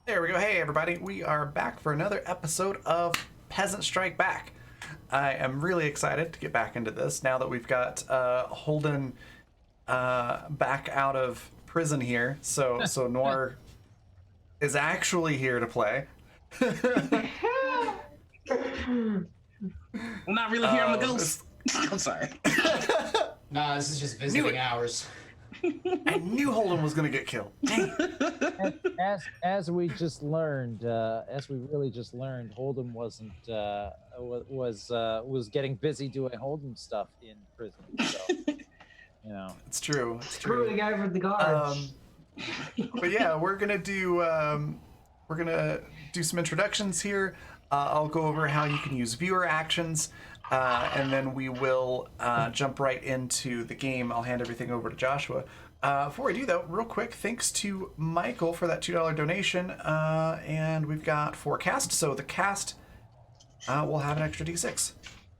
There we go. Hey, everybody. We are back for another episode of Peasants Strike Back. I am really excited to get back into this now that we've got Holden back out of prison here. So Noir is actually here to play. I'm not really here. I'm a ghost. I'm sorry. Nah, this is just visiting hours. I knew Holden was going to get killed. Dang. As we just learned, as we really just learned, Holden wasn't was getting busy doing Holden stuff in prison. So, you know, It's true. It's Screw true. the guy with the guards. But yeah, we're gonna do some introductions here. I'll go over how you can use viewer actions, and then we will jump right into the game. I'll hand everything over to Joshua. Before I do though, real quick, thanks to Michael for that $2 donation. And we've got 4 casts, so the cast will have an extra D6.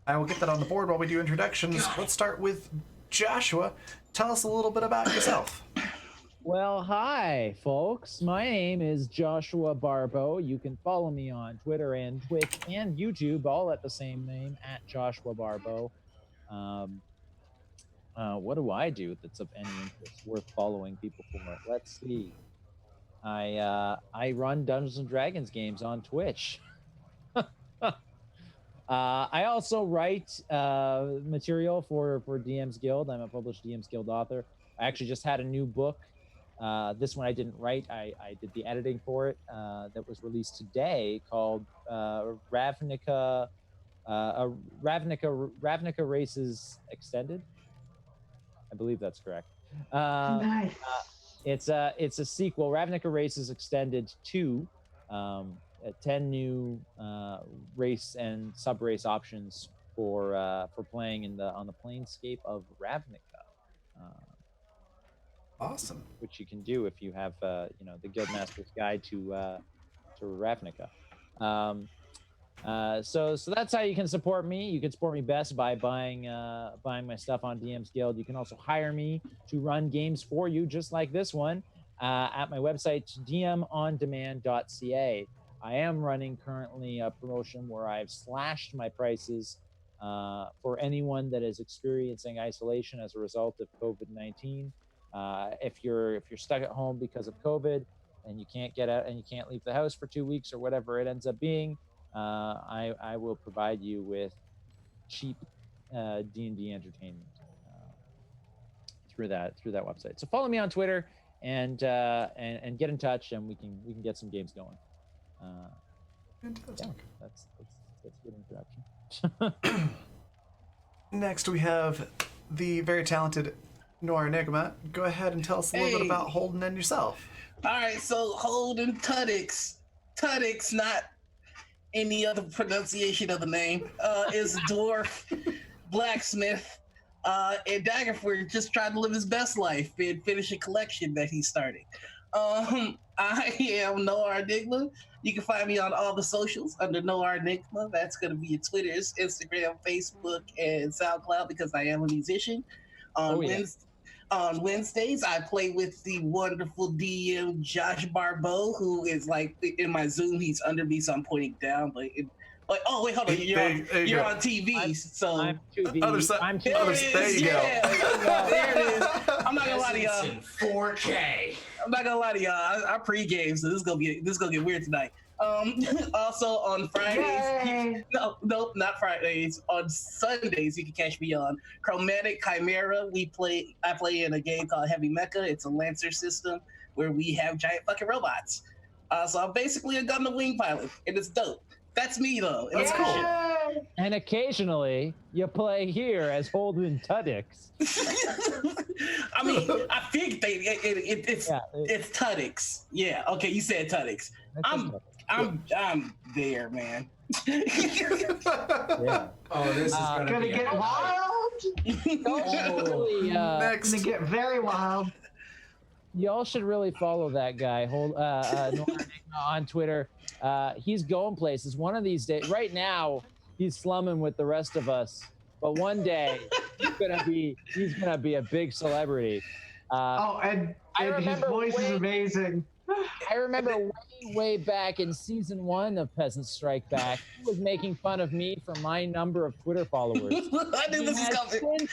I will get that on the board while we do introductions. Let's start with Joshua. Tell us a little bit about yourself. well, hi, folks. My name is Joshua Barbeau. You can follow me on Twitter and Twitch and YouTube, all at the same name, at Joshua Barbeau. What do I do that's of any interest worth following people for? Let's see. I run Dungeons and Dragons games on Twitch. I also write material for DM's Guild. I'm a published DM's Guild author. I actually just had a new book. This one I didn't write. I did the editing for it. That was released today, called Ravnica Races Extended. I believe that's correct. Nice. It's a sequel. Ravnica Races Extended 2. 10 new race and sub-race options for playing on the planescape of Ravnica. Awesome. Which you can do if you have the Guildmaster's Guide to Ravnica. So that's how you can support me. You can support me best by buying my stuff on DM's Guild. You can also hire me to run games for you, just like this one, at my website, dmondemand.ca. I am running currently a promotion where I've slashed my prices for anyone that is experiencing isolation as a result of COVID-19. If you're stuck at home because of COVID and you can't get out and you can't leave the house for 2 weeks or whatever it ends up being, I will provide you with cheap D&D entertainment through that website. So follow me on Twitter and get in touch, and we can get some games going. Fantastic. Yeah, that's a good introduction. Next, we have the very talented Noir Enigma. Go ahead and tell us a little bit about Holden and yourself. All right, so Holden Tudyx, not any other pronunciation of the name, is a dwarf blacksmith and Daggerford, just trying to live his best life and finish a collection that he started. I am Noir Enigma. You can find me on all the socials under Noir Enigma. That's going to be Twitter, Instagram, Facebook, and SoundCloud, because I am a musician. On Wednesdays, I play with the wonderful DM Josh Barbeau, who is like in my Zoom. He's under me, so I'm pointing down. Oh wait, hold on. You're on TV, I'm 2B. Other side. I'm 2B. There you go. There it is. I'm not gonna lie to y'all. It's in 4K. I'm not gonna lie to y'all. I pre-game, so this is gonna get weird tonight. Also on Fridays, nope, not Fridays. On Sundays, you can catch me on Chromatic Chimera. I play in a game called Heavy Mecha. It's a Lancer system where we have giant fucking robots. So I'm basically a gun to wing pilot, and it's dope. That's me though. That's cool. And occasionally, you play here as Holden Tudyx. I mean, I think it's Tudyx. Yeah. Okay, you said Tudyx. I'm there, man. Yeah. Oh, this is Gonna be get wild. Next. Gonna get very wild. Y'all should really follow that guy, Noir Enigma, on Twitter. He's going places. One of these days, right now, he's slumming with the rest of us. But one day, he's gonna be a big celebrity. And his voice is amazing. I remember way way back in season 1 of Peasants Strike Back, he was making fun of me for my number of Twitter followers. I knew this was coming.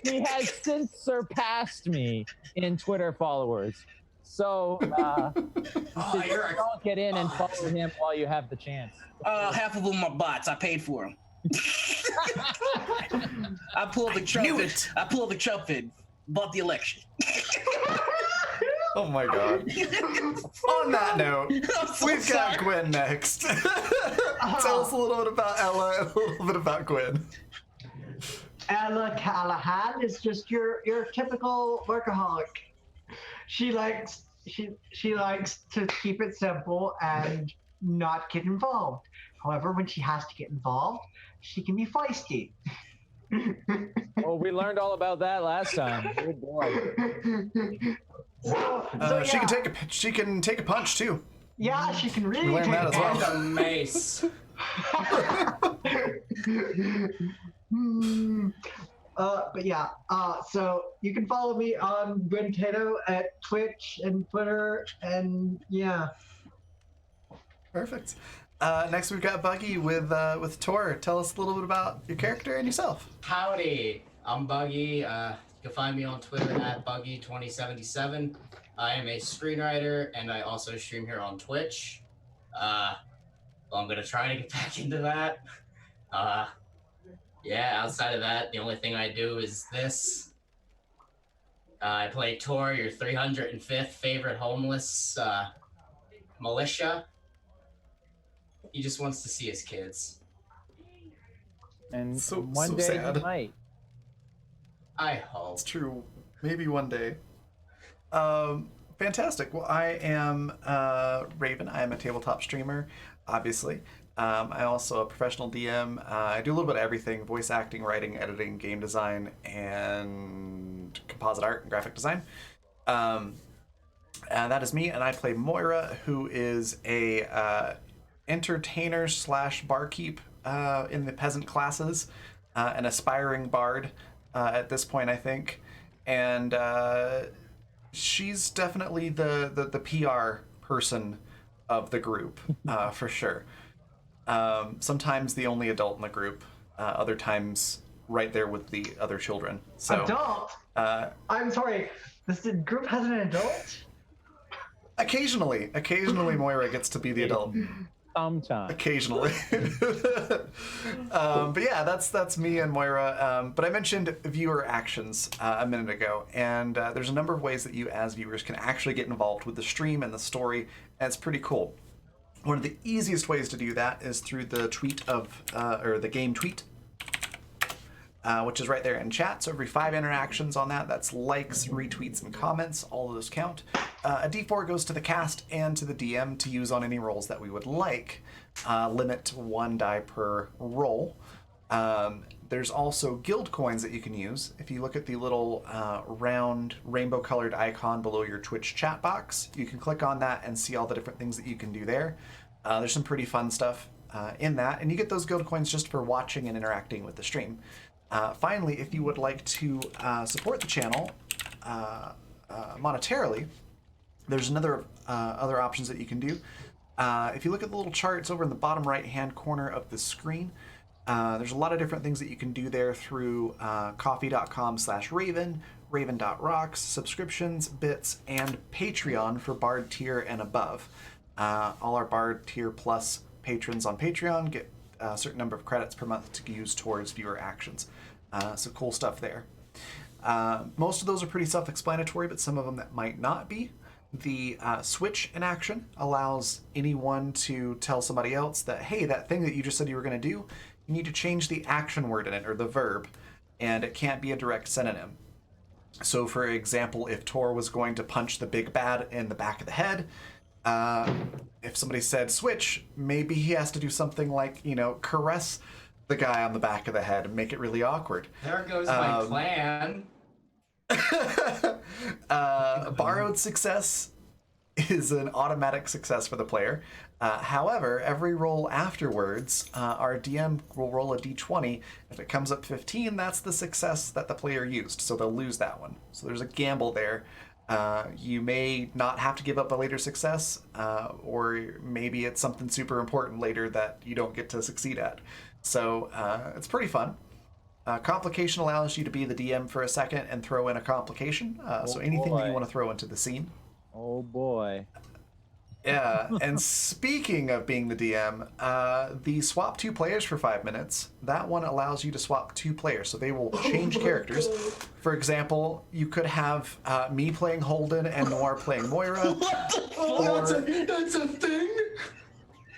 He has since surpassed me in Twitter followers. So don't get in and follow him while you have the chance. Half of them are bots. I paid for them. I pulled the trumpet. I pulled the trumpet. Bought the election. Oh my god. On that note, we've got Gwen next. Tell us a little bit about Ella and a little bit about Gwen. Ella Callahan is just your typical workaholic. She likes to keep it simple and not get involved. However, when she has to get involved, she can be feisty. Well, we learned all about that last time. Good boy. So, She can take a punch too. Yeah, she can really We learned take that as well. And a mace. But yeah, so you can follow me on Gwen Tato at Twitch and Twitter, and yeah. Perfect. Next we've got Buggy with Tor. Tell us a little bit about your character and yourself. Howdy, I'm Buggy. You can find me on Twitter at Buggy2077. I am a screenwriter, and I also stream here on Twitch. Well, I'm gonna try to get back into that. Yeah, outside of that, the only thing I do is this. I play Tor, your 305th favorite homeless militia. He just wants to see his kids. And So one day sad. he might. I hope. It's true. Maybe one day. Fantastic. Well, I am Raven. I am a tabletop streamer, obviously. I'm also a professional DM. I do a little bit of everything: voice acting, writing, editing, game design, and composite art and graphic design. And that is me, and I play Moira, who is a entertainer slash barkeep in the peasant classes, an aspiring bard at this point, I think. And she's definitely the PR person of the group, for sure. Sometimes the only adult in the group, other times right there with the other children. So Adult? I'm sorry, this group has an adult? occasionally Moira gets to be the adult. Sometimes. Occasionally. But yeah, that's me and Moira. But I mentioned viewer actions a minute ago, and there's a number of ways that you as viewers can actually get involved with the stream and the story, and it's pretty cool. One of the easiest ways to do that is through the tweet of, or the game tweet, which is right there in chat. So every 5 interactions on that, that's likes, retweets, and comments. All of those count. A D4 goes to the cast and to the DM to use on any rolls that we would like. Limit to 1 die per roll. There's also guild coins that you can use. If you look at the little round rainbow-colored icon below your Twitch chat box, you can click on that and see all the different things that you can do there. There's some pretty fun stuff in that, and you get those guild coins just for watching and interacting with the stream. Finally, if you would like to support the channel monetarily, there's other options that you can do. If you look at the little charts over in the bottom right-hand corner of the screen, there's a lot of different things that you can do there through coffee.com/Raven, Raven.rocks, subscriptions, bits, and Patreon for Bard tier and above. All our Bard tier plus patrons on Patreon get a certain number of credits per month to use towards viewer actions. So cool stuff there. Most of those are pretty self-explanatory, but some of them that might not be. The switch in action allows anyone to tell somebody else that, hey, that thing that you just said you were going to do, you need to change the action word in it, or the verb, and it can't be a direct synonym. So, for example, if Tor was going to punch the big bad in the back of the head, if somebody said switch, maybe he has to do something like, caress the guy on the back of the head and make it really awkward. There goes my plan. Borrowed success is an automatic success for the player. However, every roll afterwards, our DM will roll a d20. If it comes up 15, that's the success that the player used, so they'll lose that one. So there's a gamble there You may not have to give up a later success, or maybe it's something super important later that you don't get to succeed at. So it's pretty fun. Complication allows you to be the DM for a second and throw in a complication. So anything that you boy. want to throw into the scene. Oh boy. Yeah, and speaking of being the DM, the swap 2 players for 5 minutes, that one allows you to swap 2 players, so they will change characters. For example, you could have me playing Holden and Noir playing Moira. What the fuck? That's a thing.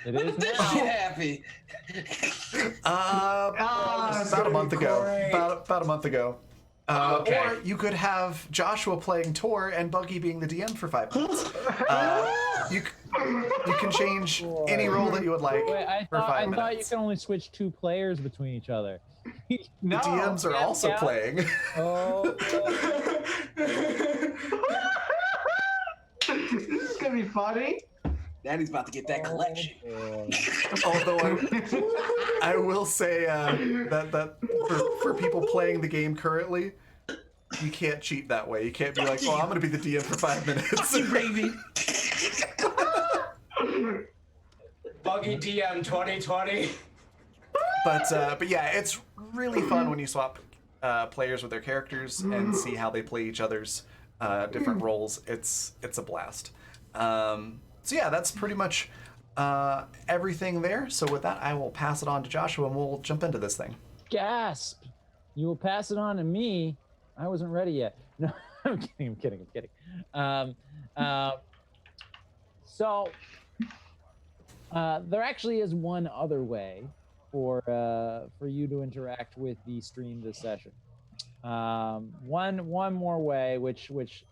It is This now. shit happy. About a month ago. About a month ago. Okay. Or you could have Joshua playing Tor and Buggy being the DM for 5 minutes. You can change any role that you would like Wait, I for thought 5 I minutes. thought you can only switch 2 players between each other. The DMs are Yeah, also yeah. playing. Oh. This is gonna be funny. Daddy's about to get that collection. boy. Although I will say that for people playing the game currently, you can't cheat that way. You can't be like, "Oh, I'm going to be the DM for 5 minutes." You baby. Buggy DM 2020. But yeah, it's really fun when you swap players with their characters and see how they play each other's different roles. It's a blast. So yeah, that's pretty much everything there. So with that, I will pass it on to Joshua and we'll jump into this thing. Gasp! You will pass it on to me. I wasn't ready yet. No, I'm kidding. So there actually is one other way for you to interact with the stream this session. One more way, which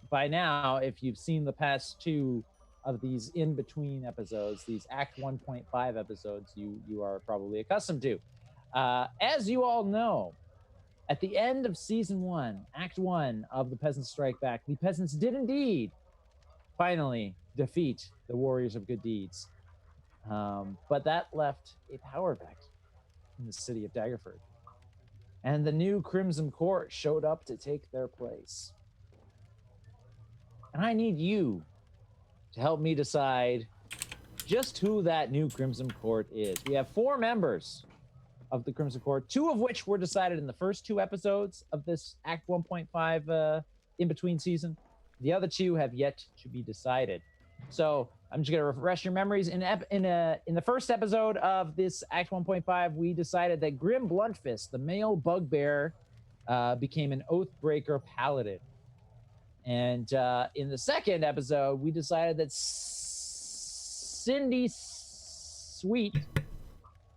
by now, if you've seen the past 2 of these in between episodes, these Act 1.5 episodes, you are probably accustomed to. As you all know, at the end of season 1, Act 1 of the Peasants Strike Back, the peasants did indeed finally defeat the Warriors of Good Deeds. But that left a power vect in the city of Daggerford. And the new Crimson Court showed up to take their place. And I need you to help me decide just who that new Crimson Court is. We have 4 members of the Crimson Court, 2 of which were decided in the first 2 episodes of this Act 1.5 in-between season. The other 2 have yet to be decided. So I'm just going to refresh your memories. In the first episode of this Act 1.5, we decided that Grim Bluntfist, the male bugbear, became an Oathbreaker paladin. And in the second episode, we decided that Cindy Sweet,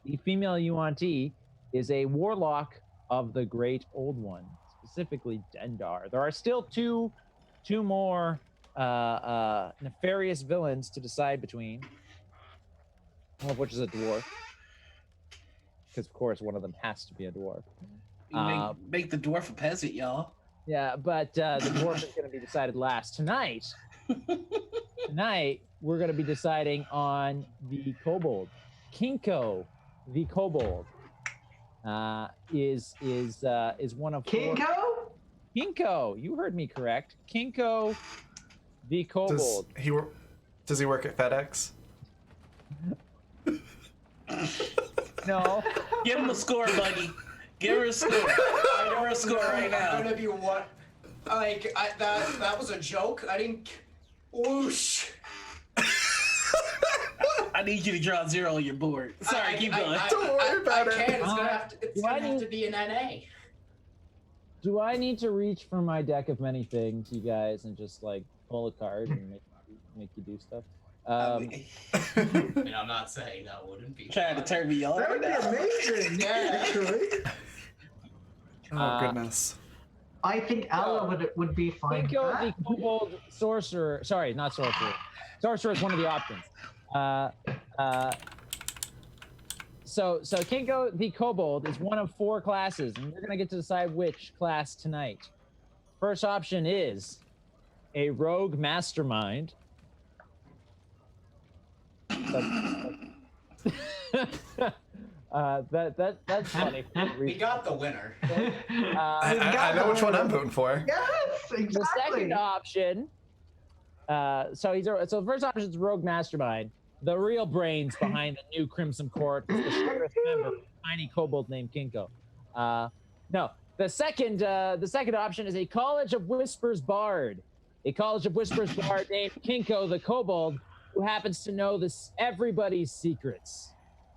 the female Yuan-Ti, is a warlock of the Great Old One, specifically Dendar. There are still two more nefarious villains to decide between, one of which is a dwarf, because of course one of them has to be a dwarf. Make the dwarf a peasant, y'all. Yeah, but the dwarf is going to be decided last. Tonight, we're going to be deciding on the kobold. Kinko, the kobold, is one of 4. Kinko? Kinko, you heard me correct. Kinko, the kobold. Does he work at FedEx? No. Give him a score, buddy. Give her a score. Give her a score right now. I'm gonna be what? Like that was a joke. I didn't. Whoosh. I need you to draw 0 on your board. Sorry, keep going. Don't worry about it. It's gonna have to be an NA. Do I need to reach for my deck of many things, you guys, and just like pull a card and make you do stuff? I mean, I'm not saying that wouldn't be. Trying to turn me on. That would be amazing, actually. Oh goodness. I think Ella would be fine with Kinko, that. the kobold sorcerer. Sorry, not sorcerer. Sorcerer is one of the options. So Kinko, the kobold, is one of 4 classes, and we're gonna get to decide which class tonight. First option is a rogue mastermind. That's funny. We got the winner. I know which one I'm voting for. Yes, exactly. The second option So the first option is Rogue Mastermind, the real brains behind the new Crimson Court, is the shortest member, a tiny kobold named Kinko. No, the second option is a College of Whispers bard, a College of Whispers bard named Kinko the kobold, who happens to know everybody's secrets,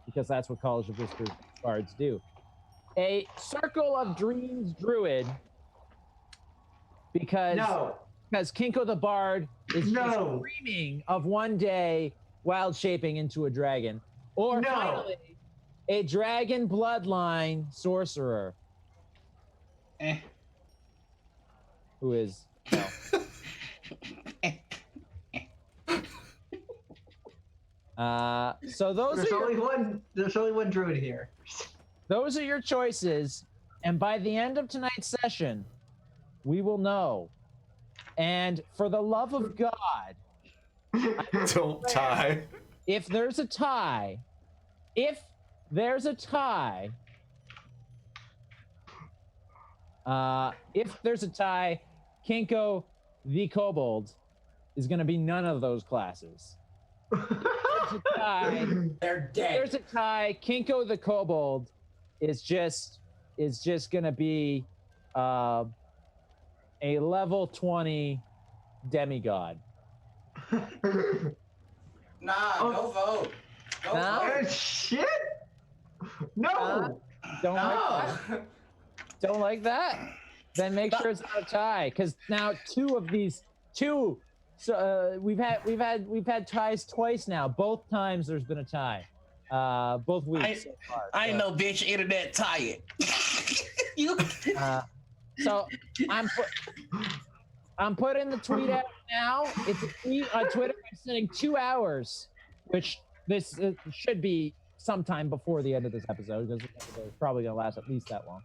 because that's what College of Whispers bards do. A Circle of Dreams druid, because Kinko the bard is just dreaming of one day wild shaping into a dragon. Or finally, a dragon bloodline sorcerer. Who is so there's only one druid here. Those are your choices, and by the end of tonight's session, we will know. And for the love of God, don't tie. If there's a tie, Kinko the kobold is going to be none of those classes. They're dead. There's a tie. Kinko the kobold is just going to be a level 20 demigod. Nah, go vote. Go vote. Shit. No. Don't like that? Don't like that? Then make sure it's not a tie, because now two. So we've had ties twice now. Both times there's been a tie. Both weeks so far. I know, bitch. Internet tie it. You. So I'm putting the tweet out now. It's a tweet on Twitter. I'm sending 2 hours, which this should be sometime before the end of this episode, because this episode is probably going to last at least that long.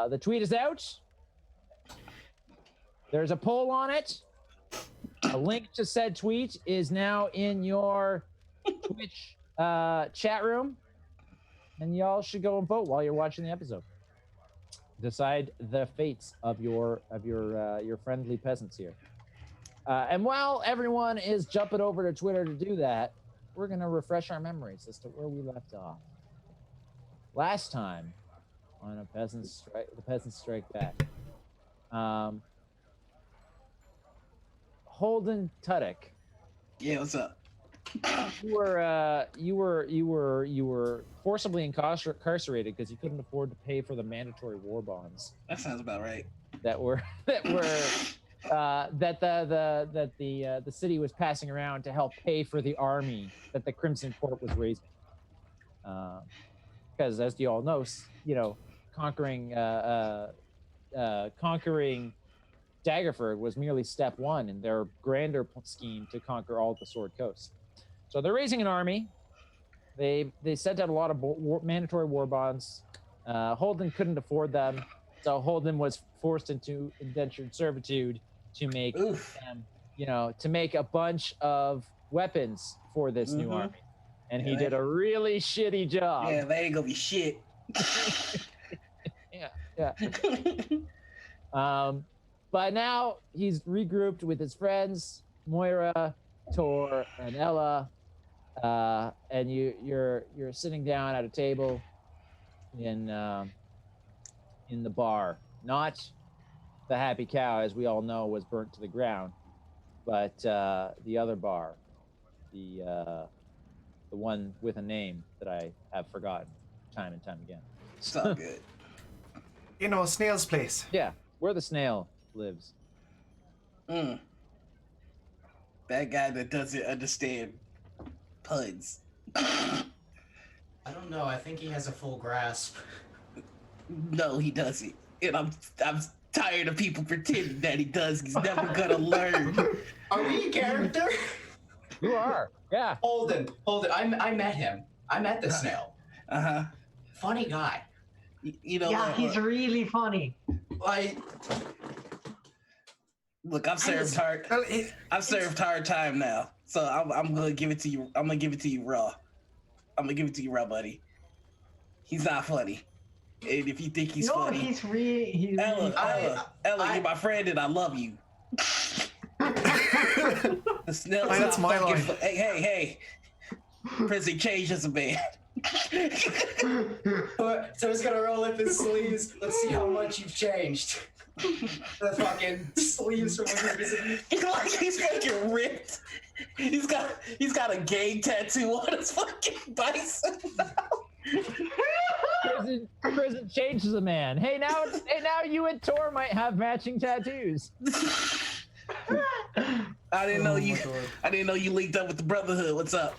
The tweet is out. There's a poll on it. A link to said tweet is now in your Twitch chat room, and y'all should go and vote while you're watching the episode. Decide the fates of your friendly peasants here. And while everyone is jumping over to Twitter to do that, we're gonna refresh our memories as to where we left off. Last time on the Peasants Strike Back, Holden Tuddick. Yeah, what's up? You were forcibly incarcerated because you couldn't afford to pay for the mandatory war bonds. That sounds about right. That the city was passing around to help pay for the army that the Crimson Court was raising. Because as you all know, conquering Daggerford was merely step one in their grander scheme to conquer all of the Sword Coast. So they're raising an army. They sent out a lot of mandatory war bonds. Holden couldn't afford them, so Holden was forced into indentured servitude to make to make a bunch of weapons for this new army. And he did a really shitty job. Yeah, they ain't gonna be shit. yeah. But now he's regrouped with his friends, Moira, Tor, and Ella. And you're sitting down at a table in the bar. Not the Happy Cow, as we all know, was burnt to the ground, but the other bar, the one with a name that I have forgotten time and time again. It's not good. Snail's place. Yeah, where the snail lives. That guy that doesn't understand puns. I don't know. I think he has a full grasp. No, he doesn't. And I'm tired of people pretending that he does. He's never gonna learn. Are we a character? You are. Yeah. Holden. I met him. I met the snail. Funny guy. Yeah, he's really funny. Look, I've served hard. I've served hard time now, so I'm gonna give it to you. I'm gonna give it to you raw. I'm gonna give it to you raw, buddy. He's not funny, and if you think he's funny, he's really. Ella, you're my friend, and I love you. The Snell's That's not my fucking. line. Hey. Prison changes a man. So he's gonna roll up his sleeves. Let's see how much you've changed. The fucking sleeves from when he was in. It's like he's fucking ripped. He's got a gang tattoo on his fucking bicep. Prison changes a man. Hey, now you and Tor might have matching tattoos. I didn't know Oh you. my God. I didn't know you linked up with the Brotherhood. What's up?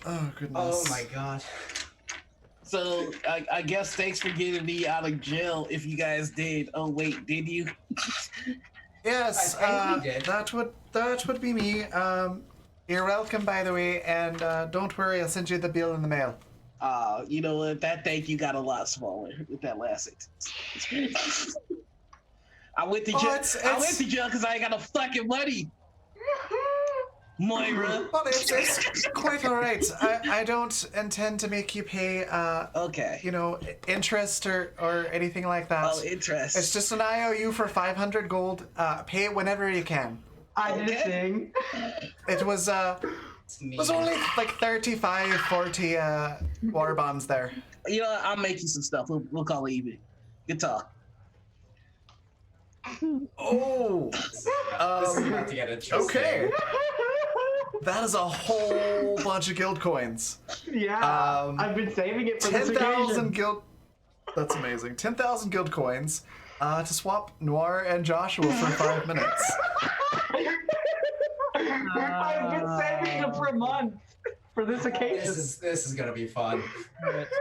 Oh goodness. Oh my god. So I guess thanks for getting me out of jail. If you guys did. Oh wait, did you? Yes, I think we did. that would be me. You're welcome, by the way, and don't worry, I'll send you the bill in the mail. You know what? That thank you got a lot smaller with that last sentence. I went to jail. I went to jail because I ain't got no fucking money. Moira. Well, it's quite all right. I don't intend to make you pay, Okay. you know, interest or anything like that. Oh, interest. It's just an IOU for 500 gold. Pay it whenever you can. I did a Okay. thing. It was only like 35, 40 water bombs there. You know, I'll make you some stuff. We'll call it even. Good talk. Oh, This is about to get interesting. okay. That is a whole bunch of guild coins. Yeah, I've been saving it for this 10,000 occasion. guild. That's amazing. 10,000 guild coins to swap Noir and Joshua for 5 minutes. I've been saving them for months for this occasion. This is gonna be fun.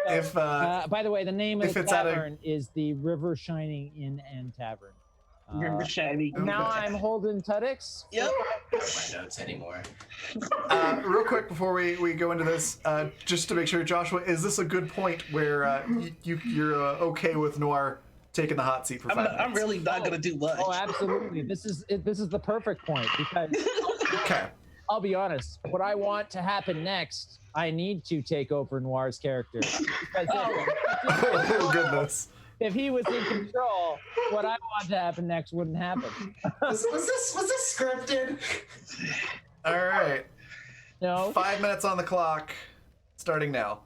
If By the way, the name of if the it's at a- tavern is the River Shining Inn and Tavern. Remember shiny. Now I'm holding Tuttix. Yep. I don't my notes anymore. real quick before we go into this, just to make sure, Joshua, is this a good point where you're okay with Noir taking the hot seat for 5 minutes? I'm really not gonna do much. Oh, absolutely. This is the perfect point because Okay. I'll be honest. What I want to happen next, I need to take over Noir's character because Oh goodness. if he was in control, what I want to happen next wouldn't happen. Was this scripted? All right. No. 5 minutes on the clock, starting now.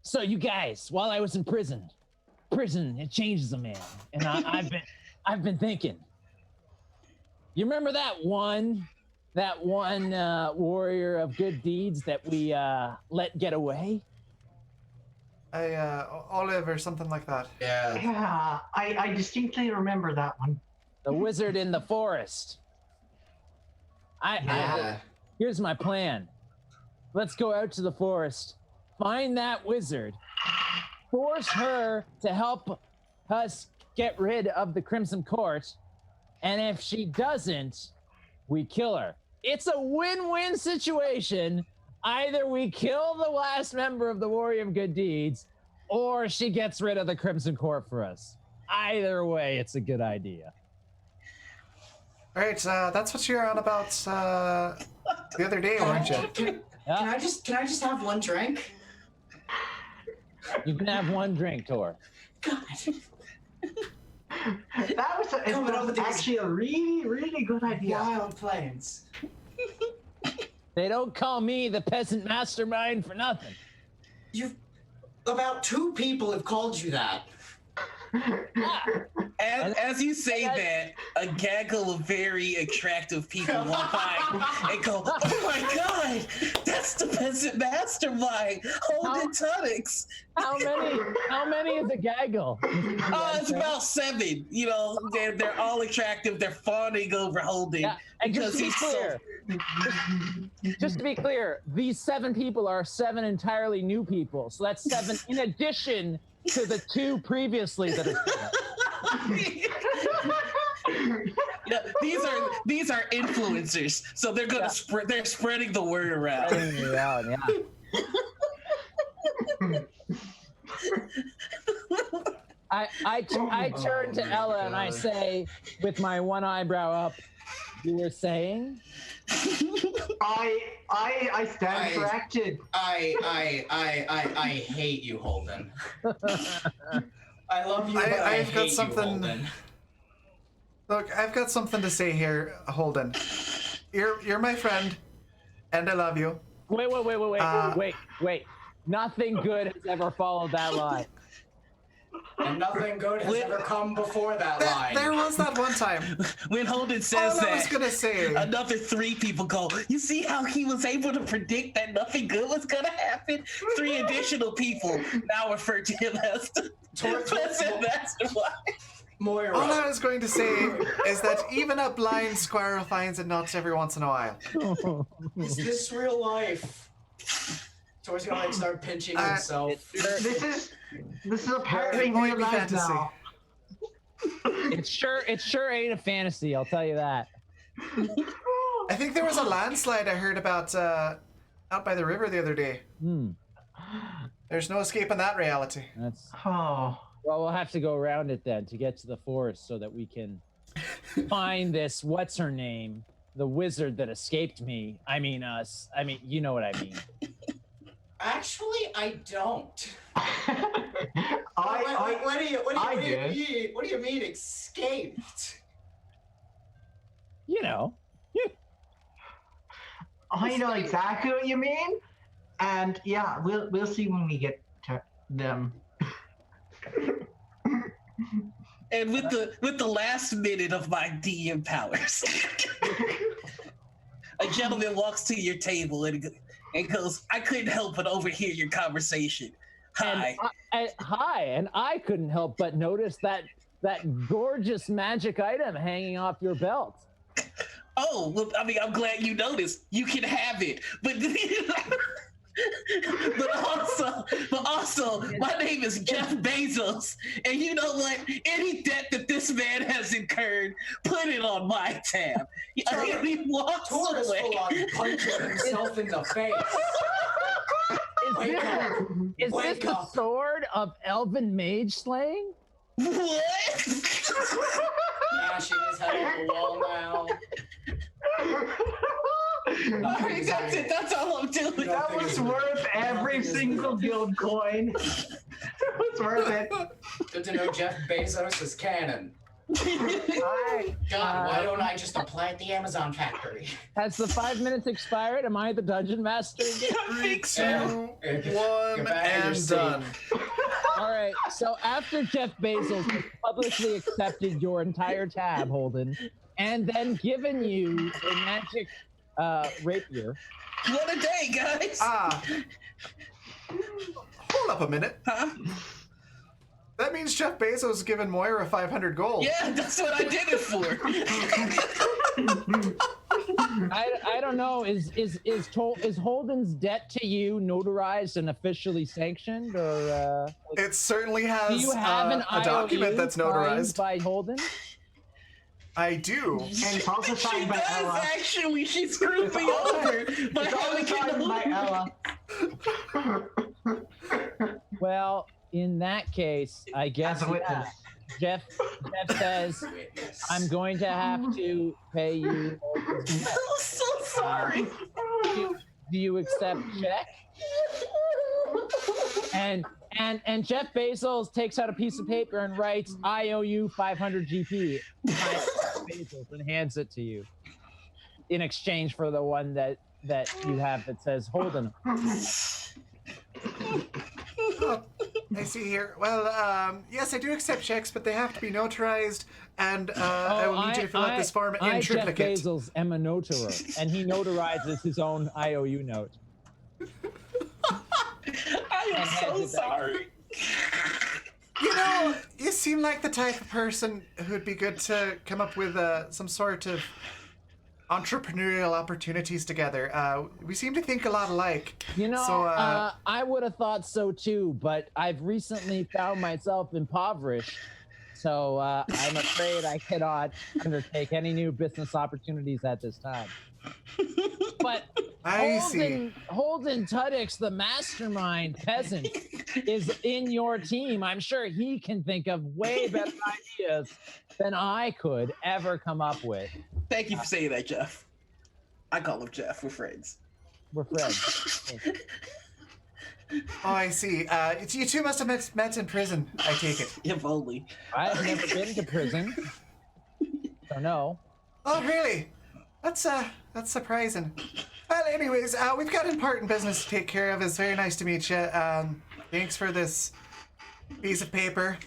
So you guys, while I was in prison, it changes a man, and I've been thinking. You remember that one warrior of good deeds that we let get away? Olive or something like that. Yeah. Yeah, I distinctly remember that one. The wizard in the forest. Yeah. Here's my plan. Let's go out to the forest, find that wizard, force her to help us get rid of the Crimson Court, and if she doesn't, we kill her. It's a win-win situation. Either we kill the last member of the Warrior of Good Deeds, or she gets rid of the Crimson Court for us. Either way, it's a good idea. All right, that's what you're on about the other day, weren't you? Can I just have one drink? You can have one drink, Tor. God. That was actually a really, really good idea. Wild plains. They don't call me the peasant mastermind for nothing. About 2 people have called you that. As you say that, a gaggle of very attractive people walk by and go, "Oh my god, that's the peasant mastermind, holding tonics." How many is a gaggle? It's about 7. You know, they're all attractive. They're fawning over holding Yeah, and because he's so. just to be clear, these 7 people are 7 entirely new people. So that's 7 in addition to the 2 previously that are. Yeah, these are influencers, so they're gonna they're spreading the word around. Yeah. I turn to Ella and I say, with my one eyebrow up, "You were saying?" I stand corrected. I hate you, Holden. I love you, I- but I I've got hate something- you, Holden. Look, I've got something to say here, Holden. You're my friend, and I love you. Wait. Nothing good has ever followed that line. And nothing good has ever come before that line. There was that one time. When Holden says All I that, was gonna say. another 3 people go, you see how he was able to predict that nothing good was gonna happen? 3 additional people now refer to him as the pleasant mastermind. Moira. All I was going to say is that even a blind squirrel finds a nut every once in a while. Is this real life? Tor's gonna like start pinching himself. This is apparently It might real be life fantasy. now. It sure ain't a fantasy, I'll tell you that. I think there was a landslide I heard about out by the river the other day. There's no escaping that reality. That's Oh. well, we'll have to go around it then to get to the forest so that we can find this what's her name, the wizard that escaped me. I mean us. I mean, you know what I mean. Actually, I don't. I What do you mean escaped? You know. I know exactly what you mean, and yeah, we'll see when we get to them. And with the last minute of my DM powers, a gentleman walks to your table and goes, I couldn't help but overhear your conversation. Hi. And I couldn't help but notice that gorgeous magic item hanging off your belt. Oh, well, I mean, I'm glad you noticed. You can have it. But but also, my name is Jeff Bezos, and you know what? Any debt that this man has incurred, put it on my tab. And he walks Taurus away. full on punching himself in the face. Wake up. Is Wake this the up. sword of elven mage slaying? What? Mashing his head on the wall now. All right, that's it. That's all I'm doing. That was worth every single guild coin. It was worth it. Good to know Jeff Bezos is canon. I, God, why don't I just apply at the Amazon factory? Has the 5 minutes expired? Am I the dungeon master again? 3, 2, Yeah. 1, Get back in your and seat. done. All right. So after Jeff Bezos has publicly accepted your entire tab, Holden, and then given you a magic rapier. What a day, guys. Hold up a minute. Huh? That means Jeff Bezos has given Moira 500 gold. Yeah, that's what I did it for. I don't know. Is Holden's debt to you notarized and officially sanctioned, or It certainly has do you have an a document IOU that's signed notarized. by Holden? I do. and it's also She signed by does, Ella. actually. She screwed me also- over by It's also having signed by Ella. Ella. Well, in that case, I guess As a witness. Jeff says I'm going to have to pay you. I'm so sorry. Do you accept check? And Jeff Bezos takes out a piece of paper and writes, "I owe you 500 GP," Bezos, and hands it to you in exchange for the one that you have that says Holden. Oh, I see here. Well, yes, I do accept checks, but they have to be notarized, and I will need you to fill out this form in Jeff triplicate. Bezos, am a notarer, and he notarizes his own IOU note. I am so sorry. You know, you seem like the type of person who'd be good to come up with some sort of entrepreneurial opportunities together. We seem to think a lot alike. You know, So, I would have thought so too, but I've recently found myself impoverished, so I'm afraid I cannot undertake any new business opportunities at this time. But I see. Holden Tudyx, the mastermind peasant, is in your team. I'm sure he can think of way better ideas than I could ever come up with. Thank you for saying that, Jeff. I call him Jeff. We're friends. We're friends. Oh, I see. You two must have met in prison, I take it. If only. I've never been to prison. So no. Oh, really? That's surprising. Well, anyways, we've got important business to take care of. It's very nice to meet you. Thanks for this piece of paper.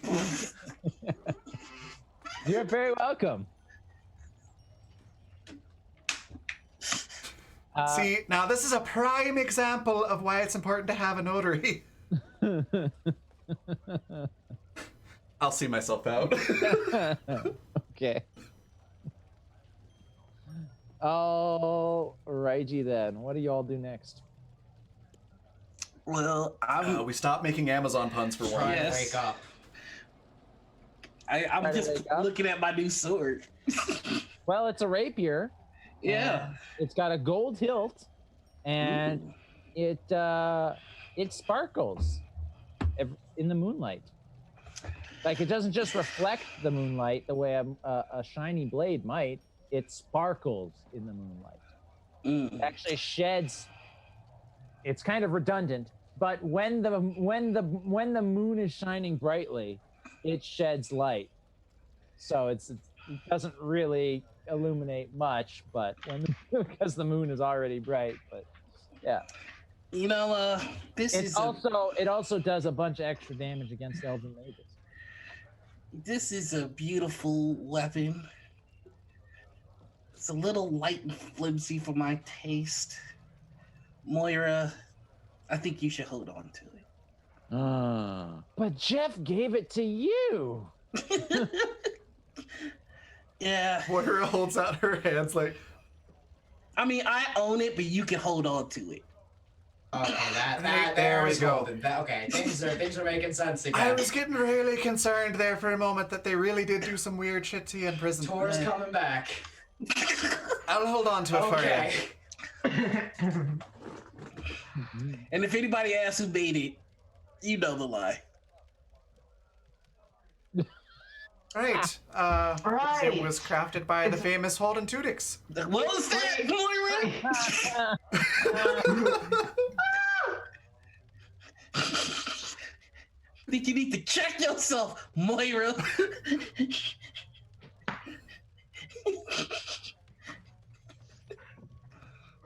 You're very welcome. See, now this is a prime example of why it's important to have a notary. I'll see myself out. Okay. Oh, righty then. What do y'all do next? Well, I'm We stopped making Amazon puns for one. Try to Yes. wake up. I'm Try to just wake up? looking at my new sword. Well, it's a rapier. Yeah. and It's got a gold hilt, and it sparkles in the moonlight. Like, it doesn't just reflect the moonlight the way a shiny blade might. It sparkles in the moonlight. It Mm. actually sheds. It's kind of redundant, but when the moon is shining brightly, it sheds light. So it doesn't really illuminate much, but because the moon is already bright. But yeah, You know, this it is also does a bunch of extra damage against elven mages. this is a beautiful weapon. It's a little light and flimsy for my taste. Moira, I think you should hold on to it. But Jeff gave it to you. Yeah, Moira holds out her hands like, I mean, I own it, but you can hold on to it. Okay, There there we we go. go. Okay, things are making sense again. I was getting really concerned there for a moment that they really did do some weird shit to you in prison. Tor's coming back. I'll hold on to it Okay. for you. And if anybody asks who made it, you know the lie. Right. Right. It was crafted by the famous Holden Tudix. What was that, Moira? Think you need to check yourself, Moira.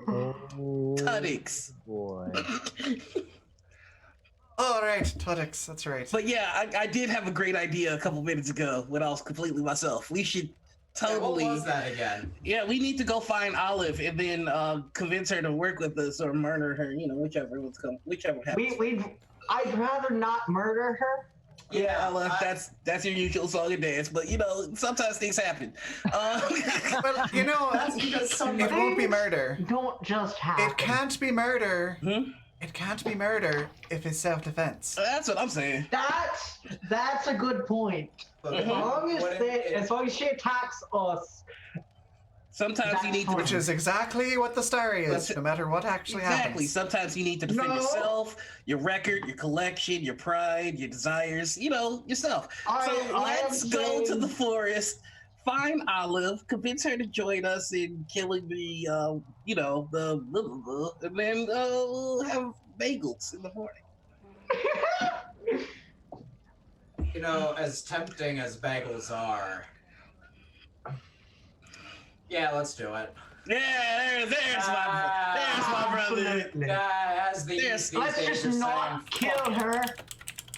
Oh Tuddix. boy. All right, Tudix, that's right. But yeah, I did have a great idea a couple minutes ago when I was completely myself. We should totally. What was that again? Yeah, we need to go find Olive and then convince her to work with us or murder her. You know, whichever happens. I'd rather not murder her. Yeah, Olive, that's your usual song and dance, but you know, sometimes things happen. Well, you know, That's because it somebody. won't be murder. Don't just happen. It can't be murder. Hmm? It can't be murder if it's self-defense. That's what I'm saying. That's a good point. As long as she attacks us, Sometimes you That's need to. fine. Which is exactly what the story is, no matter what actually Exactly. happens. Sometimes you need to defend No. yourself, your record, your collection, your pride, your desires. You know, yourself. So let's go to the forest, find Olive, convince her to join us in killing the, and then we'll have bagels in the morning. You know, as tempting as bagels are. Yeah, let's do it. Yeah, there's my brother. Absolutely. As the Yes, these Let's days just are not saying, kill her.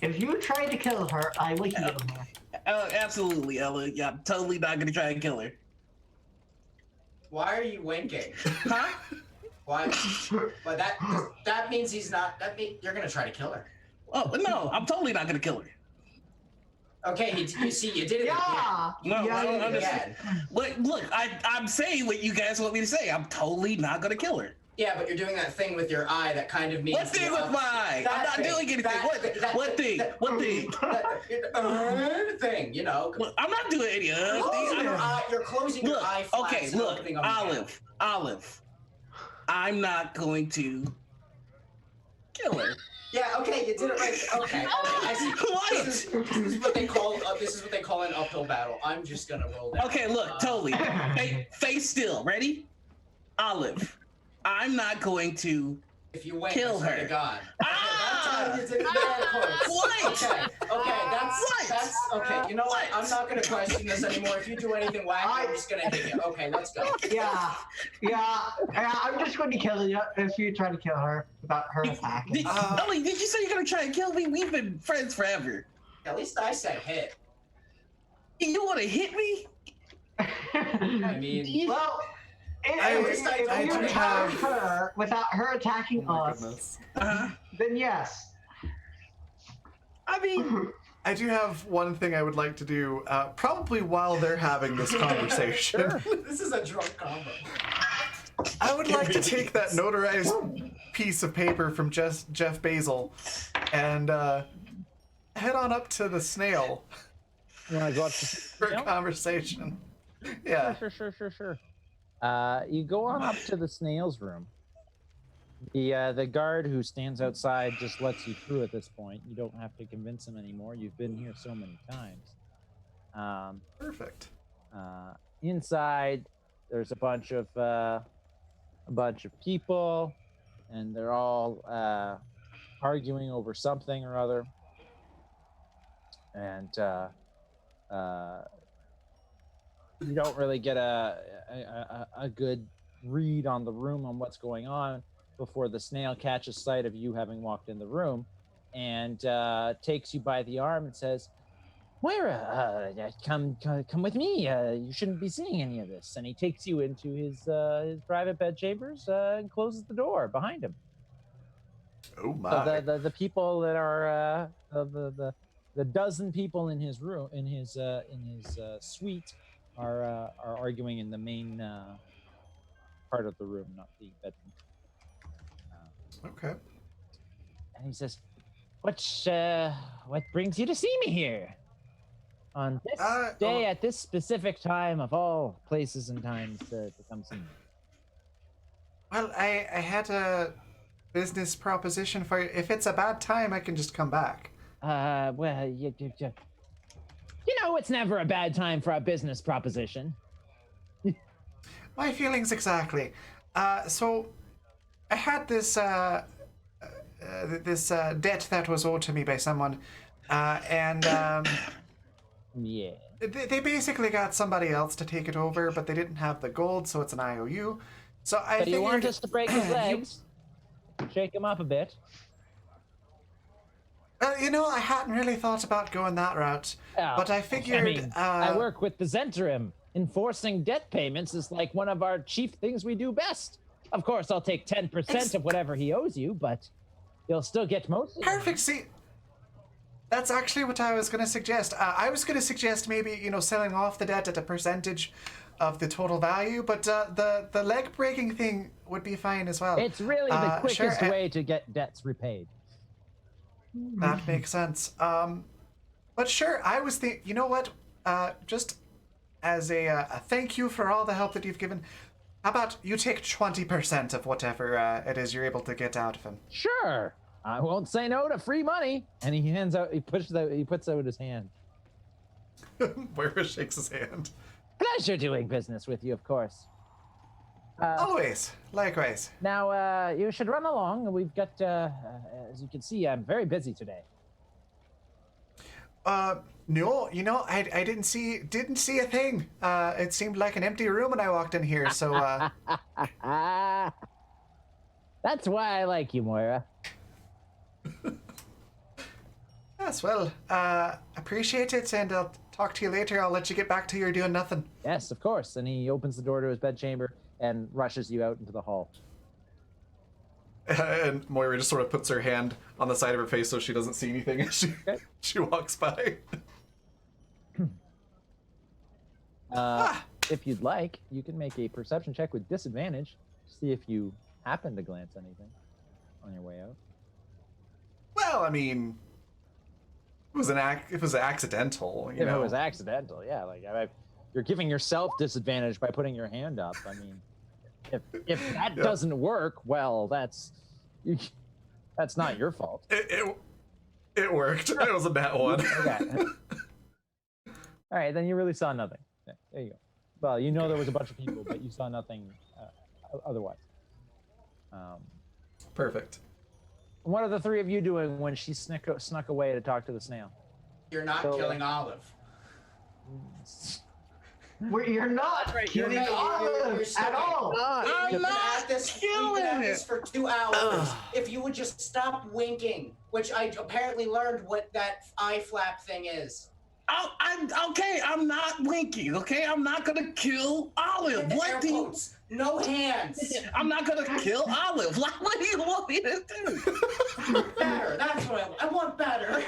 If you try to kill her, I will heal her. Absolutely, Ella. Yeah, I'm totally not gonna try and kill her. Why are you winking? Huh? Why? But that means he's not. That means you're gonna try to kill her. Oh no, I'm totally not gonna kill her. Okay, you see, you did it Yeah. No, yeah, I don't yeah. understand. Look, I'm saying what you guys want me to say. I'm totally not gonna kill her. Yeah, but you're doing that thing with your eye that kind of means. What thing with my eye? I'm not doing anything. What thing? What thing? Thing, you know. Look, I'm not doing any other Closing thing. your eye, you're closing your Look, eye flaps okay, and look, opening them again. Olive. I'm not going to kill her. Yeah, okay, you did it right. Okay, I see. What? This is what they call an uphill battle. I'm just gonna roll down. Okay, look, totally. Hey, face still. Ready? Olive. I'm not going to. If you win, Kill I swear her. to God. Ah! onions in banana quotes. What? Okay, that's okay. You know what? I'm not gonna question this anymore. If you do anything wacky, I'm just gonna hit you. Okay, let's go. Yeah. I'm just going to kill you if you try to kill her without her attacking. Ellie, did you say you're gonna try and kill me? We've been friends forever. At least I said hit. You want to hit me? I mean, Well, I if you do attack have- her without her attacking Oh my us, goodness. then yes. I mean, I do have one thing I would like to do, probably while they're having this conversation. this is a drunk combo. I would like to take that notarized piece of paper from Jeff Basil and head on up to the snail You want to go up to for a conversation. Yeah. Sure. You go on up to the snail's room. The guard who stands outside just lets you through at this point. You don't have to convince him anymore. You've been here so many times. Perfect. Inside, there's a bunch of people, and they're all arguing over something or other. And you don't really get a good read on the room on what's going on before the snail catches sight of you having walked in the room and takes you by the arm and says, Moira, come with me. You shouldn't be seeing any of this. And he takes you into his private bedchambers and closes the door behind him. Oh my. So the people that are the dozen people in his room in his suite are arguing in the main part of the room, not the bedroom. Okay. And he says, what brings you to see me here on this day at this specific time of all places and times to come see me? Well, I had a business proposition for you. If it's a bad time, I can just come back. Well, you know, it's never a bad time for a business proposition. My feelings exactly. So, I had this debt that was owed to me by someone, and Yeah. they basically got somebody else to take it over, but they didn't have the gold, so it's an IOU. So I So figured you want us to break his legs, shake him up a bit. You know, I hadn't really thought about going that route, but I figured. I work with the Zentrim. Enforcing debt payments is like one of our chief things we do best. Of course, I'll take 10% of whatever he owes you, but you'll still get most of it. Perfect. See, that's actually what I was going to suggest. I was going to suggest maybe, selling off the debt at a percentage of the total value, but the leg breaking thing would be fine as well. It's really the quickest sure, way to get debts repaid. That makes sense. But sure, I was you know what? Just as a thank you for all the help that you've given, how about you take 20% of whatever it is you're able to get out of him? Sure, I won't say no to free money. And he puts out his hand. Moira shakes his hand. Pleasure doing business with you, of course. Always. Likewise. Now, you should run along. We've got, as you can see, I'm very busy today. No, I didn't see a thing. It seemed like an empty room when I walked in here, so, That's why I like you, Moira. Yes, well, appreciate it, and I'll talk to you later. I'll let you get back to your doing nothing. Yes, of course. And he opens the door to his bedchamber and rushes you out into the hall. And Moira just sort of puts her hand on the side of her face so she doesn't see anything as she walks by. If you'd like, you can make a perception check with disadvantage. See if you happen to glance anything on your way out. Well, I mean, it was accidental, If it was accidental, yeah. You're giving yourself disadvantage by putting your hand up. I mean, if that doesn't work, well, that's not your fault. It worked. It was a bad one. Okay. All right, then you really saw nothing. Yeah, there you go. Well, there was a bunch of people, but you saw nothing otherwise. Perfect. what are the three of you doing when she snuck away to talk to the snail? You're not killing Olive. You're not Right, killing you're- Olive you're at all. I'm We've been not at this. We've killing been at it. this for 2 hours. If you would just stop winking, which I apparently learned what that eye flap thing is. I'm okay. I'm not winking. Okay, I'm not gonna kill Olive. Get the What air do you? quotes. No hands. I'm not gonna kill Olive. What do you want me to do? Better. That's what I want. Better.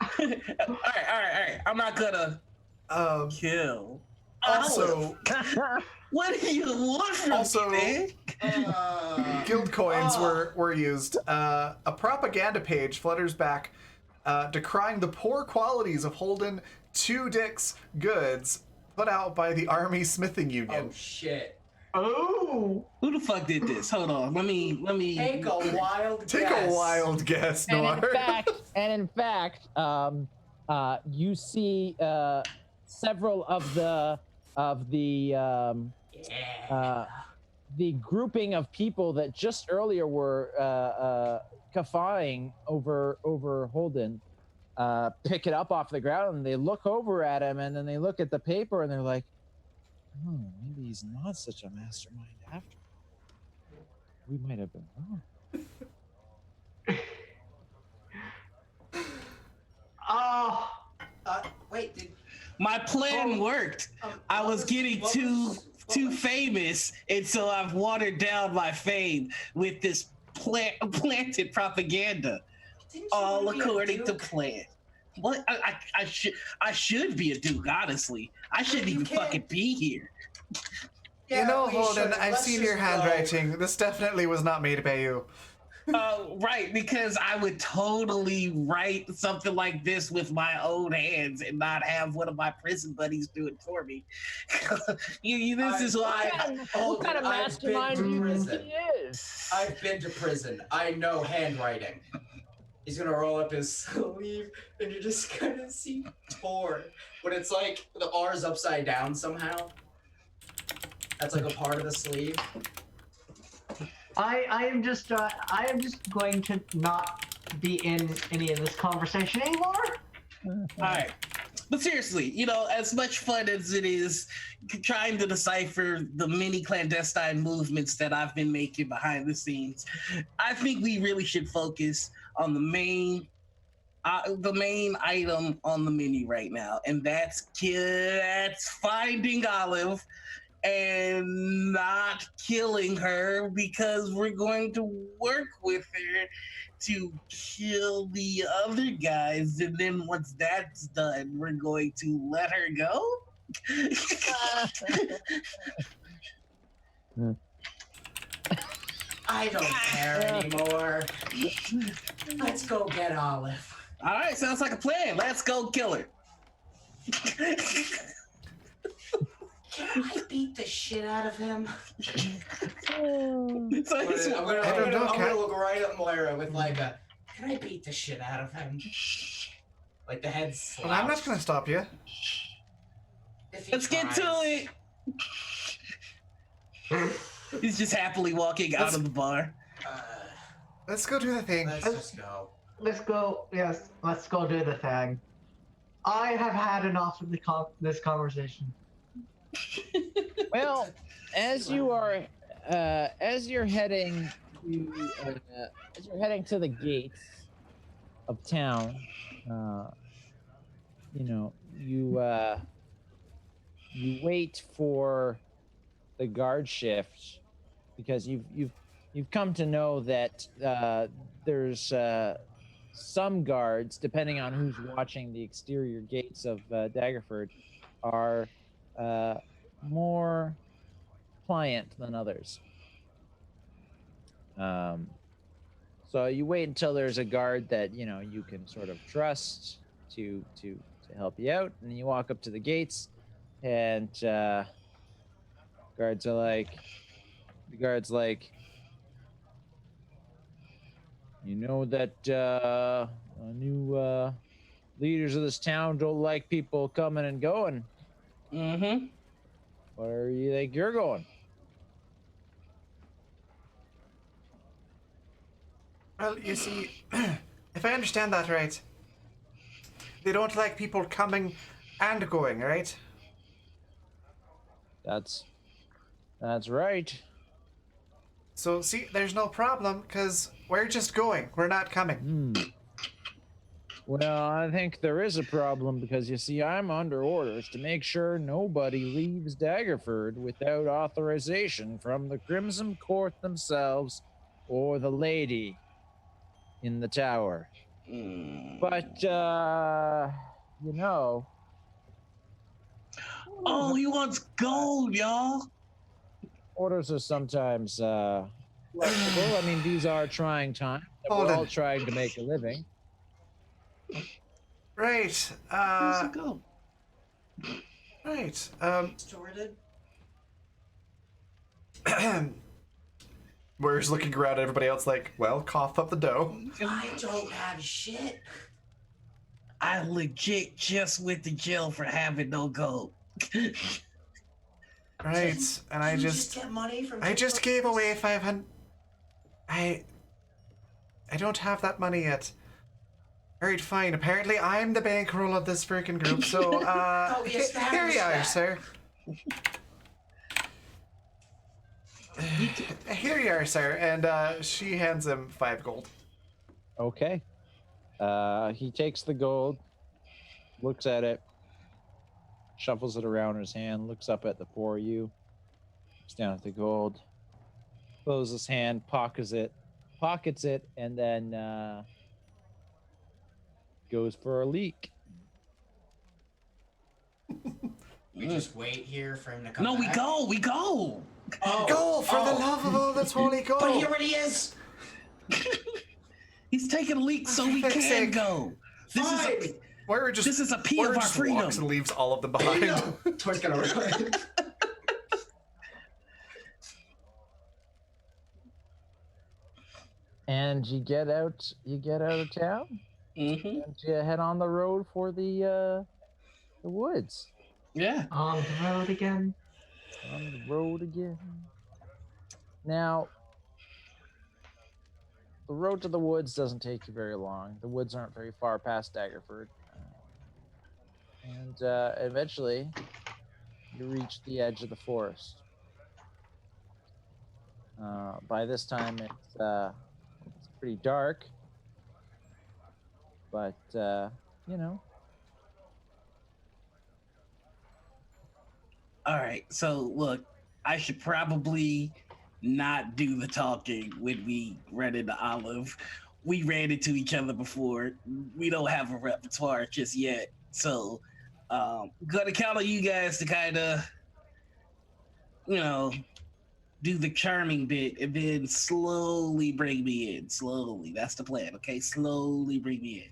all right. I'm not gonna kill. Also, What do you want from Also- me, man? guild coins were used. A propaganda page flutters back, decrying the poor qualities of Holden Two Dicks goods put out by the Army Smithing Union. Oh shit. Oh. Who the fuck did this? Hold on. Let me. Take a wild Take guess. a wild guess, Noir. And in fact, you see several of the grouping of people that just earlier were guffawing over Holden pick it up off the ground, and they look over at him, and then they look at the paper, and they're like, "Oh, maybe he's not such a mastermind after all. We might have been wrong." Oh. Wait. My plan worked. I was getting too famous, and so I've watered down my fame with this planted propaganda, all according to plan. What? I should be a duke, honestly. I shouldn't even fucking be here. Yeah, You know, we Holden, should. I've Let's seen just your go. handwriting. This definitely was not made by you. Right, because I would totally write something like this with my own hands and not have one of my prison buddies do it for me. This is why. What kind of mastermind do you think he is? I've been to prison. I know handwriting. He's gonna roll up his sleeve, and you're just gonna see Tor. But it's like the R's upside down somehow. That's like a part of the sleeve. I am just going to not be in any of this conversation anymore. All right. But seriously, as much fun as it is trying to decipher the many clandestine movements that I've been making behind the scenes, I think we really should focus on the main item on the menu right now, and that's finding Olive and not killing her, because we're going to work with her to kill the other guys, and then once that's done, we're going to let her go. I don't care anymore. Let's go get Olive. All right, sounds like a plan. Let's go kill her. Can I beat the shit out of him? So it's- I'm gonna look right at Moira with like a, can I beat the shit out of him? Like the head slap. Well, I'm not going to stop you. If he Let's get to tries. it. He's just happily walking out of the bar. Let's go do the thing. Let's just go. Let's go. Yes, let's go do the thing. I have had enough of this conversation. Well, as you're heading to the gates of town, you wait for the guard shift, because you've come to know that there's some guards, depending on who's watching the exterior gates of Daggerford, are more pliant than others. So you wait until there's a guard that you can sort of trust to help you out, and then you walk up to the gates, and the guard's like, that new leaders of this town don't like people coming and going. Mm-hmm. Where you think you're going? Well, you see, if I understand that right, they don't like people coming and going, right? That's right. So, see, there's no problem, because we're just going. We're not coming. Hmm. Well, I think there is a problem because you see, I'm under orders to make sure nobody leaves Daggerford without authorization from the Crimson Court themselves or the lady in the tower. But, you know. Oh, he wants gold, y'all. Orders are sometimes flexible. I mean, these are trying times. We're Hold all on. trying to make a living. Right. Where's it go? Right. Distorted. Where's looking around at everybody else like, well, cough up the dough. I don't have shit. I legit just went to jail for having no gold. Right. And I You just get money from. I just gave away 500. I don't have that money yet. Alright, fine. Apparently I'm the bankroll of this freaking group, so we here established you are, that. sir. Here you are, sir. And she hands him 5 gold. Okay. He takes the gold, looks at it, shuffles it around in his hand, looks up at the 4 of you, looks down at the gold, closes his hand, pockets it, and then goes for a leak. We just wait here for him to come No, back. we go. Oh, Go for the love of all that's holy, go! But he already is. He's taking a leak so we For can fuck's sake. go. This is Moira just this is a P Moira of our just freedom. walks and leaves all of them behind. Tor's gonna run. And you get out of town, Mm-hmm. and you head on the road for the woods. Yeah. On the road again. On the road again. Now, the road to the woods doesn't take you very long. The woods aren't very far past Daggerford. And eventually, you reach the edge of the forest. By this time, it's pretty dark. But, you know. All right. So look, I should probably not do the talking when we run into Olive. We ran into each other before. We don't have a repertoire just yet. So gonna count on you guys to kind of, do the charming bit and then slowly bring me in. Slowly. That's the plan. Okay. Slowly bring me in.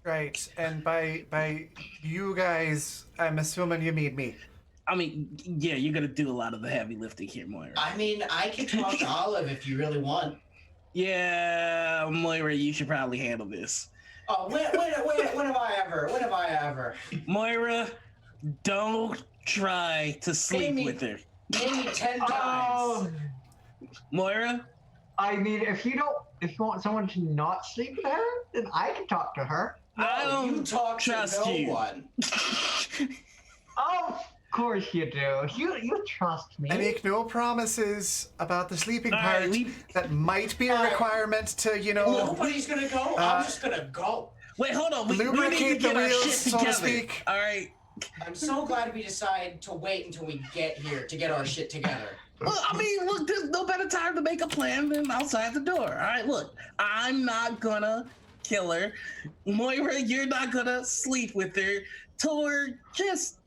Right, and by you guys, I'm assuming you mean me. I mean, yeah, you're gonna do a lot of the heavy lifting here, Moira. I mean, I can talk to Olive if you really want. Yeah, Moira, you should probably handle this. Oh, when have I ever? Moira, don't try to sleep Amy. with her. Maybe 10 times. Oh, Moira, I mean, if you want someone to not sleep with her, then I can talk to her. I No, you don't talk trust to no you. one. Of course you do. You trust me. I make no promises about the sleeping All part. right, That might be a All right. requirement to, Nobody's gonna go. I'm just gonna go. wait, hold on. We need to lubricate the get our wheels, shit so to together. speak. All right. I'm so glad we decided to wait until we get here to get our shit together. Well, I mean, look, there's no better time to make a plan than outside the door. All right, look, I'm not gonna kill her. Moira, you're not gonna sleep with her. Tor, just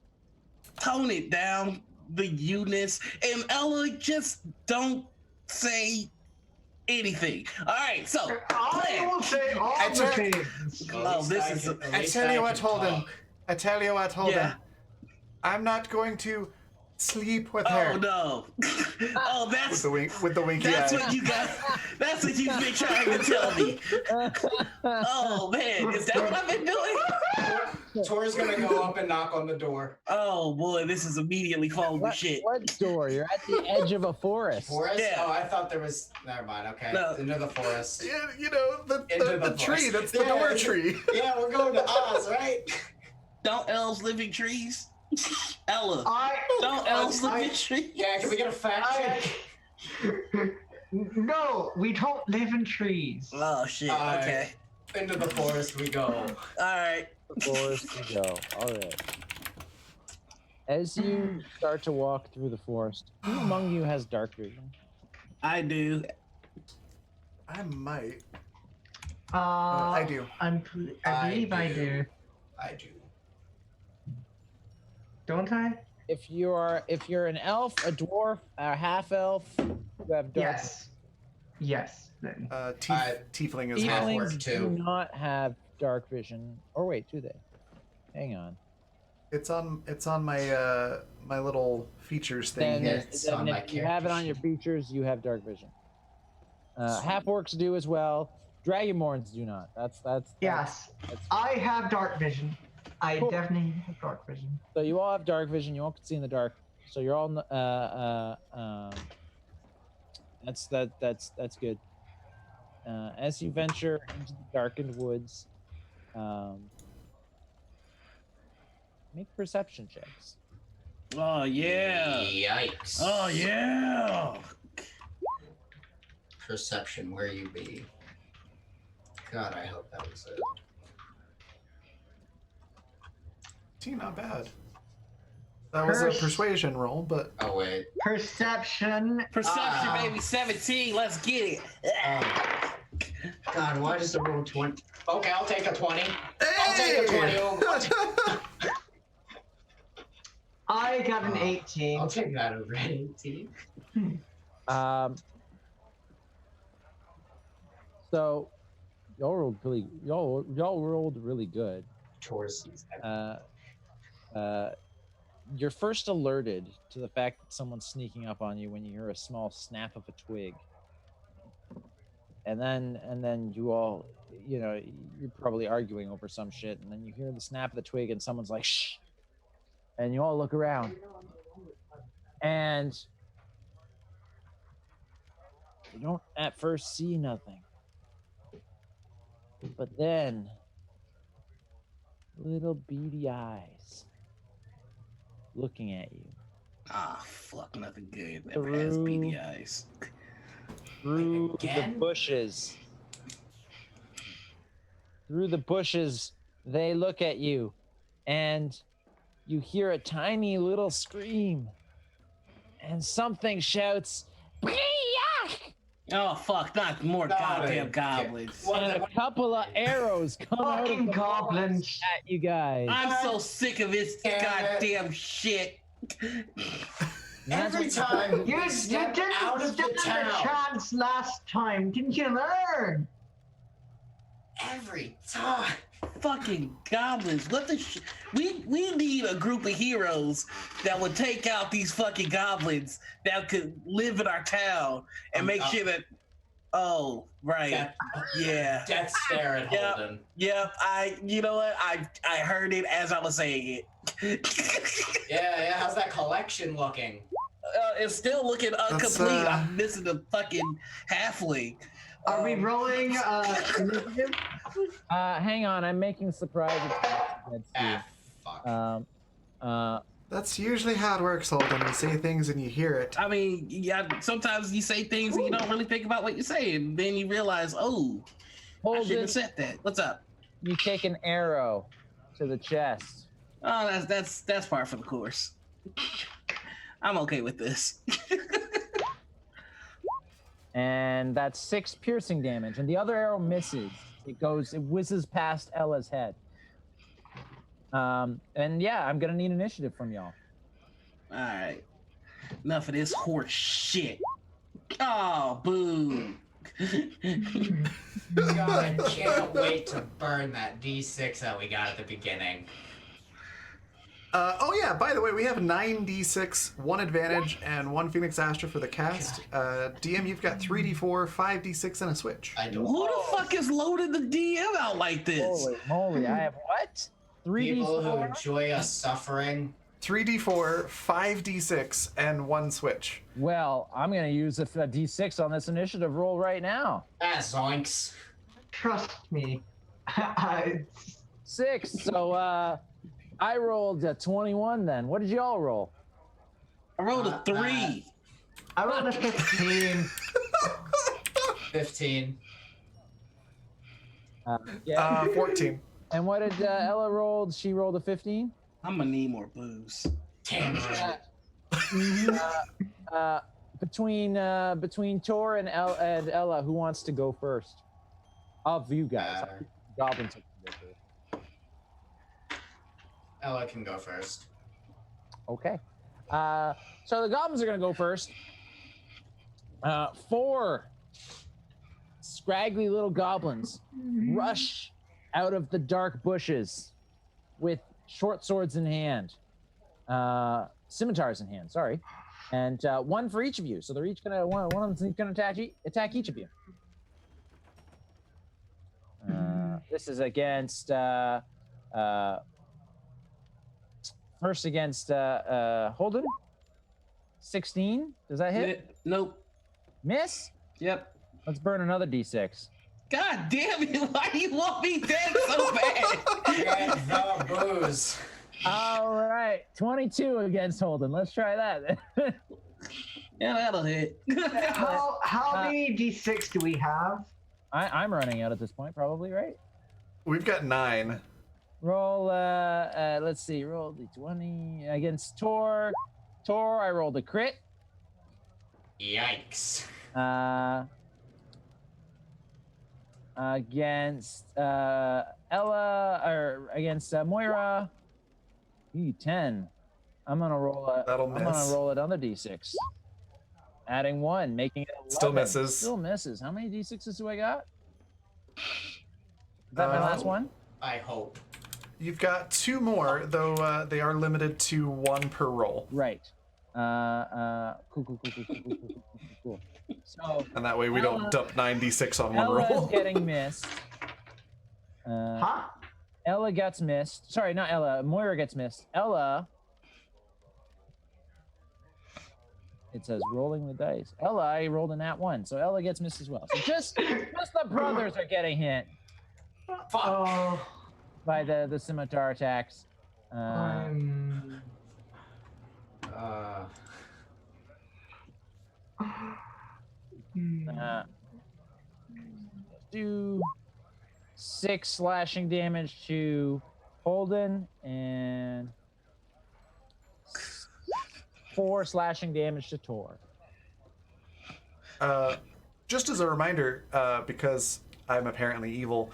tone it down, the you-ness. And Ella, just don't say anything. All right, so, I plan. will say all I the took- things. Oh, this is I tell you what, Holden. I tell you what, Holden. Yeah. I'm not going to Sleep with Oh her. no! Oh, With that's the winky that's eye. what you got. That's what you've been trying to tell me. Oh man, is that what I've been doing? Tor's gonna go up and knock on the door. Oh boy, this is immediately falling to What, shit. what door? You're at the edge of a forest. Forest? Yeah. Oh, I thought there was. Never mind. Okay, No. into the forest. Yeah, you know, Into the the tree. forest. That's the door tree. Yeah, we're going to Oz, right? Don't elves live in trees? Ella, I don't elves live in I- trees? Yeah, can we get a fact check? No, we don't live in trees. Oh shit. Okay. Into the forest we go. All right. The forest to go. All right. As you start to walk through the forest, who among you has dark vision? I do. I might. I I do. I I believe I do. do. I do. Don't I? If you're an elf, a dwarf, a half elf, you have dark. Yes. Yes. Then. Tiefling is vision. half. work Tieflings too. do not have dark vision. Or wait, do they? Hang on. It's on my my little features thing Then, here. It's on my if you have it character on your sheet. features, you have dark vision. Half orcs do as well. Dragonborns do not. That's Yes. that's I have dark vision. I Cool. definitely have dark vision. So you all have dark vision. You all can see in the dark. So you're all. That's good. As you venture into the darkened woods, make perception checks. Oh yeah. Yikes. Oh yeah. Perception, where you be? God, I hope that was it. See, not bad. That was a persuasion roll, but Oh wait. Perception. Perception, baby. 17. Let's get it. God, why does the roll 20? Okay, I'll take a 20. I'll take a 20. Oh, what? I got an 18. I'll take that over 18. So y'all rolled really good. Torses. You're first alerted to the fact that someone's sneaking up on you when you hear a small snap of a twig. And then you all, you're probably arguing over some shit, and then you hear the snap of the twig and someone's like, shh. And you all look around. And you don't at first see nothing. But then little beady eyes looking at you Ah, fuck, nothing good. Never has beady eyes. through the Again? bushes. Through the bushes, they look at you, and you hear a tiny little scream, and something shouts, "Bria!" Oh fuck, not more Not goddamn a- goblins. What- and a couple of arrows come out of Fucking the goblins. at you guys. I'm so sick of this Damn it. goddamn shit. Every time You we step didn't out of the stand a town. chance last time. Didn't you learn? Every time. Fucking goblins. What the shit? We need a group of heroes that would take out these fucking goblins that could live in our town and make sure that. Oh, right. That Yeah. death stare at Yep. Holden. Yep. You know what? I heard it as I was saying it. Yeah, how's that collection looking? It's still looking incomplete. I'm missing the fucking halfling. Are we rolling initiative? Hang on, I'm making surprise attacks against Ah, fuck. you. that's usually how it works, Holden. You say things and you hear it. I mean, yeah. Sometimes you say things and you don't really think about what you say, and then you realize, oh, I shouldn't Holden, have said that. What's up? you take an arrow to the chest. Oh, that's par for the course. I'm okay with this. And that's 6 piercing damage, and the other arrow misses. It whizzes past Ella's head. And yeah, I'm gonna need initiative from y'all. All right. Enough of this horse shit. Oh, boo. God, I can't wait to burn that D6 that we got at the beginning. Oh yeah, by the way, we have 9d6, 1 advantage, and 1 Phoenix Astra for the cast. DM, you've got 3d4, 5d6, and a switch. I do. Who the fuck is loading the DM out like this? Holy moly! I have what? 3D4. People who enjoy us suffering. 3d4, 5d6, and 1 switch. Well, I'm gonna use a D6 on this initiative roll right now. Ah, zoinks. Trust me. 6. So I rolled a 21. Then what did you all roll? I rolled a 3. I rolled a 15. 15. Yeah. 14. And what did Ella roll? She rolled a 15. I'm gonna need more booze. Damn. Between Tor and Ella, who wants to go first? Of you guys, goblins. Can go first. Ella can go first. Okay. So the goblins are gonna go first. 4 scraggly little goblins rush out of the dark bushes with short swords in hand, scimitars in hand. Sorry, and 1 for each of you. So they're each gonna one of them's gonna attack each of you. This is against first against Holden. 16. Does that hit? Nope. Miss. Yep. Let's burn another D6. God damn it! Why do you want me dead so bad? Get the booze. All right, 22 against Holden. Let's try that. Yeah, that'll hit. How many D6 do we have? I'm running out at this point, probably, right? We've got 9. Roll. Let's see. Roll D20 against Tor. Tor, I rolled a crit. Yikes. Against Ella, or against Moira. 10. I'm gonna roll That'll I'm miss. gonna roll another D6. Adding 1, making it 11. Still misses. Still misses. How many D6s do I got? Is that my last one? I hope. You've got 2 more, though they are limited to 1 per roll. Right. Cool. So And that way we don't dump 9d6 on 1 Ella is roll. getting missed. Huh? Ella gets missed. Sorry, not Ella. Moira gets missed. Ella. It says rolling the dice. Ella, I rolled a nat 1, so Ella gets missed as well. So just the brothers are getting hit Fuck. Oh, by the scimitar attacks. I'm... Do 6 slashing damage to Holden and 4 slashing damage to Tor. Just as a reminder, because I'm apparently evil,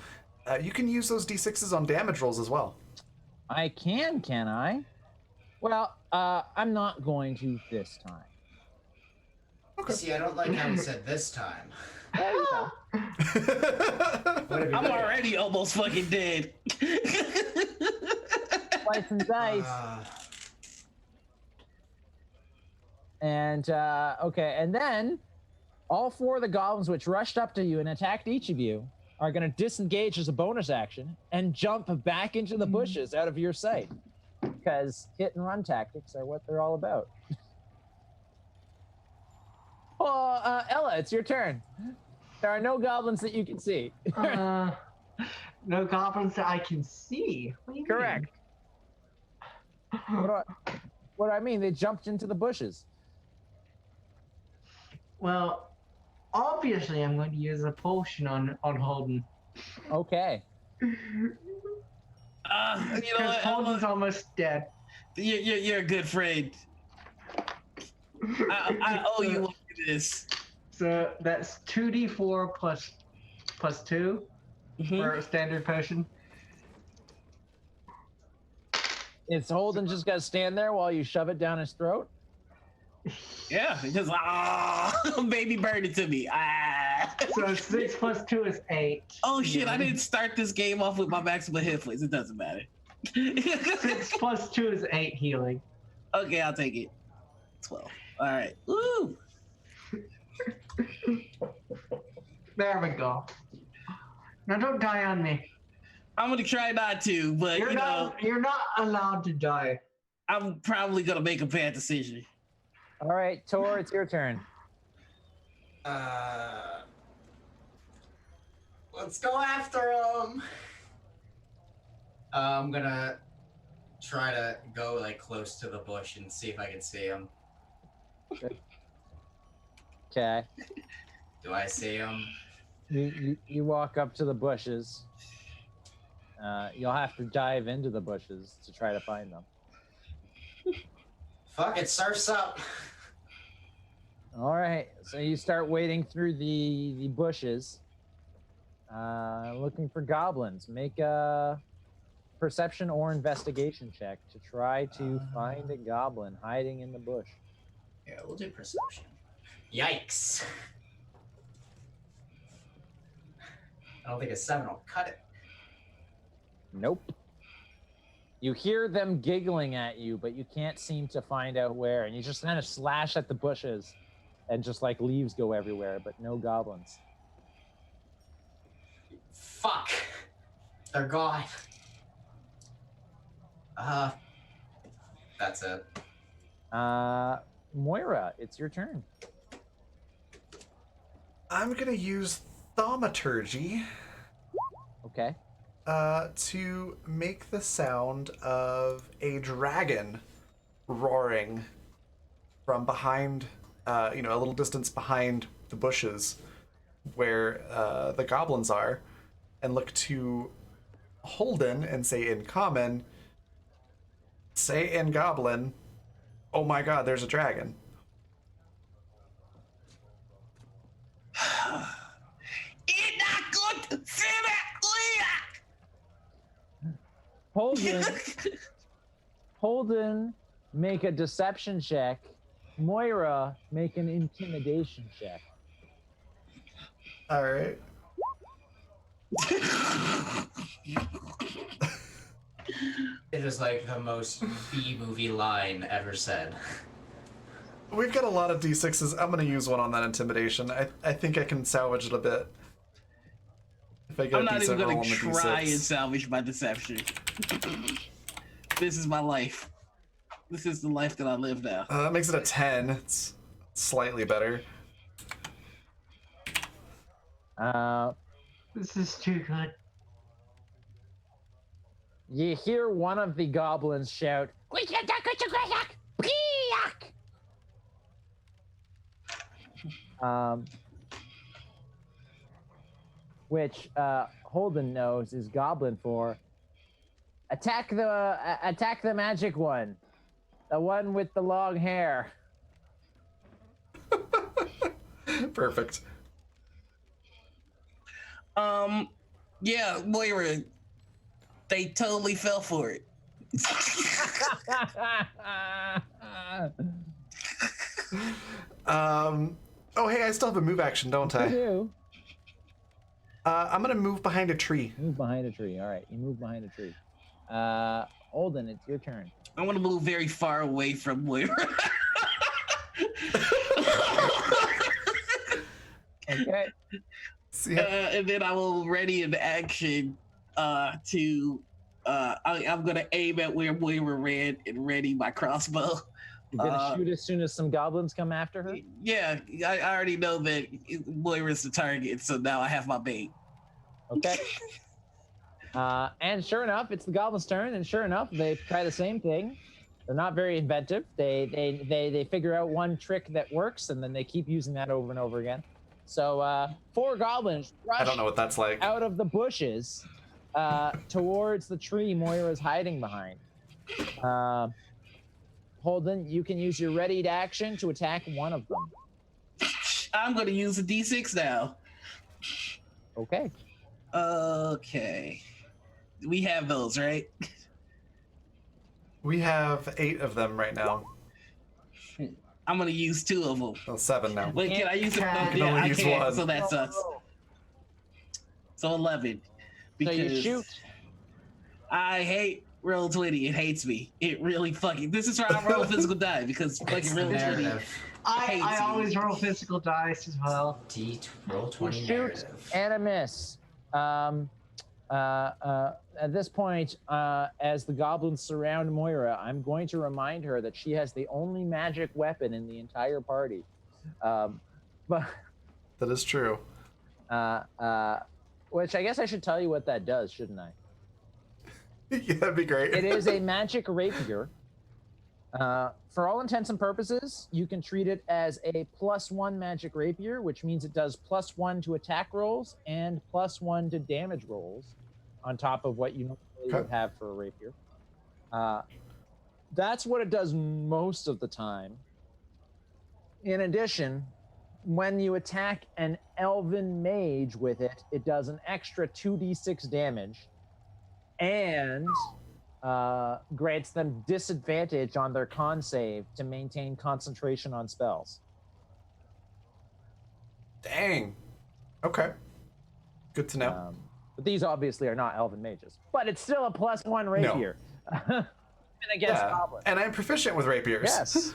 you can use those d6s on damage rolls as well. I can I? Well, I'm not going to this time. See, I don't like how he said this time. There you go. What have you I'm done? already almost fucking dead. Slice and dice. And okay, and then all 4 of the goblins which rushed up to you and attacked each of you are going to disengage as a bonus action and jump back into the bushes out of your sight, because hit and run tactics are what they're all about. Ella, it's your turn. There are no goblins that you can see. No goblins that I can see. What do you Correct. What do I mean? They jumped into the bushes. Well, obviously I'm going to use a potion on Holden. Okay. You know Because what? Holden's almost dead. You're a good friend. I owe you one for this. So that's 2d4 plus 2 for a standard potion. Is Holden just got to stand there while you shove it down his throat? Yeah, just baby bird it to me. So 6 plus 2 is 8. Oh shit! I didn't start this game off with my maximum hit points. It doesn't matter. 6 plus 2 is 8 healing. Okay, I'll take it. 12. All right. Woo! There we go. Now don't die on me. I'm gonna try not to, but You're not allowed to die. I'm probably gonna make a bad decision. All right, Tor, it's your turn. Let's go after him. I'm gonna try to go like close to the bush and see if I can see him. Okay. Do I see him? You walk up to the bushes. You'll have to dive into the bushes to try to find them. Fuck it, surf's up. All right, so you start wading through the bushes, looking for goblins. Make a perception or investigation check to try to find a goblin hiding in the bush. Yeah, we'll do perception. Yikes. I don't think a 7 will cut it. Nope. You hear them giggling at you, but you can't seem to find out where, and you just kind of slash at the bushes, and just like leaves go everywhere, but no goblins. Fuck. They're gone. That's it. Moira, it's your turn. I'm gonna use thaumaturgy Okay. to make the sound of a dragon roaring from behind, a little distance behind the bushes where the goblins are, and look to Holden and say in common, say in goblin, oh my god, there's a dragon. Holden, make a deception check. Moira, make an intimidation check. All right. It is like the most B-movie line ever said. We've got a lot of D6s. I'm going to use one on that intimidation. I think I can salvage it a bit. If I get I'm a not decent even roll gonna on the try and D6. salvage my deception. This is my life. This is the life that I live now. That makes it a 10. It's slightly better. This is too good. You hear one of the goblins shout, which Holden knows is goblin for attack the magic one, the one with the long hair. Perfect. Yeah, Moira, they totally fell for it. Oh, hey, I still have a move action, don't You I? do. I'm going to move behind a tree. Move behind a tree. All right, you move behind a tree. Holden, it's your turn. I want to move very far away from Moira. Okay. See, And then I will ready an action I'm gonna aim at where Moira ran and ready my crossbow. You're gonna shoot as soon as some goblins come after her? Yeah, I already know that Moira's the target, so now I have my bait. Okay. And sure enough, it's the goblin's turn, and sure enough, they try the same thing. They're not very inventive. They figure out one trick that works, and then they keep using that over and over again. So 4 goblins rush I don't know what that's like. out of the bushes towards the tree Moira's hiding behind. Holden, you can use your readied action to attack one of them. I'm gonna use a D6 now. Okay. Okay. We have those, right? We have 8 of them right now. I'm gonna use 2 of them. Well, 7 now. Wait, can I use it? You can Yeah, only I use can't, one. so that sucks. So 11. So you shoot. I hate Roll 20. It hates me. It really fucking. This is why I roll physical die because It's fucking the roll 20. narrative. I hates me. always roll physical dice as well. Roll 20 Shoot narrative. and a miss. At this point, as the goblins surround Moira, I'm going to remind her that she has the only magic weapon in the entire party. But That is true. which I guess I should tell you what that does, shouldn't I? Yeah, that'd be great. It is a magic rapier. For all intents and purposes, you can treat it as a +1 magic rapier, which means it does +1 to attack rolls and +1 to damage rolls on top of what you normally would have for a rapier. That's what it does most of the time. In addition, when you attack an elven mage with it, it does an extra 2d6 damage and grants them disadvantage on their con save to maintain concentration on spells. Dang. Okay. Good to know. But these obviously are not elven mages. But it's still a +1 rapier. And against goblins. And I'm proficient with rapiers. Yes.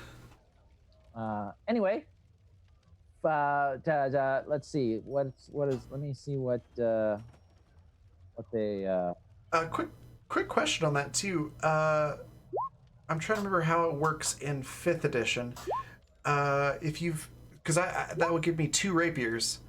Anyway, let's see. What is? Let me see what they. Quick question on that too. I'm trying to remember how it works in 5th edition. If you've, because that would give me 2 rapiers.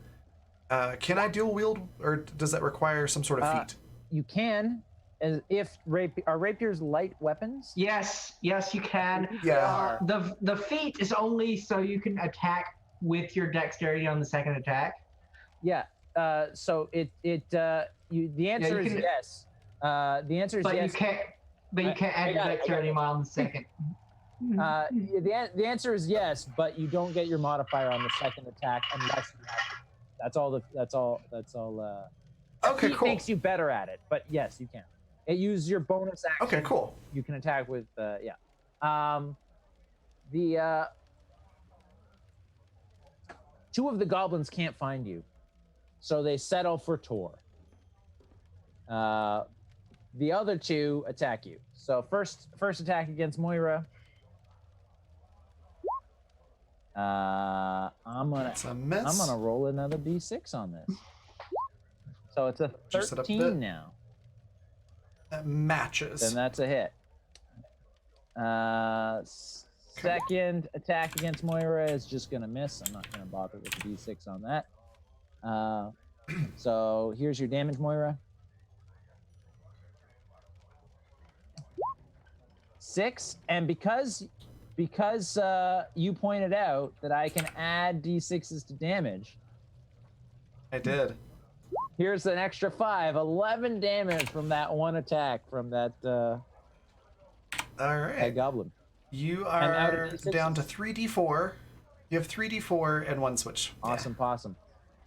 Can I dual wield, or does that require some sort of feat? You can, as if are rapiers light weapons? Yes, you can. Yeah. The feat is only so you can attack with your dexterity on the second attack. Yeah. So the answer is yes. The answer is but yes. You can't add your dexterity mod on the second. The answer is yes, but you don't get your modifier on the second attack unless you have. That's all. Okay, it cool. Makes you better at it, but yes, you can. It uses your bonus action. Okay, cool. You can attack with yeah. Two of the goblins can't find you, so they settle for Tor. The other 2 attack you. So first attack against Moira. I'm gonna roll another d6 on this. So it's a 13 now. That matches. Then that's a hit. Second attack against Moira is just gonna miss. I'm not gonna bother with the d6 on that. So here's your damage, Moira. 6, and because you pointed out that I can add d6s to damage. I did. Here's an extra 5, 11 damage from that one attack from that All right. that goblin. You are down to 3d4. You have 3d4 and 1 switch. Awesome, possum.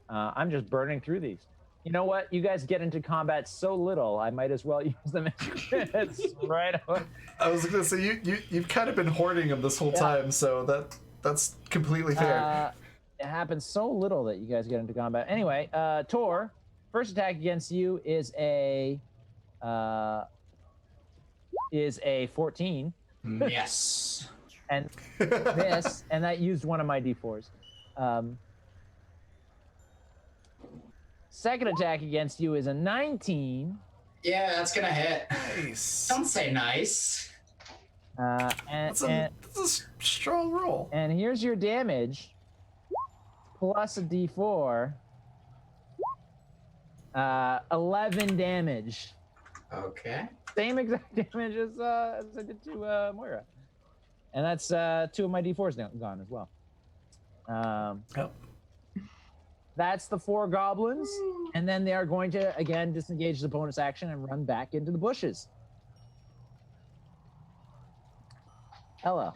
I'm just burning through these. You know what? You guys get into combat so little, I might as well use them as credits right away. I was gonna say you've kind of been hoarding them this whole time, so that's completely fair. It happens so little that you guys get into combat. Anyway, Tor, first attack against you is a 14. Yes. And miss, and that used one of my d4s. Second attack against you is a 19. Yeah, that's gonna hit. Nice. Don't say nice. That's a strong roll. And here's your damage, plus a d4. 11 damage. Okay. Same exact damage as I did to Moira. And that's 2 of my d4s gone as well. That's the 4 goblins, and then they are going to again disengage the bonus action and run back into the bushes. Ella,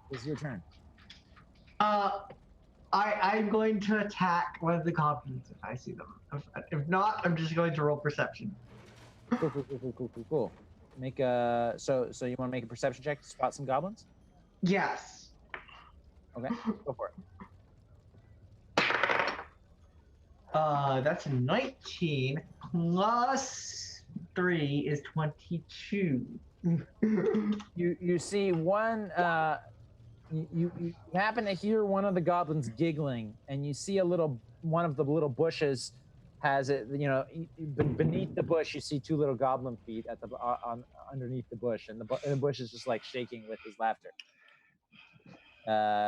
it's your turn. I'm going to attack one of the goblins if I see them. If not, I'm just going to roll perception. Cool. Make a so you want to make a perception check to spot some goblins? Yes. Okay, go for it. That's a 19 plus 3 is 22. You see one. You happen to hear one of the goblins giggling, and you see one of the little bushes has it. Beneath the bush, you see two little goblin feet at the underneath the bush, and the bush is just like shaking with his laughter.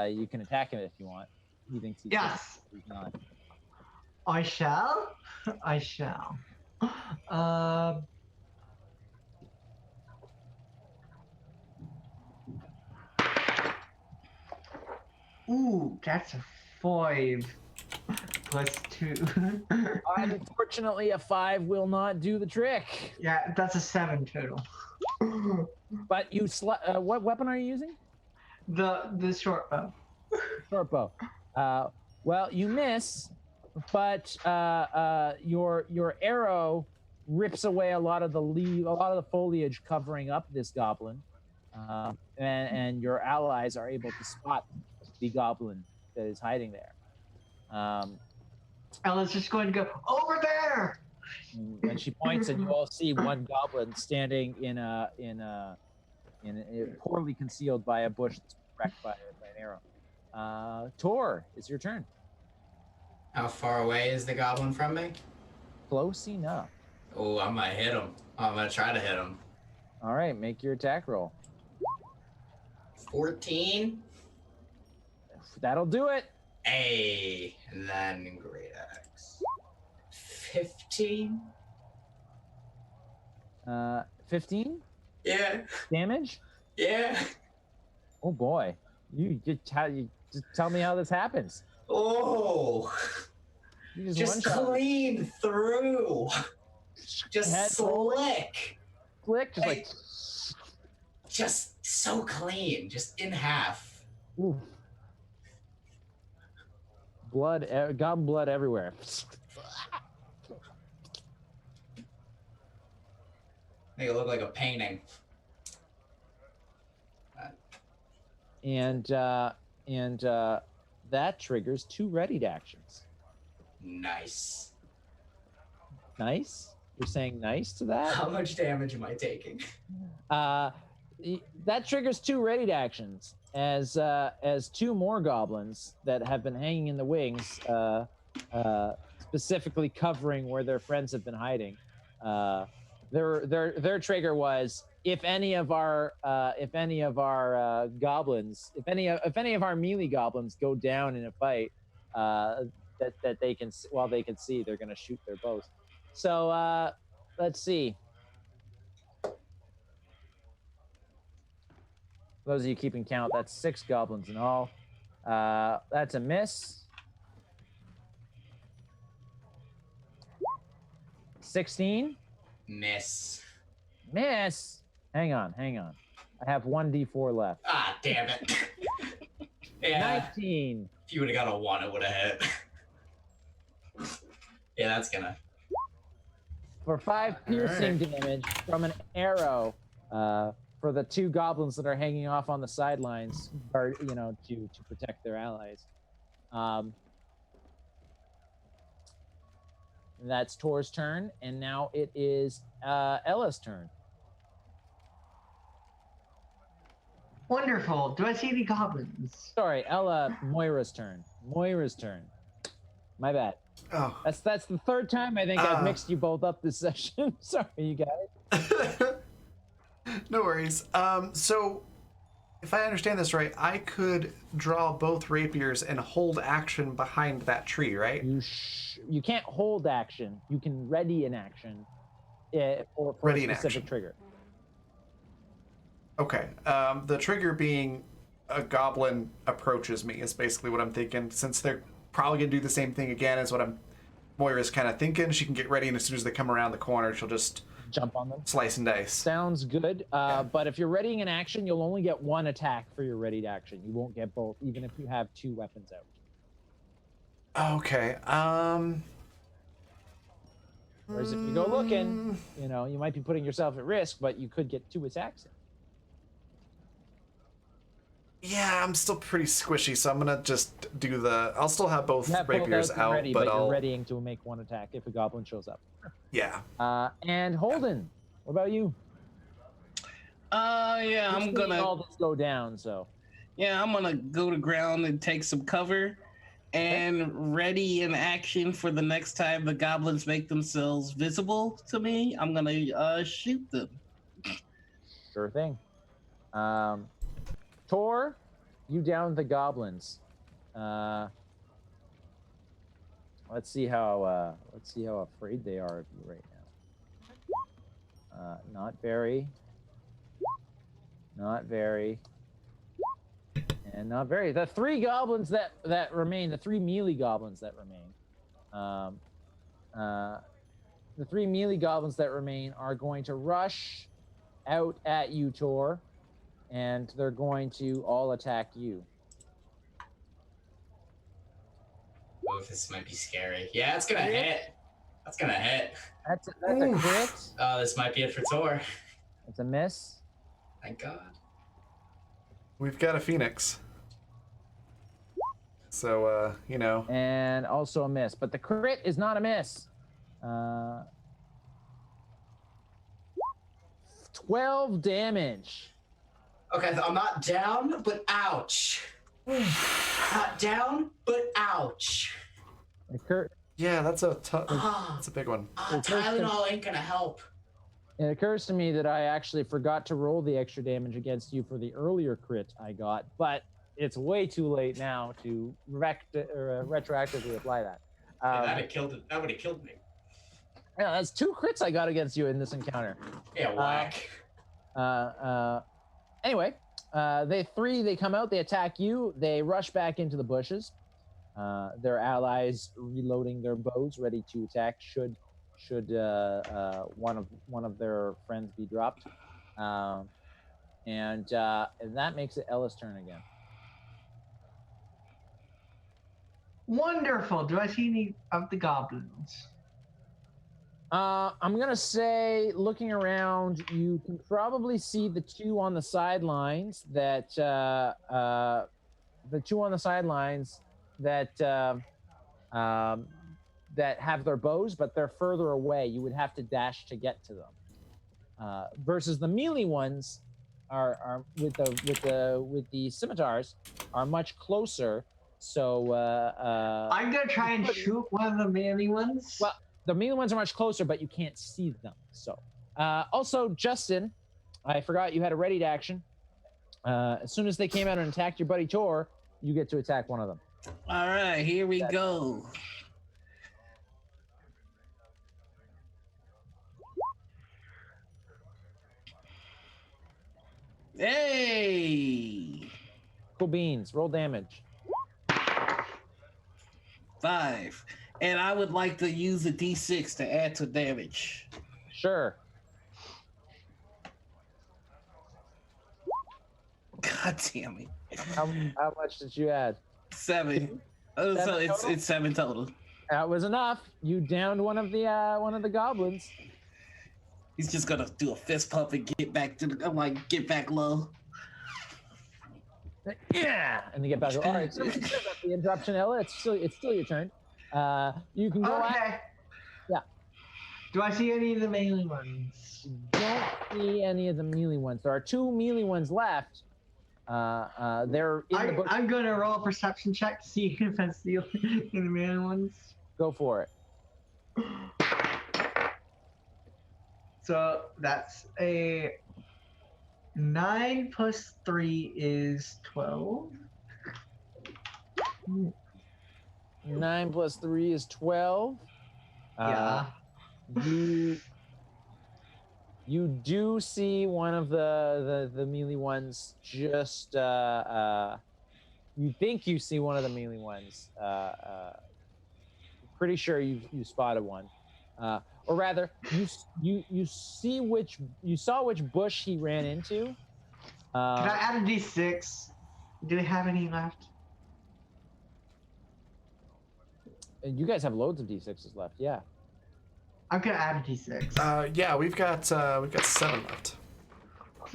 You can attack him if you want. He thinks he's Yes. He's not. I shall. I shall. Ooh, that's a 5 plus 2. Unfortunately, a 5 will not do the trick. Yeah, that's a 7 total. But you what weapon are you using? The short bow. Short bow. Well, you miss, but your arrow rips away a lot of the foliage covering up this goblin, and your allies are able to spot the goblin that is hiding there. Ella's just going to go over there. And she points, and you all see one goblin standing in a poorly concealed by a bush that's wrecked by an arrow. Tor, it's your turn. How far away is the goblin from me? Close enough. Oh, I'm gonna hit him. I'm gonna try to hit him. All right, make your attack roll. 14. That'll do it. A, and then great axe. 15. 15 Yeah. damage. Yeah. Oh boy, you just tell me how this happens. Oh. You Just one-shot. clean through. Just Head roll. slick. Click, just like. Just so clean. Just in half. Ooh. Blood, goblin blood everywhere. Make it look like a painting. And that triggers 2 readied actions. Nice. Nice? You're saying nice to that? How much damage am I taking? That triggers 2 readied actions as 2 more goblins that have been hanging in the wings, specifically covering where their friends have been hiding. Their trigger was if any of our goblins, if any of our melee goblins go down in a fight, that they can see, they're gonna shoot their bows. So let's see. Those of you keeping count, that's 6 goblins in all. That's a miss. 16. Miss. Miss. Hang on. I have 1d4 left. Ah, damn it. Yeah. 19. If you would have got a 1, it would have hit. Yeah, that's gonna. For 5 piercing damage from an arrow, for the 2 goblins that are hanging off on the sidelines, or to protect their allies. That's Tor's turn, and now it is Ella's turn. Wonderful. Do I see any goblins? Sorry, Moira's turn. My bad. Oh. That's the 3rd time I think I've mixed you both up this session. Sorry, you guys. No worries. So, if I understand this right, I could draw both rapiers and hold action behind that tree, right? You can't hold action. You can ready an action for Ready a an specific action. trigger. Okay. The trigger being a goblin approaches me is basically what I'm thinking. Since they're probably gonna do the same thing again as what Moira's kind of thinking. She can get ready, and as soon as they come around the corner, she'll just jump on them. Slice and dice. Sounds good. But if you're readying an action, you'll only get 1 attack for your readied action. You won't get both, even if you have 2 weapons out. Okay. Whereas if you go looking, you might be putting yourself at risk, but you could get 2 attacks in. Yeah, I'm still pretty squishy, so I'm gonna just do I'll still have both Both rapiers out, ready, but you're I'll readying to make 1 attack if a goblin shows up. Yeah. And Holden, What about you? Yeah, You're I'm seeing gonna. all this go down. So Yeah, I'm gonna go to ground and take some cover, and ready in action for the next time the goblins make themselves visible to me. I'm gonna shoot them. sure thing. Tor, you down the goblins. Let's see how afraid they are of you right now. Not very. Not very. And not very. The three goblins that remain, the three melee goblins that remain, the three melee goblins that remain are going to rush out at you, Tor, and they're going to all attack you. Oh, this might be scary. Yeah, it's gonna hit. That's gonna hit. That's a crit. Oh, this might be it for Tor. It's a miss. Thank God. We've got a phoenix. So, And also a miss. But the crit is not a miss. 12 damage. Okay, I'm not down, but ouch. Not down, but ouch. Yeah, that's a big one. Tylenol ain't gonna help. It occurs to me that I actually forgot to roll the extra damage against you for the earlier crit I got, but it's way too late now to retroactively apply that. Yeah, that would have killed me. Yeah, that's 2 crits I got against you in this encounter. Yeah, whack. Anyway, they come out, they attack you, they rush back into the bushes. Their allies reloading their bows, ready to attack should one of their friends be dropped. And that makes it Ella's turn again. Wonderful. Do I see any of the goblins? I'm gonna say, looking around, you can probably see the two on the sidelines that that have their bows, but they're further away. You would have to dash to get to them. Versus the melee ones are with the scimitars are much closer. So I'm gonna try and shoot one of the melee ones. Well, the melee ones are much closer, but you can't see them. So also, Justin, I forgot you had a ready to action. As soon as they came out and attacked your buddy Tor, you get to attack one of them. All right, here we go. Hey! Cool beans. Roll damage. 5. And I would like to use a D6 to add to damage. Sure. God damn it. How much did you add? 7. So it's 7 total. That was enough. You downed one of the goblins. He's just gonna do a fist pump and get back get back low. Yeah, and they get back. All right, so about the interruption, Ella. It's still your turn. You can go. Okay. Yeah. Do I see any of the melee ones? Don't see any of the melee ones. There are 2 melee ones left. They're in the book. I'm gonna roll a perception check to see if I see any of the melee ones. Go for it. So that's a 9 plus 3 is 12. 9 plus 3 is 12. Yeah. You do see one of the melee ones just you think you see one of the melee ones. Pretty sure you spotted one. Or rather, you saw which bush he ran into. Can I add a D6? Do we have any left? You guys have loads of D6s left, yeah. I'm gonna add a D6. Yeah, we've got 7 left. So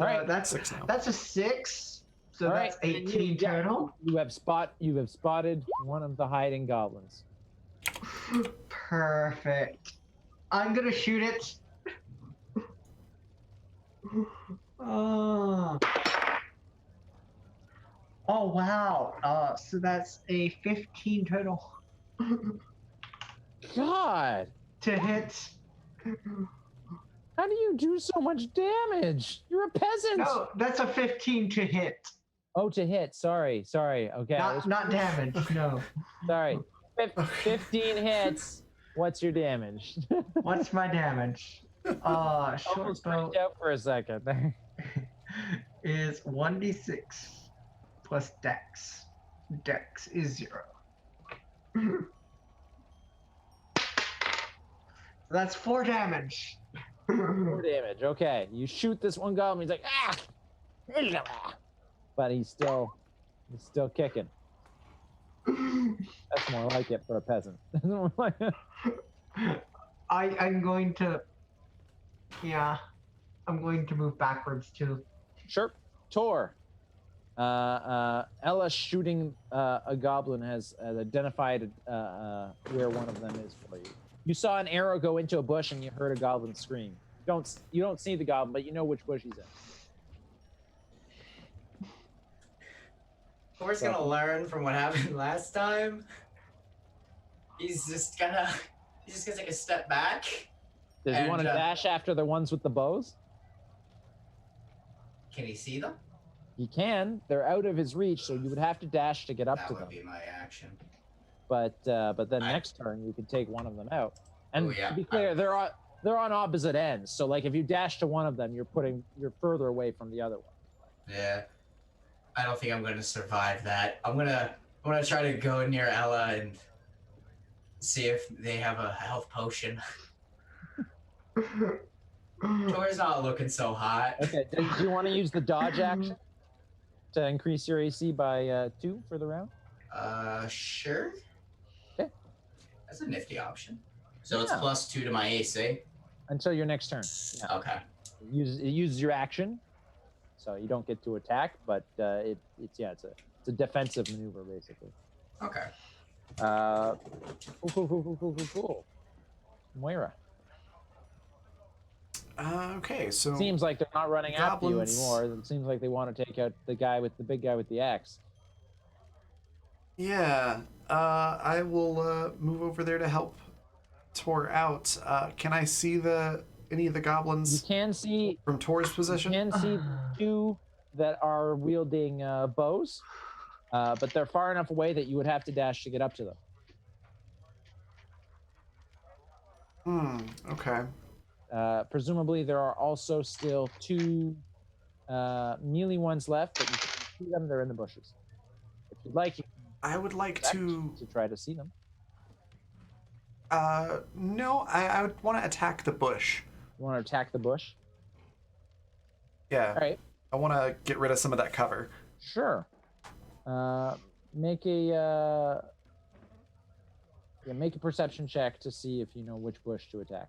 all right. that's 6 now. That's a 6. So All that's right. 18 total. You have spotted one of the hiding goblins. Perfect. I'm gonna shoot it. Uh, oh wow. So that's a 15 total God, to hit. how do you do so much damage? You're a peasant. No, that's a 15 to hit. Oh, to hit. Sorry. Okay. Not damage. No. Sorry. 15 hits. What's your damage? What's my damage? Short Almost bow freaked out for a second. is 1d6 plus dex. Dex is 0. That's 4 damage. 4 damage. Okay. You shoot this one goblin. He's like, ah! But he's still kicking. That's more like it for a peasant. I'm going to. Yeah. I'm going to move backwards too. Sure. Tor. Ella shooting a goblin has identified where one of them is for you. You saw an arrow go into a bush and you heard a goblin scream. You don't see the goblin, but you know which bush he's in. Thor's gonna learn from what happened last time. He's just gonna take a step back. Does he want to dash after the ones with the bows? Can he see them? He can. They're out of his reach, so you would have to dash to get up to them. That would be my action. But then next turn you could take one of them out. And yeah. to be clear, they're on opposite ends. So like if you dash to one of them, you're further away from the other one. Yeah. I don't think I'm going to survive that. I'm gonna try to go near Ella and see if they have a health potion. Tor's not looking so hot. Okay. Do you want to use the dodge action to increase your AC by 2 for the round? Sure. Okay. That's a nifty option. So it's +2 to my AC until your next turn. Yeah. Okay. It uses your action, so you don't get to attack, but it's a defensive maneuver basically. Okay. Cool. Moira. Okay, so Seems like they're not running after you goblins- anymore. It seems like they want to take out the big guy with the axe. yeah, I will move over there to help Tor out. Can I see any of the You goblins can see from Tor's position? You can see 2 that are wielding bows, but they're far enough away that you would have to dash to get up to them. Okay. Presumably, there are also still 2 melee ones left, but you can see them. They're in the bushes. If you'd like, you I would like can try to see them. No, I would want to attack the bush. You want to attack the bush? Yeah. All right. I want to get rid of some of that cover. Sure. Make a perception check to see if you know which bush to attack.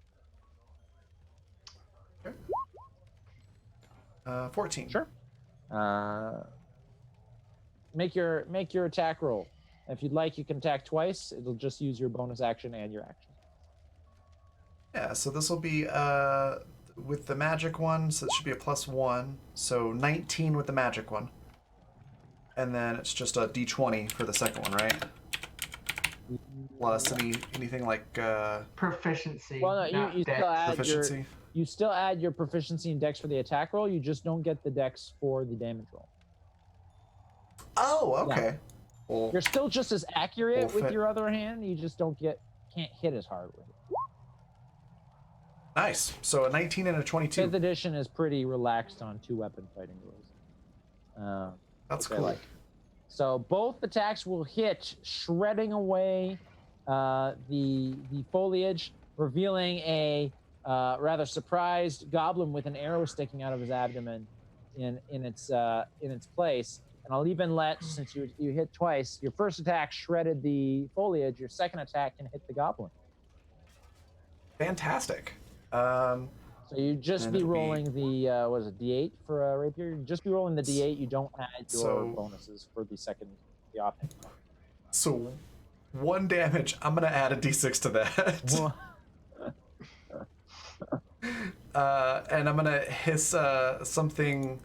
14. Sure. Make your attack roll. If you'd like, you can attack twice. It'll just use your bonus action and your action. Yeah, so this will be with the magic one, so it should be a +1. So 19 with the magic one. And then it's just a d20 for the second one, right? Plus anything like Proficiency. Well, no, you still add proficiency. you still add your proficiency and dex for the attack roll. You just don't get the dex for the damage roll. Oh, okay. Yeah. Well, You're still just as accurate Well, with fit. your other hand. You just can't hit as hard with it. nice. So a 19 and a 22. 5th edition is pretty relaxed on 2-weapon fighting rules. That's which I cool. like. So both attacks will hit, shredding away the foliage, revealing a rather surprised goblin with an arrow sticking out of his abdomen in its place. And I'll even let, since you hit twice, your first attack shredded the foliage. Your second attack can hit the goblin. Fantastic. So you just And be it'll be- rolling the what is it, D8 for a rapier? You just be rolling the D8. You don't add your So- bonuses for the offhand. So 1 damage. I'm gonna add a d6 to that. And I'm gonna hiss something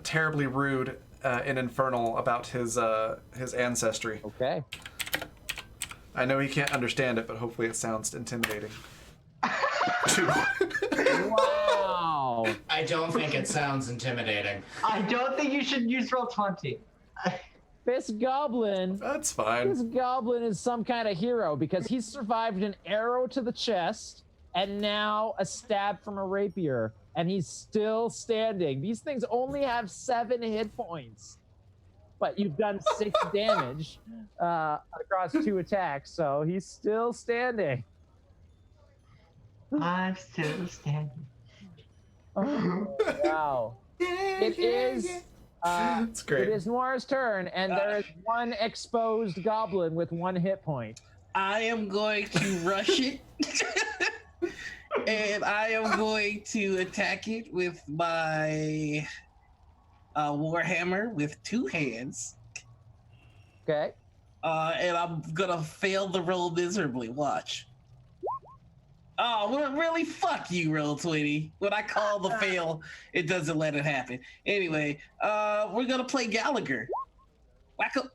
terribly rude in Infernal about his ancestry. Okay. I know he can't understand it, but hopefully it sounds intimidating. 2. Wow. I don't think it sounds intimidating. I don't think you should use roll 20. This goblin. That's fine. This goblin is some kind of hero because he survived an arrow to the chest and now a stab from a rapier, and he's still standing. These things only have 7 hit points, but you've done 6 damage across 2 attacks, so he's still standing. I'm still standing. Oh, wow. It is. It's great. It is Noir's turn, and there is one exposed goblin with 1 hit point. I am going to rush it. And I am going to attack it with my Warhammer with 2 hands. Okay. And I'm gonna fail the roll miserably. Watch. Oh, well, really? Fuck you, roll 20. When I call the fail, it doesn't let it happen. Anyway, we're gonna play Gallagher. Whack up.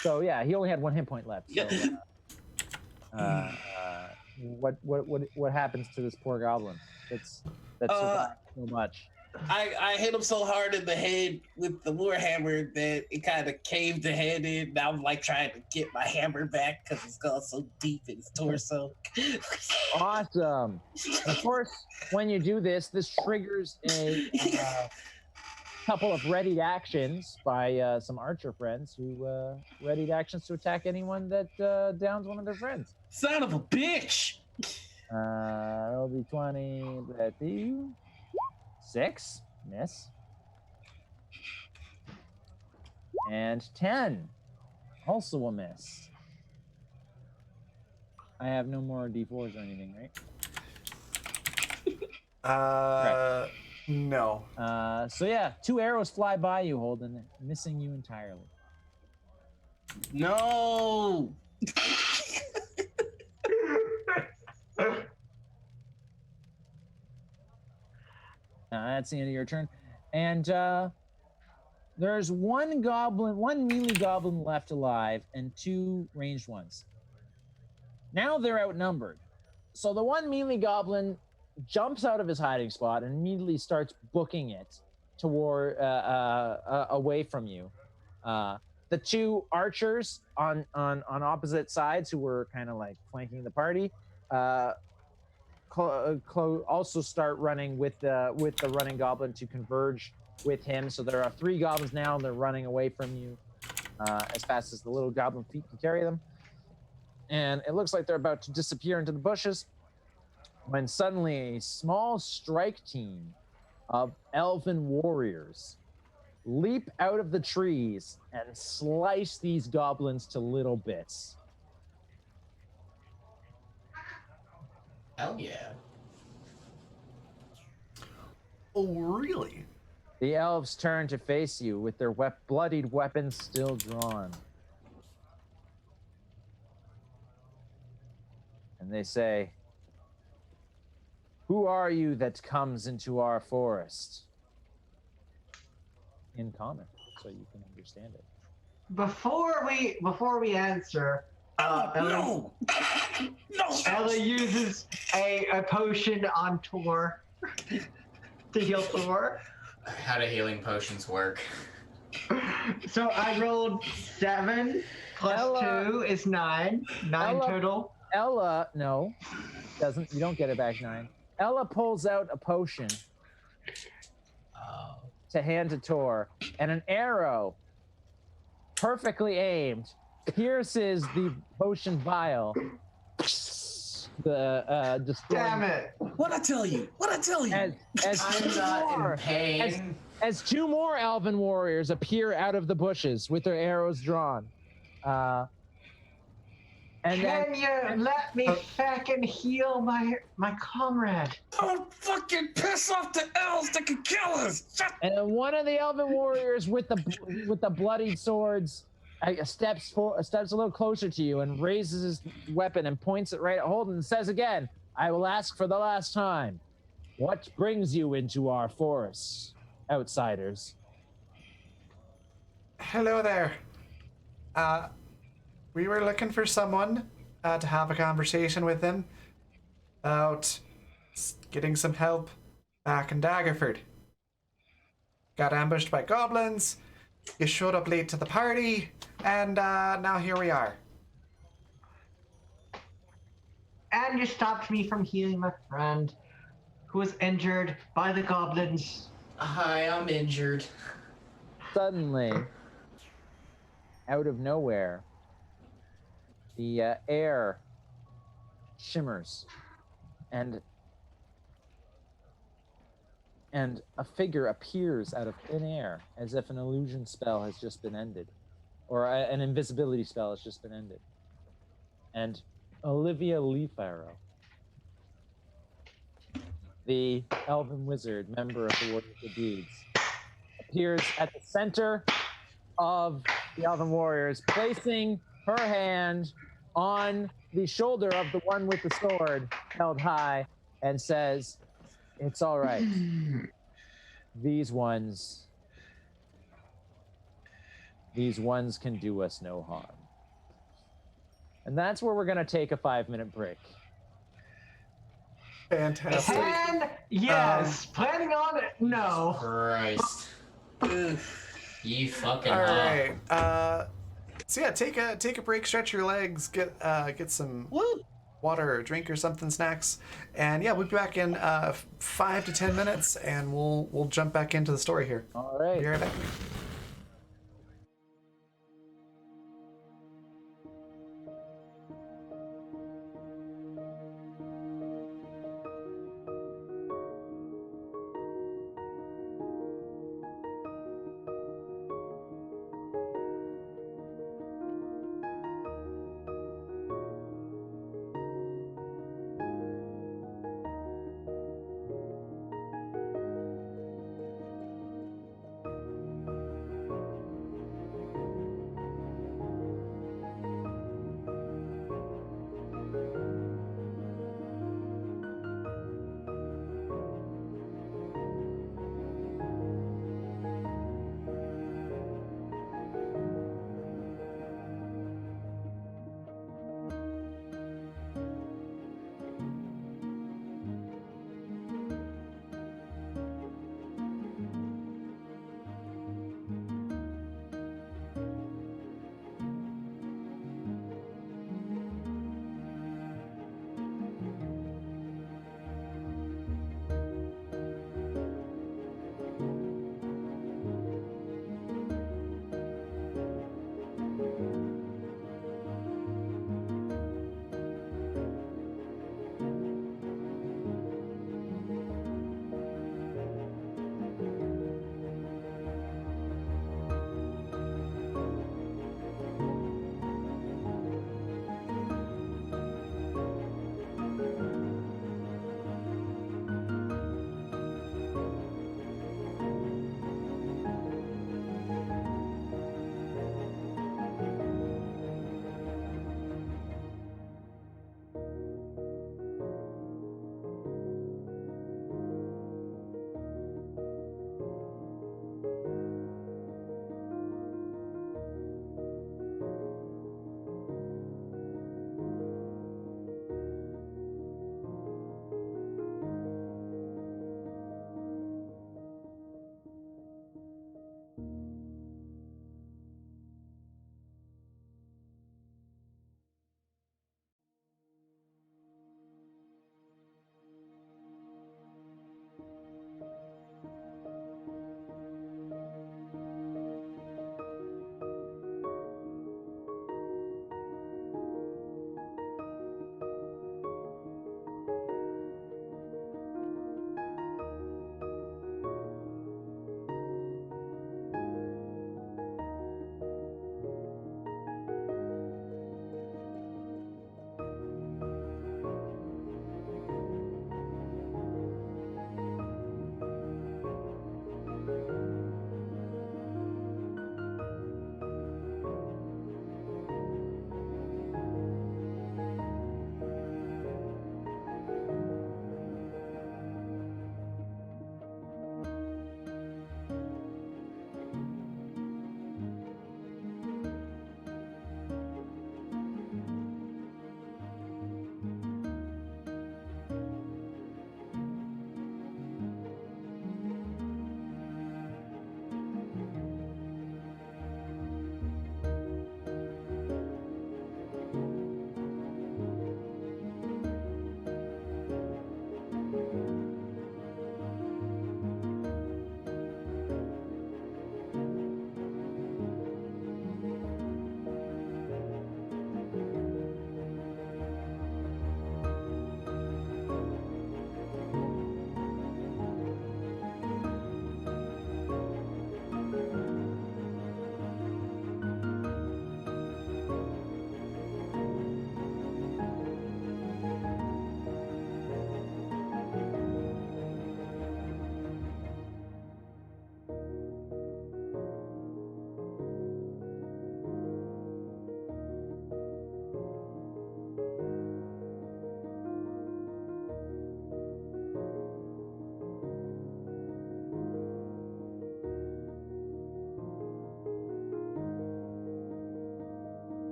So yeah, he only had 1 hit point left. So, what happens to this poor goblin? That's survived so much. I hit him so hard in the head with the Warhammer that it kind of caved the head in. Now I'm like trying to get my hammer back because it's gone so deep in his torso. Awesome. Of course, when you do this triggers a couple of readied actions by some archer friends who readied actions to attack anyone that downs one of their friends. Son of a bitch! That'll be 20. That'd be 6, miss. And 10, also a miss. I have no more D4s or anything, right? No. So yeah, 2 arrows fly by you, Holden, missing you entirely. No! That's the end of your turn. And there's one melee goblin left alive, and 2 ranged ones. Now they're outnumbered. So the one melee goblin jumps out of his hiding spot and immediately starts booking it toward away from you. The 2 archers on opposite sides who were kind of like flanking the party also start running with the running goblin to converge with him. So there are 3 goblins now, and they're running away from you as fast as the little goblin feet can carry them. And it looks like they're about to disappear into the bushes when suddenly a small strike team of elven warriors leap out of the trees and slice these goblins to little bits. Hell yeah. Oh, really? The elves turn to face you with their bloodied weapons still drawn. And they say, "Who are you that comes into our forest?" In common, so you can understand it. Before we answer, No! Ella uses a potion on Tor to heal Thor. How do healing potions work? So I rolled 7 plus Ella, 2 is 9. 9 Ella, total. Ella, no, doesn't. You don't get it back 9. Ella pulls out a potion to hand to Tor, and an arrow, perfectly aimed, pierces the potion vial. Damn it! What'd I tell you? As I'm not in pain. As 2 more elven warriors appear out of the bushes with their arrows drawn. Can you let me fucking heal my comrade? Don't fucking piss off the elves that can kill us! And then one of the elven warriors with the bloodied swords steps a little closer to you and raises his weapon and points it right at Holden and says again, "I will ask for the last time. What brings you into our forests, outsiders?" Hello there. Uh, we were looking for someone to have a conversation with him about getting some help back in Daggerford. Got ambushed by goblins. You showed up late to the party, and now here we are. And you stopped me from healing my friend who was injured by the goblins. Hi, I'm injured. Suddenly, out of nowhere, the air shimmers, and a figure appears out of thin air as if an illusion spell has just been ended, or an invisibility spell has just been ended. And Olivia Leafarrow, the elven wizard, member of the Warriors of Deeds, appears at the center of the elven warriors, placing her hand on the shoulder of the one with the sword held high, and says, "It's all right. These ones can do us no harm." And that's where we're going to take a 5-minute break. Fantastic. Yes, planning on it. No. Christ. You fucking All hot. right. So yeah, take a break, stretch your legs, get some water or drink or something, snacks, and yeah, we'll be back in 5 to 10 minutes, and we'll jump back into the story here. All right. Be right back.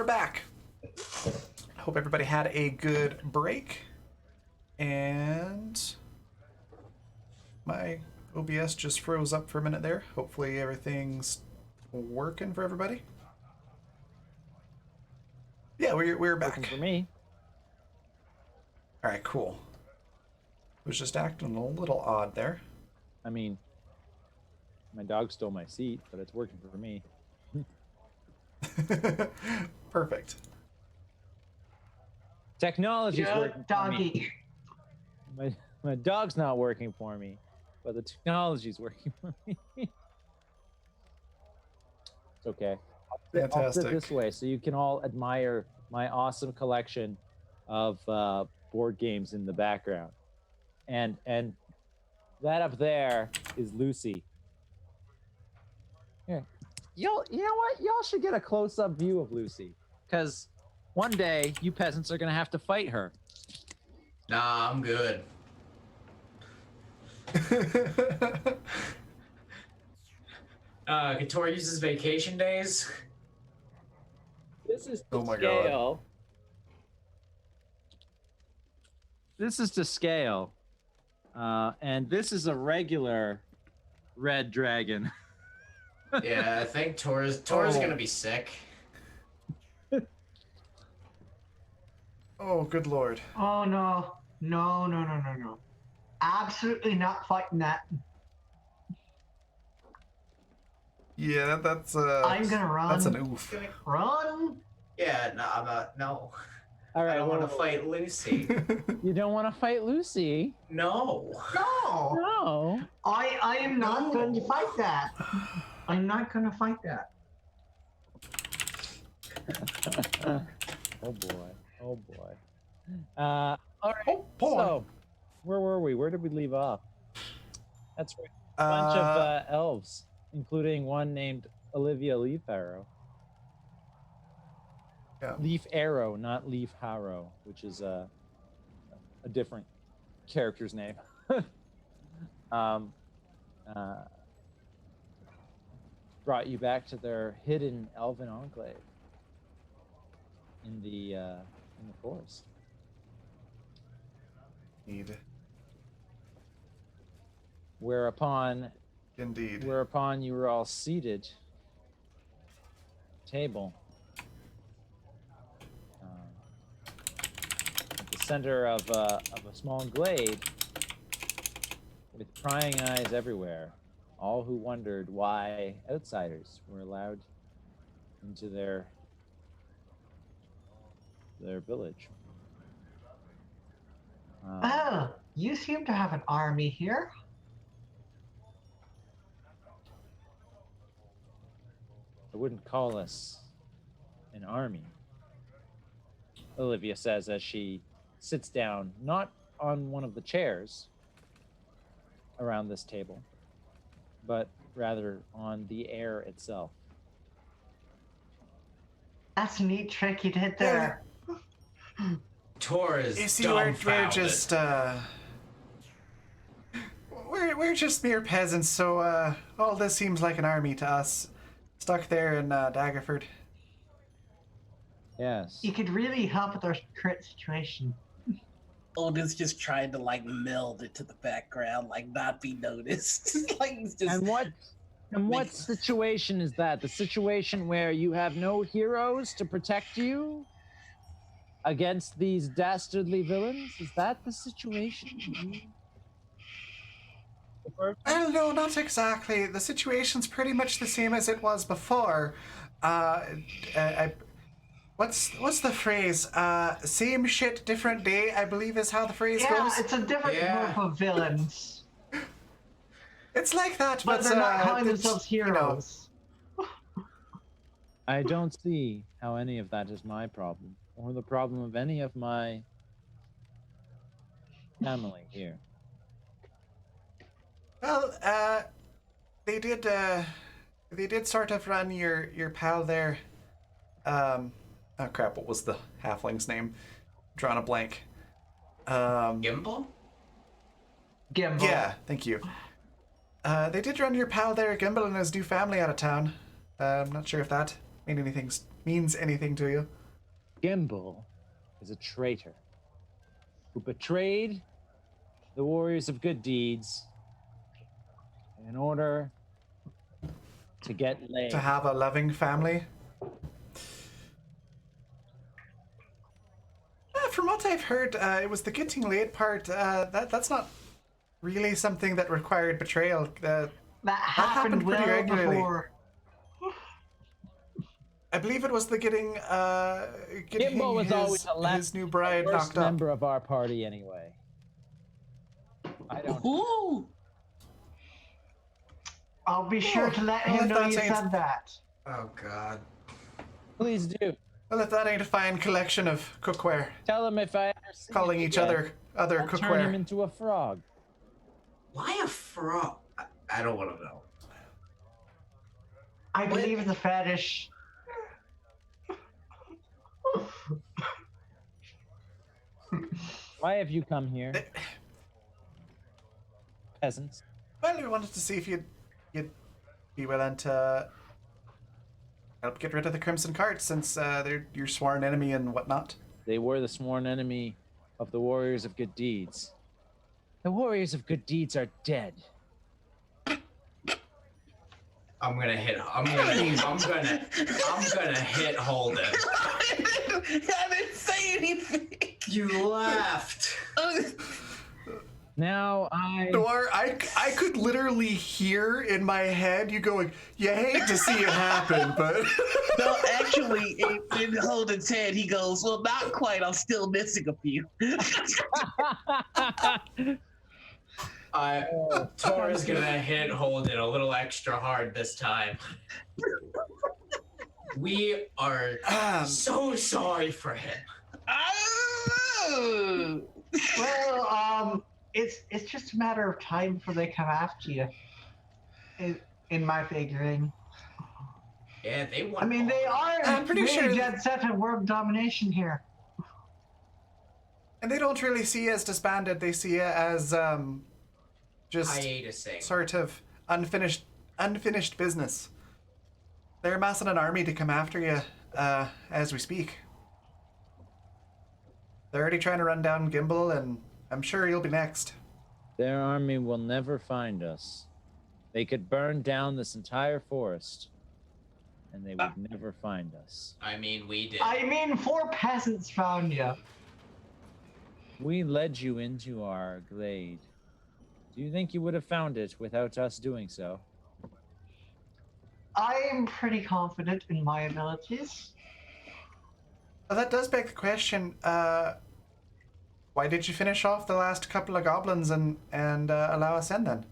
we're back. Hope everybody had a good break. And my OBS just froze up for a minute there. Hopefully everything's working for everybody. Yeah, we're back. Working for me. All right, cool. Was just acting a little odd there. I mean, my dog stole my seat, but it's working for me. Perfect. Technology's Good working for me. doggy. My dog's not working for me, but the technology's working for me. It's okay. I'll put it Fantastic. this way, so you can all admire my awesome collection of board games in the background, and that up there is Lucy. Here, you know what? Y'all should get a close-up view of Lucy, because one day you peasants are gonna have to fight her. Nah, I'm good. Couture uses vacation days. This is to Oh my God. scale. This is to scale. And this is a regular red dragon. Yeah, I think Tor's Oh. gonna be sick. Oh, good lord. Oh no. No, no, no, no, no. Absolutely not fighting that. Yeah, that's I'm gonna run. That's an oof. Run. Yeah, no, no. All right, I don't want to well, fight Lucy. you don't want to fight Lucy? No. No. No. I am not going to fight that. I'm not going to fight that. Oh boy. Oh boy. All right. Oh boy. So, where were we? Where did we leave off? That's right. A bunch of elves, including one named Olivia Leaf Arrow. Yeah. Leaf Arrow, not Leaf Harrow, which is a different character's name. Brought you back to their hidden elven enclave in the forest. Indeed. Whereupon you were all seated at the table. At the center of a small glade with prying eyes everywhere, all who wondered why outsiders were allowed into their village. Oh, you seem to have an army here. I wouldn't call us an army, Olivia says as she sits down, not on one of the chairs around this table, but rather on the air itself. That's a neat trick you did there. Tor is You see, we're dumbfounded. just we're just mere peasants, so all this seems like an army to us. Stuck there in Daggerford. Yes. You could really help with our current situation. Odin's just trying to like meld it to the background, like not be noticed. Like it's just And what situation is that? The situation where you have no heroes to protect you against these dastardly villains? Is that the situation? Well, no, not exactly. The situation's pretty much the same as it was before. What's the phrase? Same shit, different day, I believe is how the phrase Yeah, goes. it's a different Yeah. group of villains. It's like that, But but they're not calling it's, themselves you know, heroes. I don't see how any of that is my problem or the problem of any of my family here. well, they did sort of run your pal there. Oh crap! What was the halfling's name? Drawn a blank. Gimbal? Gimbal. Yeah, thank you. They did run your pal there, Gimbal, and his new family out of town. I'm not sure if that made anything means anything to you. Gimbal is a traitor who betrayed the warriors of good deeds in order to get laid. To have a loving family. From what I've heard, it was the getting laid part. That's not really something that required betrayal. That happened happened pretty well regularly. before. I believe it was the getting Gimbal was always his new bride the worst knocked up. member of our party anyway. I don't. Ooh. I'll be sure to let him if know that's you ain't- said that. Oh God. Please do. Well, if that ain't a fine collection of cookware, Tell him if I ever see calling him each again, other I'll turn him cookware. into a frog. Why a frog? I don't want to know. I believe it's a fetish. Why have you come here, peasants? Well, we wanted to see if you'd be willing to help get rid of the Crimson Cart, since they're your sworn enemy and whatnot. They were the sworn enemy of the warriors of good deeds. The warriors of good deeds are dead. I'm gonna hit Holden. I didn't say anything. You laughed. Now Or I could literally hear in my head you going, you hate to see it happen, but No, actually, in Holden's head, he goes, "Well, not quite. I'm still missing a few." Tor is gonna hit Holden a little extra hard this time. We are so sorry for him. Oh! Well, it's just a matter of time before they come after you. In my figuring. Yeah, they want. I mean, they are I'm pretty really sure- dead set on world domination here. and they don't really see you as disbanded. They see you as just hiatusing. sort of unfinished business. They're amassing an army to come after you as we speak. They're already trying to run down Gimbal, and I'm sure you'll be next. their army will never find us. They could burn down this entire forest, and they would never find us. I mean, we did. I mean, 4 peasants found you. We led you into our glade. Do you think you would have found it without us doing so? I'm pretty confident in my abilities. Well, that does beg the question, why did you finish off the last couple of goblins and allow us in then?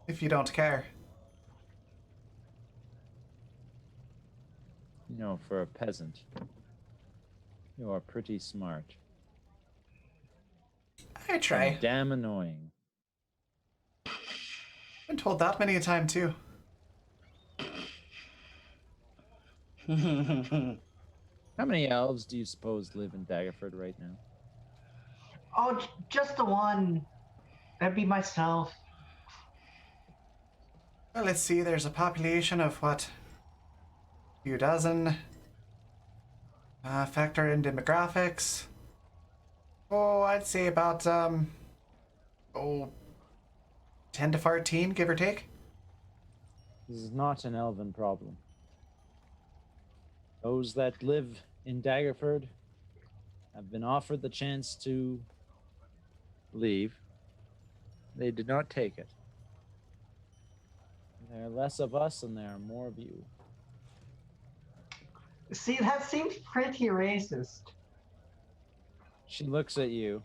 If you don't care. You know, for a peasant, you are pretty smart. I try. And damn annoying. Been told that many a time too. How many elves do you suppose live in Daggerford right now? Oh, just the one. That'd be myself. Well, let's see, there's a population of what? A few dozen. Factor in demographics. Oh, I'd say about, 10 to 14, give or take. This is not an elven problem. Those that live in Daggerford have been offered the chance to leave. They did not take it. There are less of us and there are more of you. See, that seems pretty racist. She looks at you,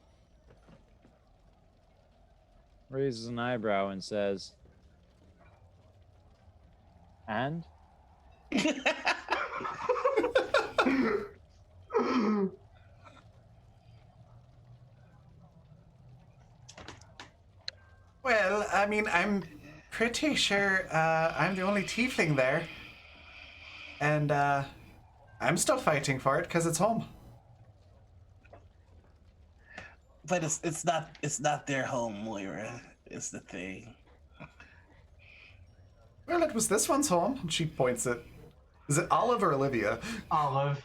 raises an eyebrow, and says, "And?" Well, I mean, I'm pretty sure I'm the only tiefling there. And I'm still fighting for it because it's home. But it's not their home, Moira. It's the thing. Well, it was this one's home. And she points at Is it Olive or Olivia? Olive.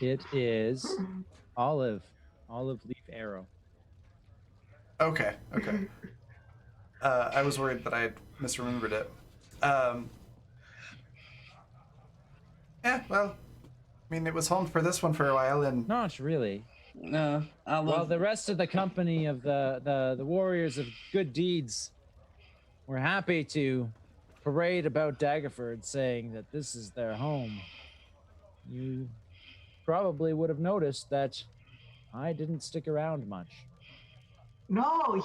It is olive leaf arrow. Okay. I was worried that I had misremembered it. Yeah, well, I mean, it was home for this one for a while, and Not really. No, I Well, love the rest of the company of the warriors of good deeds were happy to parade about Daggerford, saying that this is their home. You probably would have noticed that I didn't stick around much. No,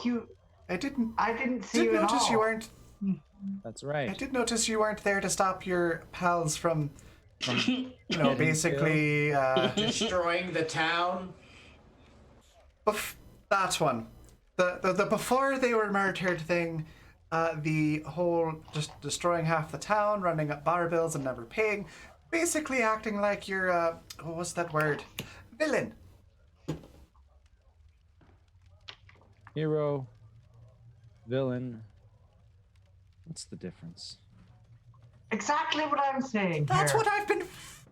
I didn't I didn't see you at notice all. you weren't. That's I right. did notice you weren't there to stop your pals from Getting basically Destroying the town. that one. The before they were murdered thing, the whole just destroying half the town, running up bar bills and never paying, basically acting like you're what was that word? Villain. hero, villain. What's the difference? Exactly what I'm saying. That's here. what I've been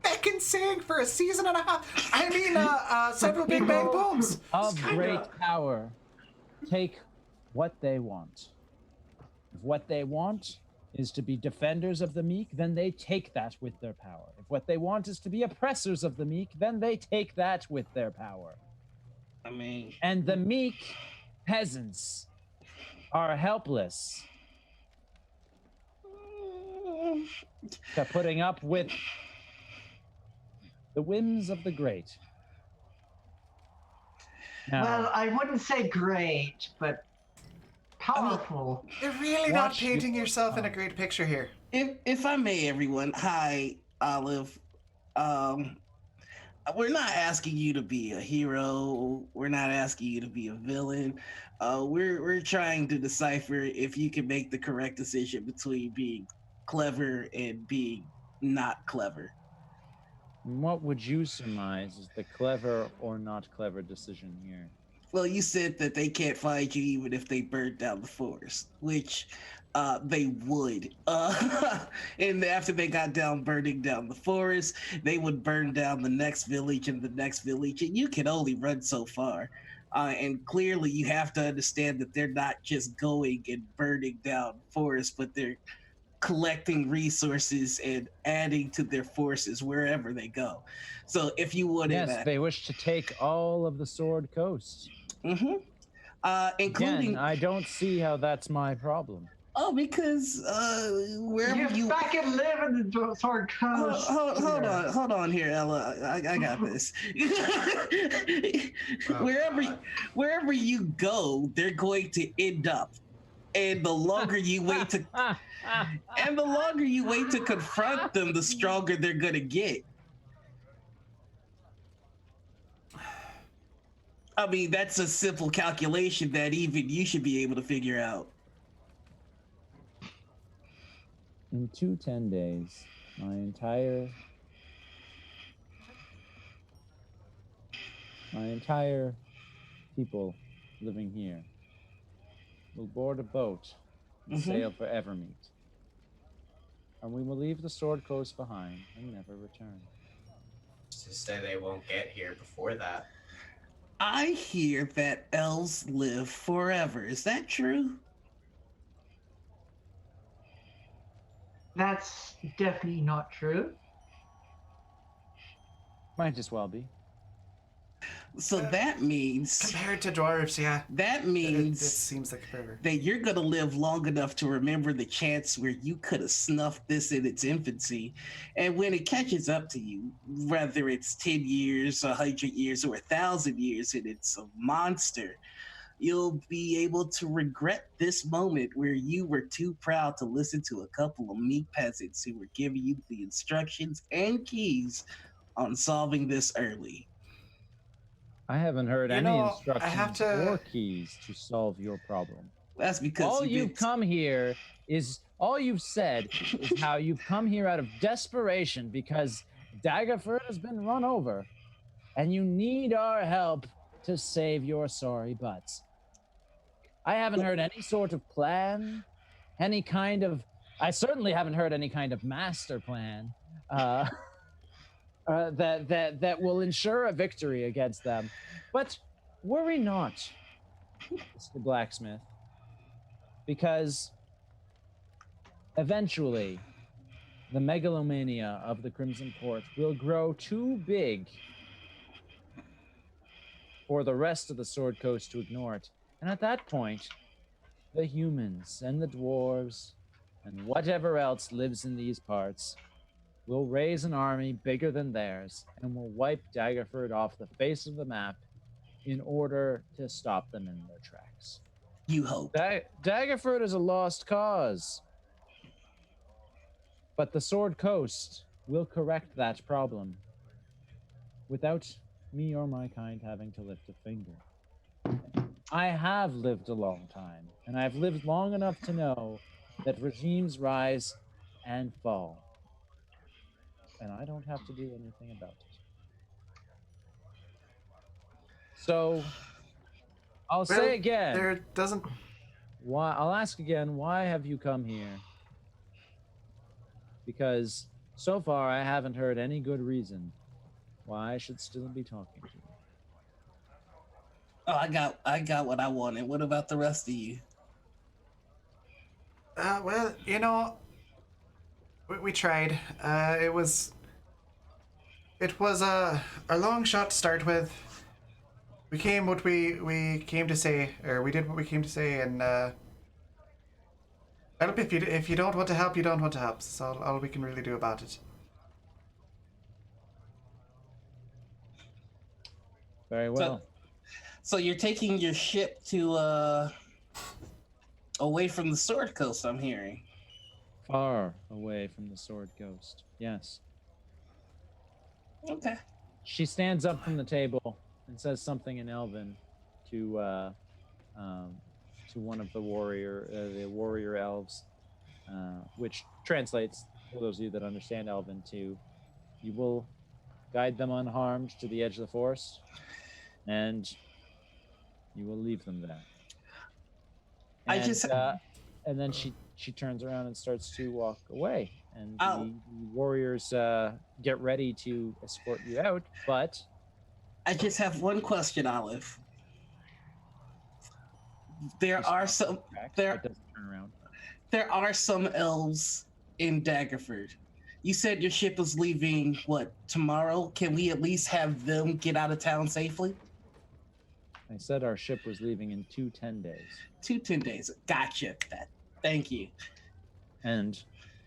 feckin' saying for a season and a half. I mean, several Big Bang Booms. Of great power, take what they want. If what they want is to be defenders of the meek, then they take that with their power. If what they want is to be oppressors of the meek, then they take that with their power. I mean, And the meek peasants are helpless to putting up with the whims of the great. Now, Well, I wouldn't say great, but powerful. You're really not Watch painting your yourself in a tongue. great picture here. if I may, everyone. Hi, Olive. Um, we're not asking you to be a hero. We're not asking you to be a villain. We're trying to decipher if you can make the correct decision between being clever and being not clever. what would you surmise is the clever or not clever decision here? Well, you said that they can't find you even if they burned down the forest, which they would. And after they got down burning down the forest, they would burn down the next village and the next village, and you can only run so far. And clearly, you have to understand that they're not just going and burning down forests, but they're collecting resources and adding to their forces wherever they go. So if you would Yes, they wish to take all of the Sword Coast. Mm-hmm. Including Again, I don't see how that's my problem. because wherever You you fucking live in the Sword Coast. hold on here, Ella. I got this. Wherever you go, they're going to end up. And the longer you wait to confront them, the stronger they're gonna get. I mean, that's a simple calculation that even you should be able to figure out. In 10 days, my entire people living here will board a boat and Mhm. sail for Evermeet. And we will leave the Sword Coast behind and never return. To say they won't get here before that. I hear that elves live forever. Is that true? That's definitely not true. Might as well be. So that means Compared to dwarves, yeah. that It means seems like a favor. that you're going to live long enough to remember the chance where you could have snuffed this in its infancy. And when it catches up to you, whether it's 10 years, 100 years, or 1,000 years, and it's a monster, you'll be able to regret this moment where you were too proud to listen to a couple of meek peasants who were giving you the instructions and keys on solving this early. I haven't heard You any know, I instructions have to- or keys to solve your problem. That's because All you've you've been- come here is all you've said is how you've come here out of desperation because Daggerford has been run over and you need our help to save your sorry butts. I haven't heard any sort of plan, any kind of I certainly haven't heard any kind of master plan that will ensure a victory against them. But worry not, Mr. Blacksmith, because eventually the megalomania of the Crimson Court will grow too big for the rest of the Sword Coast to ignore it. And at that point, the humans and the dwarves and whatever else lives in these parts will raise an army bigger than theirs and will wipe Daggerford off the face of the map in order to stop them in their tracks. You hope. Daggerford is a lost cause. But the Sword Coast will correct that problem without me or my kind having to lift a finger. I have lived a long time, and I've lived long enough to know that regimes rise and fall. And I don't have to do anything about it. So, I'll say again. There doesn't. Why? I'll ask again. Why have you come here? Because so far I haven't heard any good reason why I should still be talking to you. Oh, I got what I wanted. What about the rest of you? Well, you know, we tried. It was a long shot to start with. We came what we came to say, or we did what we came to say, and if you don't want to help, you don't want to help. That's all we can really do about it. Very well. So you're taking your ship to away from the Sword Coast, I'm hearing. Far away from the Sword Coast. Yes. Okay. She stands up from the table and says something in Elven to one of the warrior elves, which translates, for those of you that understand Elven, to you will guide them unharmed to the edge of the forest, and you will leave them there. And then she turns around and starts to walk away, and the warriors get ready to escort you out. But I just have one question, Olive. There are some elves in Daggerford. You said your ship was leaving tomorrow? Can we at least have them get out of town safely? I said our ship was leaving in 10 days. 10 days. Gotcha. Thank you. And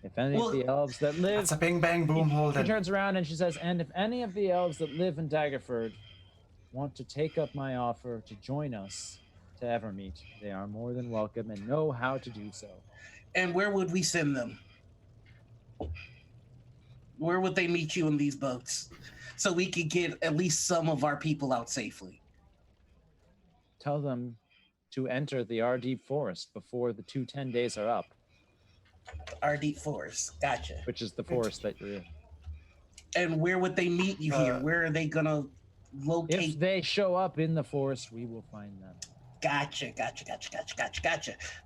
if any of the elves that live... That's a bing bang boom Holden. She turns around and she says, and if any of the elves that live in Daggerford want to take up my offer to join us to Evermeet, they are more than welcome and know how to do so. And where would we send them? Where would they meet you in these boats? So we could get at least some of our people out safely. Tell them to enter the Ardeep Forest before the 10 days are up. Ardeep Forest, gotcha. Which is the forest that you're in. And where would they meet you here? Where are they gonna locate? If they show up in the forest, we will find them. Gotcha.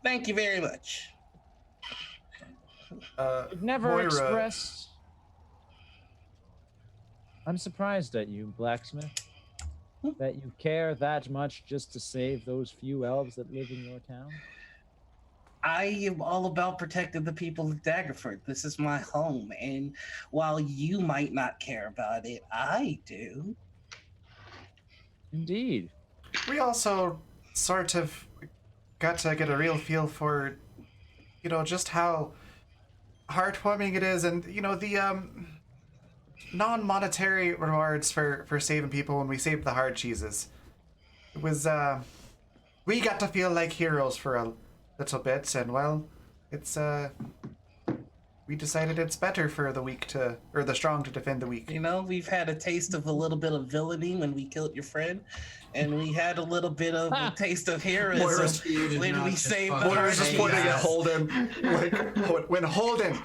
Thank you very much. You've never Moira. expressed... I'm surprised at you, Blacksmith, that you care that much just to save those few elves that live in your town. I am all about protecting the people of Daggerford. This is my home, and while you might not care about it, I do. Indeed. We also sort of got to get a real feel for, just how heartwarming it is, and, the non-monetary rewards for saving people when we saved the hard cheeses. It was, we got to feel like heroes for a little bit, and, well, it's, we decided it's better for the strong to defend the weak. We've had a taste of a little bit of villainy when we killed your friend, and we had a little bit of a taste of heroism when we saved the Moira's just pointing at cheese. Holden, like, when Holden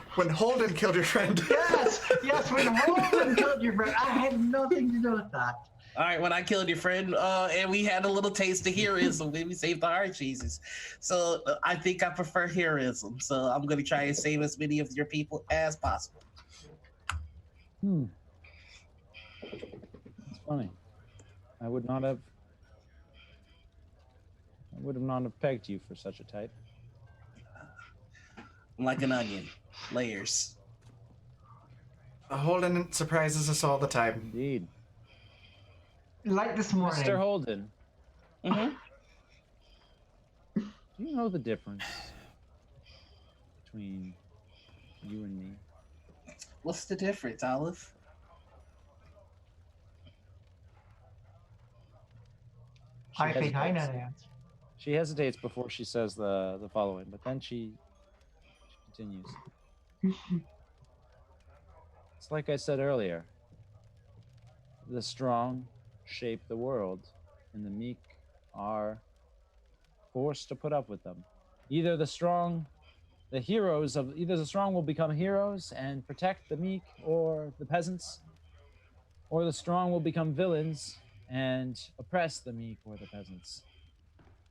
killed your friend. Yes, when Holden killed your friend. I had nothing to do with that. All right, when I killed your friend, and we had a little taste of heroism when we saved the heart cheeses. So I think I prefer heroism. So I'm going to try and save as many of your people as possible. Hmm. It's funny. I would not have. I would have not have pegged you for such a type. I'm like an onion, layers. Holden surprises us all the time. Indeed, Like this morning. Mr. Holden. Mm-hmm. Do you know the difference between you and me? What's the difference, Olive? She I think I know hesitates. the answer. She hesitates before she says the following, but then she continues. It's like I said earlier. The strong shape the world, and the meek are forced to put up with them. Either the strong, either the strong will become heroes and protect the meek or the peasants, or the strong will become villains and oppress the meek or the peasants.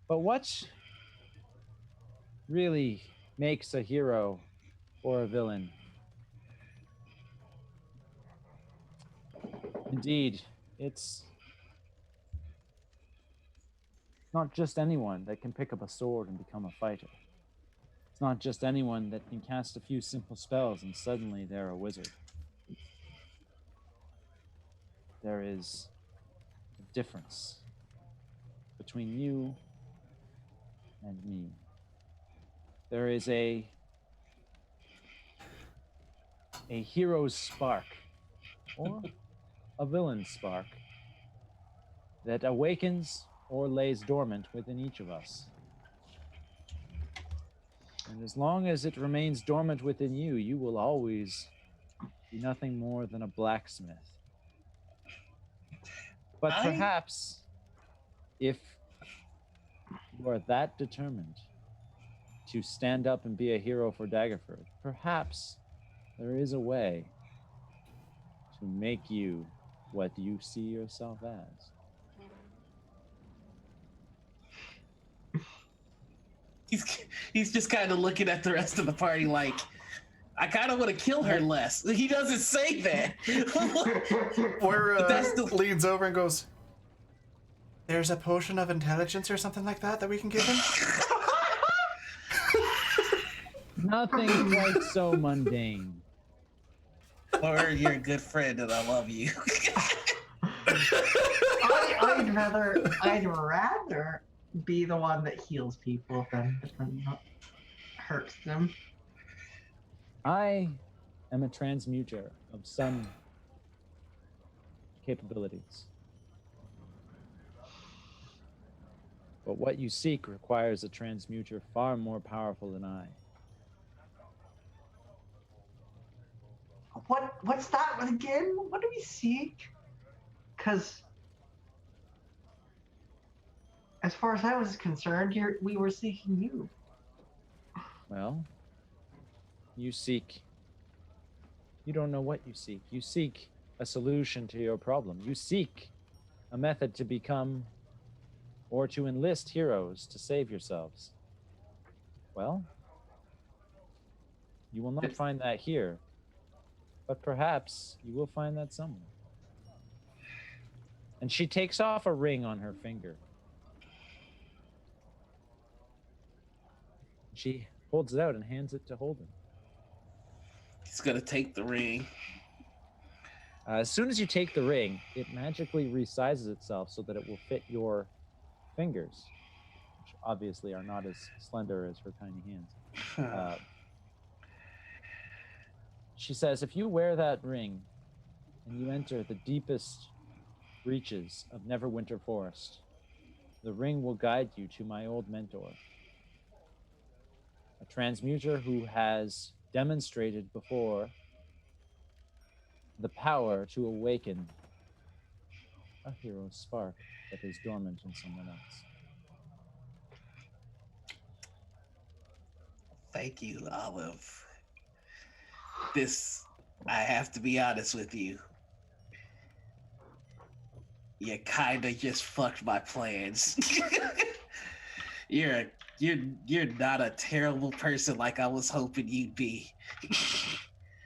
But what really makes a hero or a villain? Indeed, it's not just anyone that can pick up a sword and become a fighter. It's not just anyone that can cast a few simple spells and suddenly they're a wizard. There is a difference between you and me. There is a hero's spark or a villain's spark that awakens or lays dormant within each of us. And as long as it remains dormant within you, you will always be nothing more than a blacksmith. But perhaps if you are that determined to stand up and be a hero for Daggerford, perhaps there is a way to make you what you see yourself as. He's just kind of looking at the rest of the party like, I kind of want to kill her less. He doesn't say that. Or That's the- leans over and goes, "There's a potion of intelligence or something like that we can give him." Nothing quite so mundane. Or you're a good friend and I love you. I'd rather be the one that heals people than hurts them. I am a transmuter of some capabilities. But what you seek requires a transmuter far more powerful than I. What's that again? What do we seek? Because as far as I was concerned, we were seeking you. Well, you don't know what you seek. You seek a solution to your problem. You seek a method to become or to enlist heroes to save yourselves. Well, you will not find that here, but perhaps you will find that somewhere. And she takes off a ring on her finger. She holds it out and hands it to Holden. He's gonna take the ring. As soon as you take the ring, it magically resizes itself so that it will fit your fingers, which obviously are not as slender as her tiny hands. She says, if you wear that ring and you enter the deepest reaches of Neverwinter Forest, the ring will guide you to my old mentor, a transmuter who has demonstrated before the power to awaken a hero's spark that is dormant in someone else. Thank you, Olive. I have to be honest with you. You kinda just fucked my plans. You're not a terrible person like I was hoping you'd be.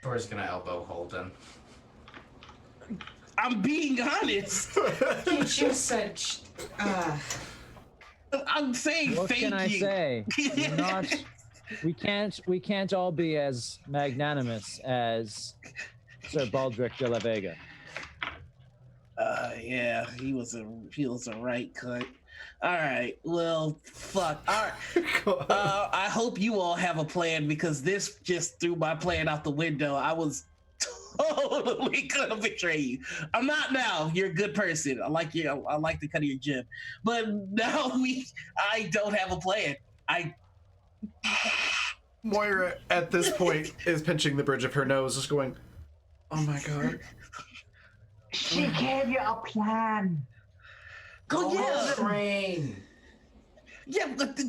Thor's gonna elbow Holden. I'm being honest. You just said. I'm saying What thank can I you. say? You're not. We can't all be as magnanimous as Sir Baldric de la Vega. Yeah, he was a right cunt. All right, well, fuck. All right, I hope you all have a plan because this just threw my plan out the window. I was totally gonna betray you. I'm not now. You're a good person. I like you. I like the cut of your jib, but now I don't have a plan. Moira, at this point, is pinching the bridge of her nose, just going, "Oh my god." She gave you a plan. Go yeah. Train. Yeah, but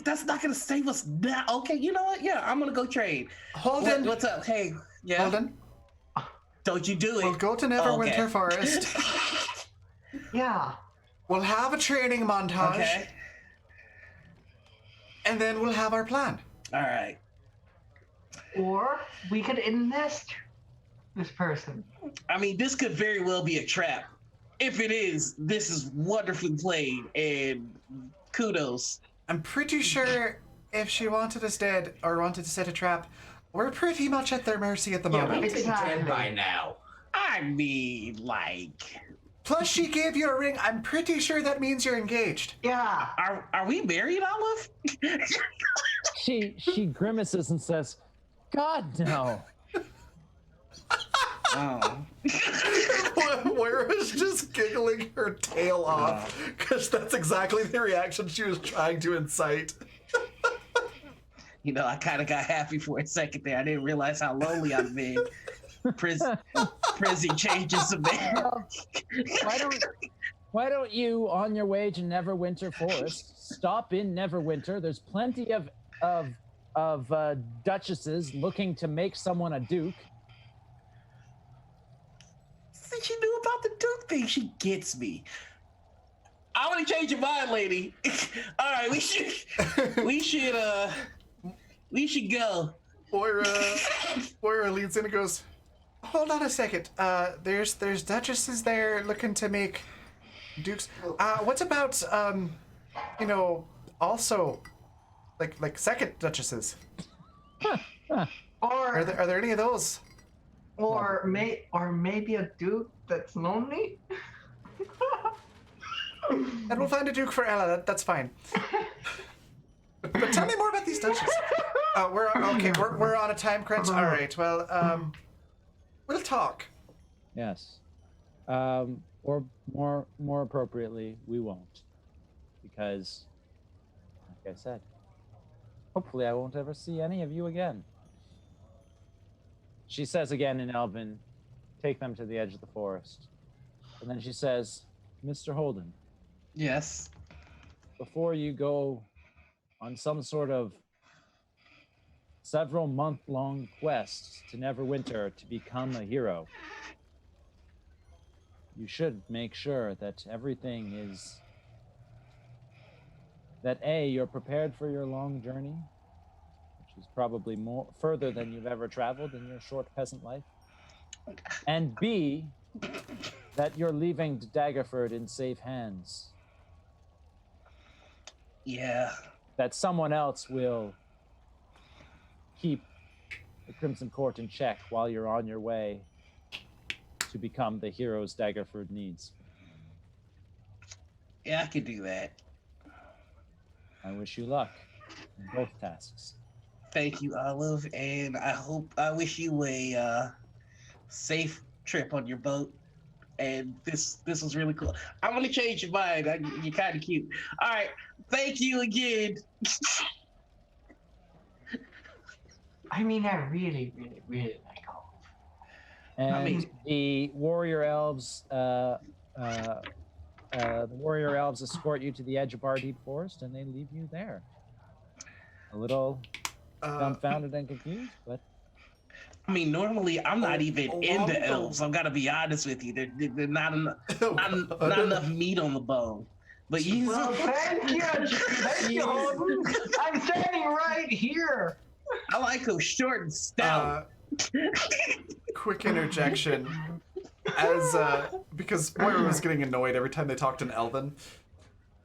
that's not gonna save us now. Okay, you know what? Yeah, I'm gonna go trade. Holden, What's up? Hey, yeah. Holden, Don't you do it? we'll go to Neverwinter Okay. Forest. Yeah. We'll have a training montage, Okay. and then we'll have our plan. All right. Or we could enlist this person. I mean, this could very well be a trap. If it is, this is wonderfully played, and kudos. I'm pretty sure if she wanted us dead or wanted to set a trap, we're pretty much at their mercy at the Yeah, moment. He's Exactly. dead by now. I mean, like, Plus, she gave you a ring. I'm pretty sure that means you're engaged. Yeah. are we married, Olive? She grimaces and says, "God no." Oh. Moira's just giggling her tail off because that's exactly the reaction she was trying to incite. You know, I kind of got happy for a second there. I didn't realize how lonely I've been. Prezi changes a man. Why don't you, on your way to Neverwinter Forest, stop in Neverwinter? There's plenty of duchesses looking to make someone a duke. She knew about the Duke thing. She gets me. I want to change your mind, lady. All right, we should go. Moira leads in and goes, "Hold on a second. There's duchesses there looking to make dukes. What about also like second duchesses? Are Or there any of those? maybe a dude that's lonely. And we'll find a duke for Ella. That's fine. But tell me more about these duchesses. We're on a time crunch. All right. Well, we'll talk. Yes. Or more appropriately, we won't. Because, like I said, hopefully I won't ever see any of you again. She says again in Elven, "Take them to the edge of the forest." And then she says, "Mr. Holden, Yes. before you go on some sort of several month-long quest to Neverwinter to become a hero, you should make sure that everything is that A, you're prepared for your long journey, which is probably more further than you've ever traveled in your short peasant life, and B, that you're leaving Daggerford in safe hands, Yeah. that someone else will keep the Crimson Court in check while you're on your way to become the heroes Daggerford needs." Yeah, I could do that. I wish you luck in both tasks. Thank you, Olive, and I wish you a safe trip on your boat. And this was really cool. I'm gonna change your mind. You're kind of cute. All right, thank you again. I mean, I really, really, really like Olive. And the warrior elves, escort you to the edge of Bardeep Forest, and they leave you there, a little dumbfounded and confused, but I mean, normally I'm not even along into the- elves. I've got to be honest with you. They're not enough, Oh, not God. enough meat on the bone. But you, Well, thank you, Holden. I'm standing right here. I like them short and stout. Quick interjection. As because Moira was getting annoyed every time they talked in Elven,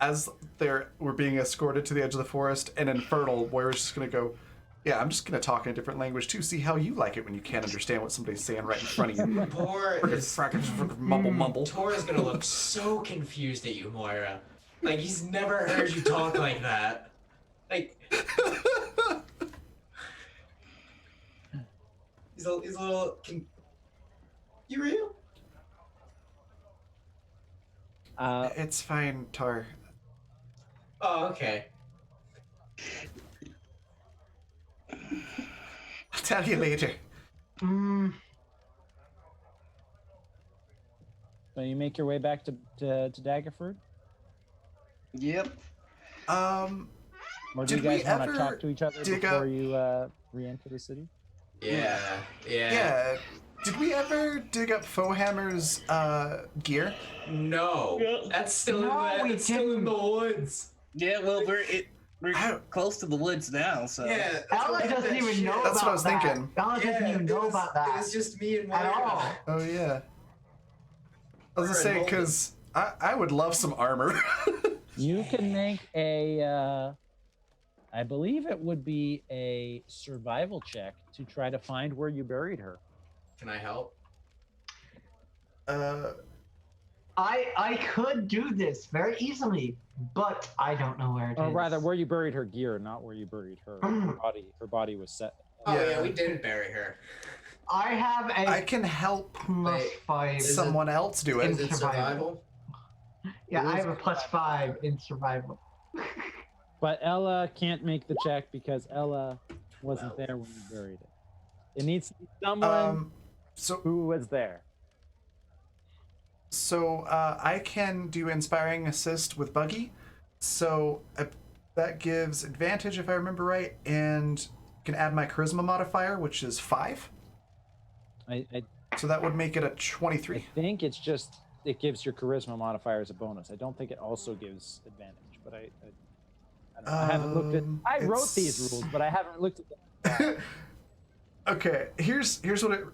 as they were being escorted to the edge of the forest and Infernal, Moira's just gonna go, yeah, I'm just gonna talk in a different language too, see how you like it when you can't understand what somebody's saying right in front of you. Tor Frickin' is frickin' mumble mumble. Tor is gonna look so confused at you, Moira. Like he's never heard you talk like that. Like he's a little. You real? It's fine, Tar. Oh, okay. I'll tell you later. So you make your way back to Daggerford? Yep. Or do Did you we guys want to ever talk to each other dig before up- you re-enter the city? Yeah. Yeah. Did we ever dig up Fohammer's gear? No, Yeah. that's still No, in we the that's still in the didn't. woods. Yeah. Well, we're I- close to the woods now, so. Yeah, that's Ella what doesn't that even shit. know That's about what I was that. thinking. Ella doesn't even know about It that was just me and at Moira. all. Oh yeah. I was gonna We're say in because I would love some armor. You can make a, I believe it would be a survival check to try to find where you buried her. Can I help? I could do this very easily, but I don't know where it is. Or rather, where you buried her gear, not where you buried her. Her body was set. Oh Yeah. yeah, we didn't bury her. I have a I can help plus Wait, 5. is it- someone else do Is it. it survival? Yeah, I have a plus 5 in survival. But Ella can't make the check because Ella wasn't there when you buried it. It needs to be someone So who was there. I can do inspiring assist with Buggy. So that gives advantage if I remember right, and can add my charisma modifier, which is 5. I So that would make it a 23. think it's just it gives your charisma modifier as a bonus. I don't think it also gives advantage, but I don't know. I haven't looked at. I wrote these it's- rules, but I haven't looked at them. Okay, here's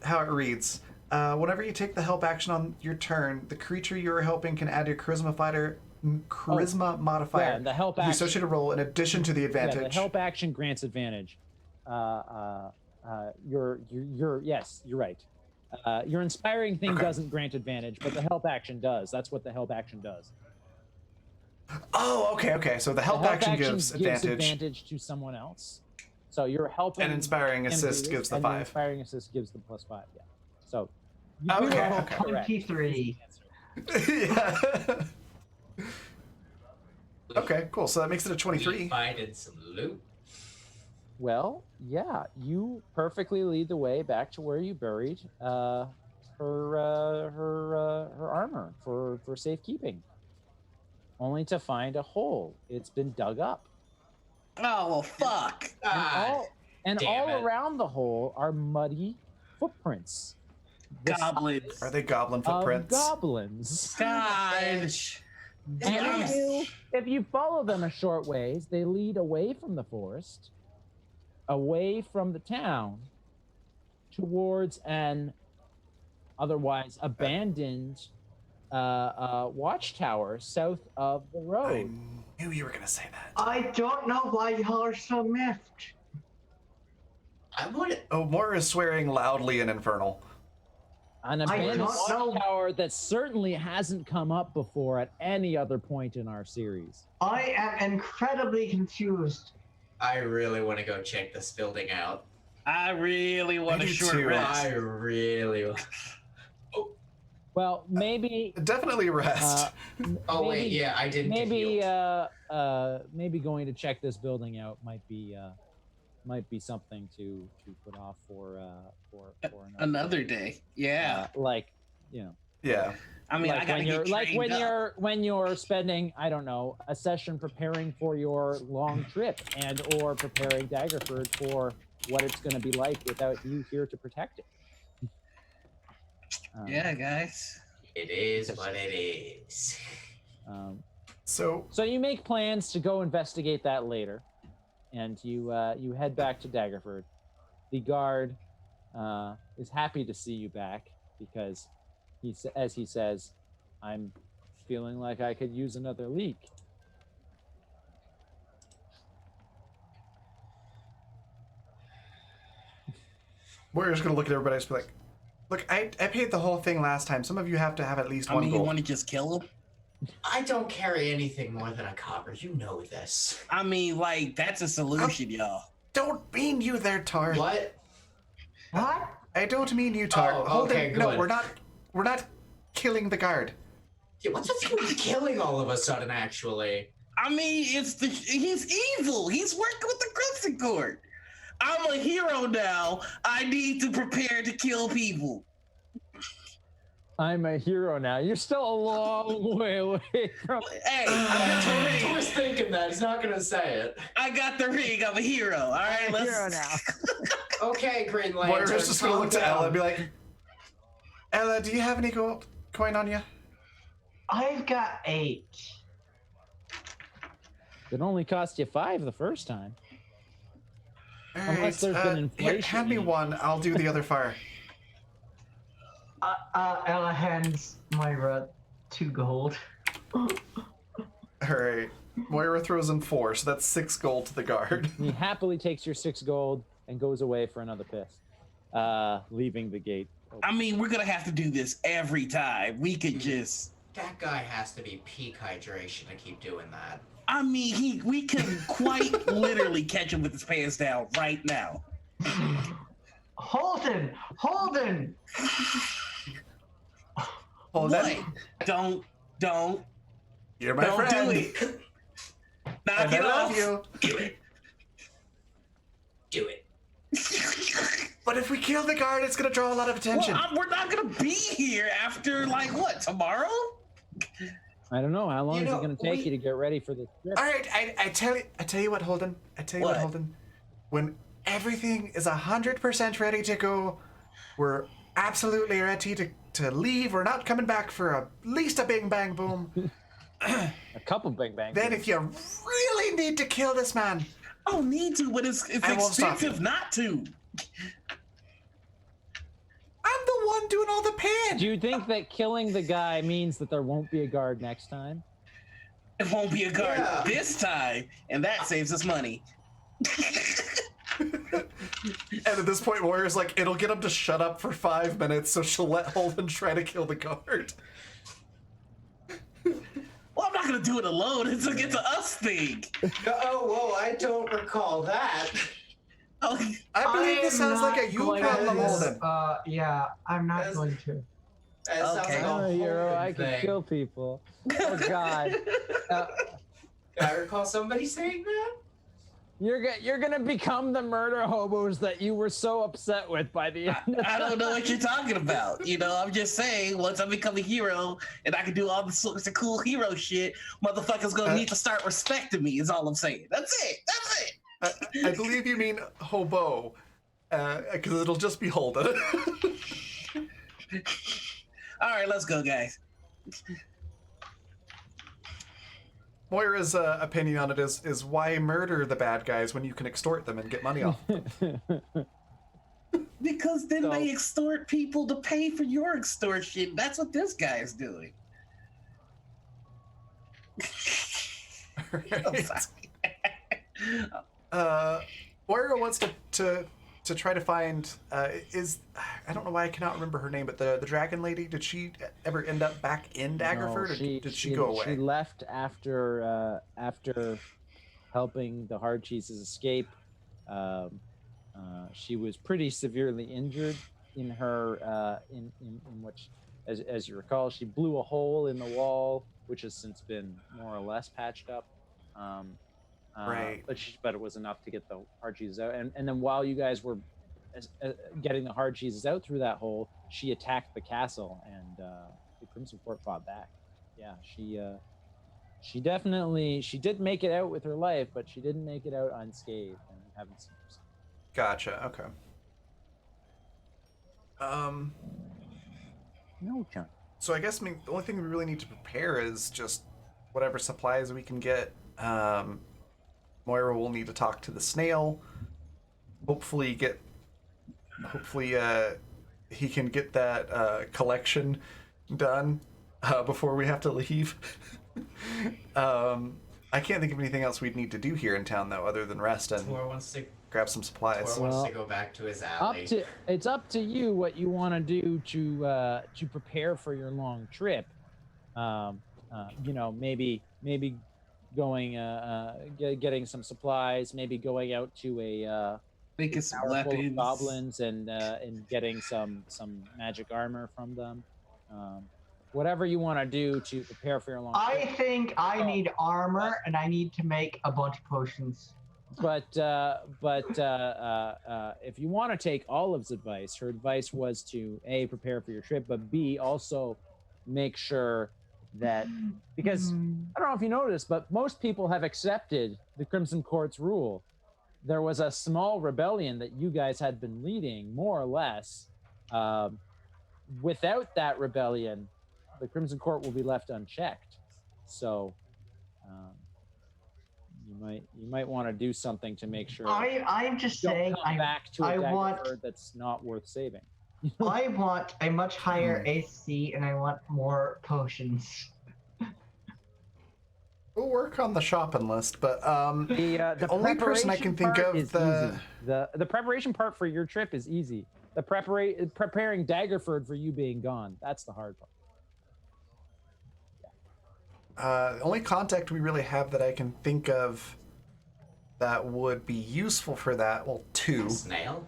how it reads. Whenever you take the help action on your turn, the creature you're helping can add your charisma modifier Yeah, the help to the action. associated roll in addition to the Yeah, advantage. the help action grants advantage. Yes, you're right. Your inspiring thing Okay. doesn't grant advantage, but the help action does. That's what the help action does. Oh, okay. So the help, The action gives advantage, to someone else. So you're helping. and inspiring him do assist this, gives the and your 5. Inspiring assist gives the plus 5. Yeah. So. You Okay, are okay. correct. 23. Yeah. Okay, cool. So that makes it a We 23. finding some loot. Well, yeah, you perfectly lead the way back to where you buried her armor for safekeeping, only to find a hole. It's been dug up, Oh well, fuck. and damn all it. around the hole are muddy footprints. The Goblins. Are they goblin of footprints? Gosh. goblins. Damn. And if you follow them a short ways, they lead away from the forest, away from the town, towards an otherwise abandoned watchtower south of the I road. knew you were gonna say that. I don't know why y'all are so miffed. I want it. Oh, Moira is swearing loudly and infernal. An I abandoned don't know. watchtower that certainly hasn't come up before at any other point in our series. I am incredibly confused. I really want to go check this building out. I really want I a do short too. rest. I really. Well, maybe. Definitely rest. Oh wait, maybe- yeah, I didn't. get Maybe healed. maybe going to check this building out might be something to put off for Another day. Yeah. like, you know, Yeah. I mean, I like gotta when get you're like trained up. when you're spending, I don't know, a session preparing for your long trip and or preparing Daggerford for what it's going to be like without you here to protect it. Yeah, guys. It is what it is. So So you make plans to go investigate that later, and you head back to Daggerford. The guard is happy to see you back because as he says, I'm feeling like I could use another leak. Warrior's gonna look at everybody and be like, "Look, I paid the whole thing last time. Some of you have to have at least one You gold." want to just kill him? I don't carry anything more than a copper. You know this. That's a solution, y'all. Don't mean you there, Tar. What? What? I don't mean you, Tar. Oh, Hold okay, it. No, good. we're not killing the guard. Yeah, what's the thing with killing all of a sudden, actually? He's evil. He's working with the Crimson Court. I'm a hero now. I need to prepare to kill people. I'm a hero now. You're still a long way away from. Hey, I got the He ring. was thinking that. He's not going to say it. I got the ring. I'm a hero. All right, I'm a hero now. Okay, Green Lantern. Warrior's just gonna calm look to down. Ella and be like, "Ella, do you have any gold coin on you?" I've got 8. It only cost you 5 the first time. Unless there's been Here, inflation. hand me one. I'll do the other fire. Ella hands Moira 2 gold. All right. Moira throws in 4, so that's 6 gold to the guard. He happily takes your 6 gold and goes away for another piss, leaving the gate open. We're gonna have to do this every time. We could just. That guy has to be peak hydration to keep doing that. We can quite literally catch him with his pants down right now. Holden! Holden! Hold What? on. Don't. You're my Don't friend. do it. Knock And I it love off. you. Do it. Do it. But if we kill the guard, it's gonna draw a lot of attention. Well, we're not gonna be here after tomorrow? I don't know. How long You is know, it going to take we- you to get ready for this trip? All right, I tell you what, Holden. I tell you what, What? Holden. When everything is 100% ready to go, we're absolutely ready to leave. We're not coming back for at least a bing bang boom. A couple big bangs. Then if you really need to kill this man, I don't need to, but it's I won't stop expensive you. not to. I'm the one doing all the pain. Do you think that killing the guy means that there won't be a guard next time? It won't be a guard Yeah. this time, and that saves us money. And at this point, Warrior's like, it'll get him to shut up for 5 minutes, so she'll let Holden try to kill the guard. Well, I'm not gonna do it alone. It's a us thing. Oh, whoa, I don't recall that. Oh, I believe this am sounds like a not you going problem, to- Holden. Yeah, I'm not As- going to. That sounds Okay. like a I'm a hero. Holden I can thing. kill people. Oh God. I recall somebody saying that? You're gonna become the murder hobos that you were so upset with by the end. I don't know what you're talking about. I'm just saying, once I become a hero and I can do all the sorts of cool hero shit, motherfuckers gonna need to start respecting me, is all I'm saying. That's it. I believe you mean hobo, because it'll just be Holden. All right, let's go, guys. Moira's opinion on it is why murder the bad guys when you can extort them and get money off them? Because then So- they extort people to pay for your extortion. That's what this guy is doing. I'm Right. sorry. Moira wants to try to find I don't know why I cannot remember her name, but the dragon lady, did she ever end up back in Daggerford, or did she go away? She left after helping the Hard Cheeses escape. She was pretty severely injured in her in which, as you recall, she blew a hole in the wall, which has since been more or less patched up. Right. But it was enough to get the Hard Cheeses out. And then while you guys were getting the Hard Cheeses out through that hole, she attacked the castle, and the Crimson Court fought back. Yeah, she definitely did make it out with her life, but she didn't make it out unscathed, and we haven't seen her since. Gotcha. Okay. No, John. So I guess the only thing we really need to prepare is just whatever supplies we can get. Moira will need to talk to the snail. Hopefully get. Hopefully, he can get that collection done before we have to leave. I can't think of anything else we'd need to do here in town though, other than rest and Tor wants to grab some supplies. Tor wants Well, to go back to his alley. It's up to you what you want to do to prepare for your long trip. You know, maybe going getting some supplies, maybe going out to a Making some tower full of weapons. goblins and getting some magic armor from them. Whatever you want to do to prepare for your long trip. I think I need armor and I need to make a bunch of potions. But if you want to take Olive's advice, her advice was to A, prepare for your trip, but B, also make sure that, because I don't know if you noticed, but most people have accepted the Crimson Court's rule. There was a small rebellion that you guys had been leading, more or less. Without that rebellion, the Crimson Court will be left unchecked. So you might want to do something to make sure I'm just don't saying come back to a I dagger want bird that's not worth saving. I want a much higher AC and I want more potions. We'll work on the shopping list, but The only person I can think of is easy. The preparation part for your trip is easy. The preparing Daggerford for you being gone, that's the hard part. The only contact we really have that I can think of that would be useful for that, well, two. Snail?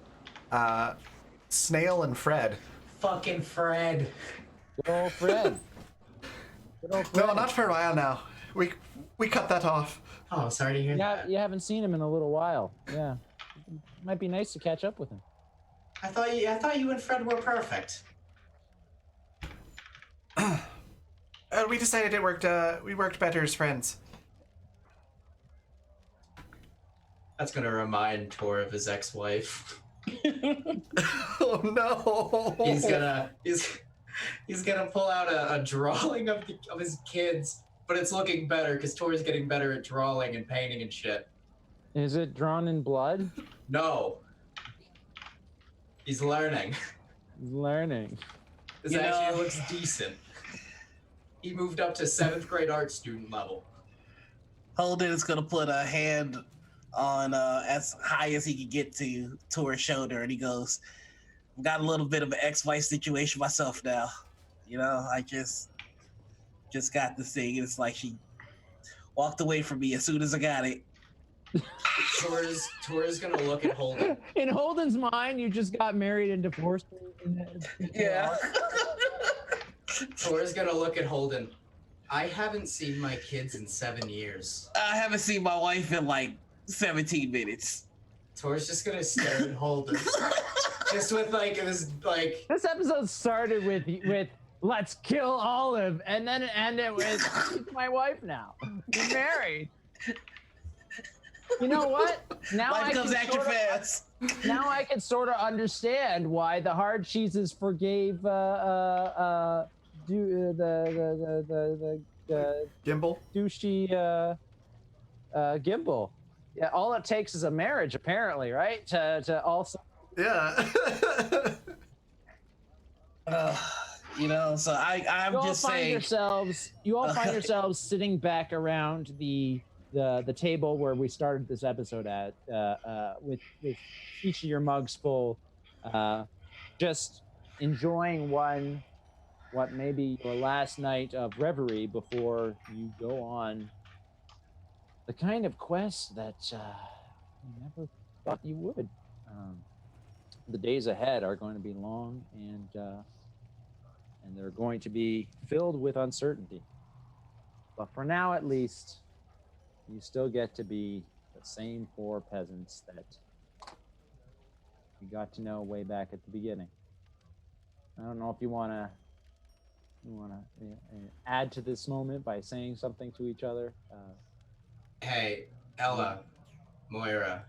Snail and Fred. Fucking Fred. Good old Fred. Good old Fred. No, not for a while now. We cut that off. Oh, sorry to hear Yeah, that. you haven't seen him in a little while. Yeah, might be nice to catch up with him. I thought you and Fred were perfect. We decided it worked. We worked better as friends. That's gonna remind Tor of his ex-wife. Oh no! He's gonna pull out a drawing of his kids, but it's looking better because Tor's getting better at drawing and painting and shit. Is it drawn in blood? No. He's learning. He's learning. This You actually know- looks decent. He moved up to 7th grade art student level. Holden is gonna put a hand on as high as he can get to her shoulder, and he goes, "I've got a little bit of an ex-wife situation myself now. You know, I just got this thing, and it's like she walked away from me as soon as I got it." Tor's gonna look at Holden. In Holden's mind, you just got married and divorced. Yeah. Tor's gonna look at Holden. I haven't seen my kids in 7 years. I haven't seen my wife in like 17 minutes. Tor's just gonna stare at Holden. Just with like this like This episode started with let's kill Olive, and then it ended with she's my wife now. We're married. You know what? Now Life comes at you fast. Now I can sort of understand why the hard cheeses forgave the Gimbal. douchey Gimbal. Yeah, all it takes is a marriage, apparently, right? To also. Yeah. You know, so I'm just saying. You all find yourselves sitting back around the table where we started this episode at, with each of your mugs full, just enjoying what may be your last night of reverie before you go on the kind of quest that you never thought you would. The days ahead are going to be long, and they're going to be filled with uncertainty. But for now, at least, you still get to be the same four peasants that you got to know way back at the beginning. I don't know if you want to add to this moment by saying something to each other. Hey, Ella, Moira.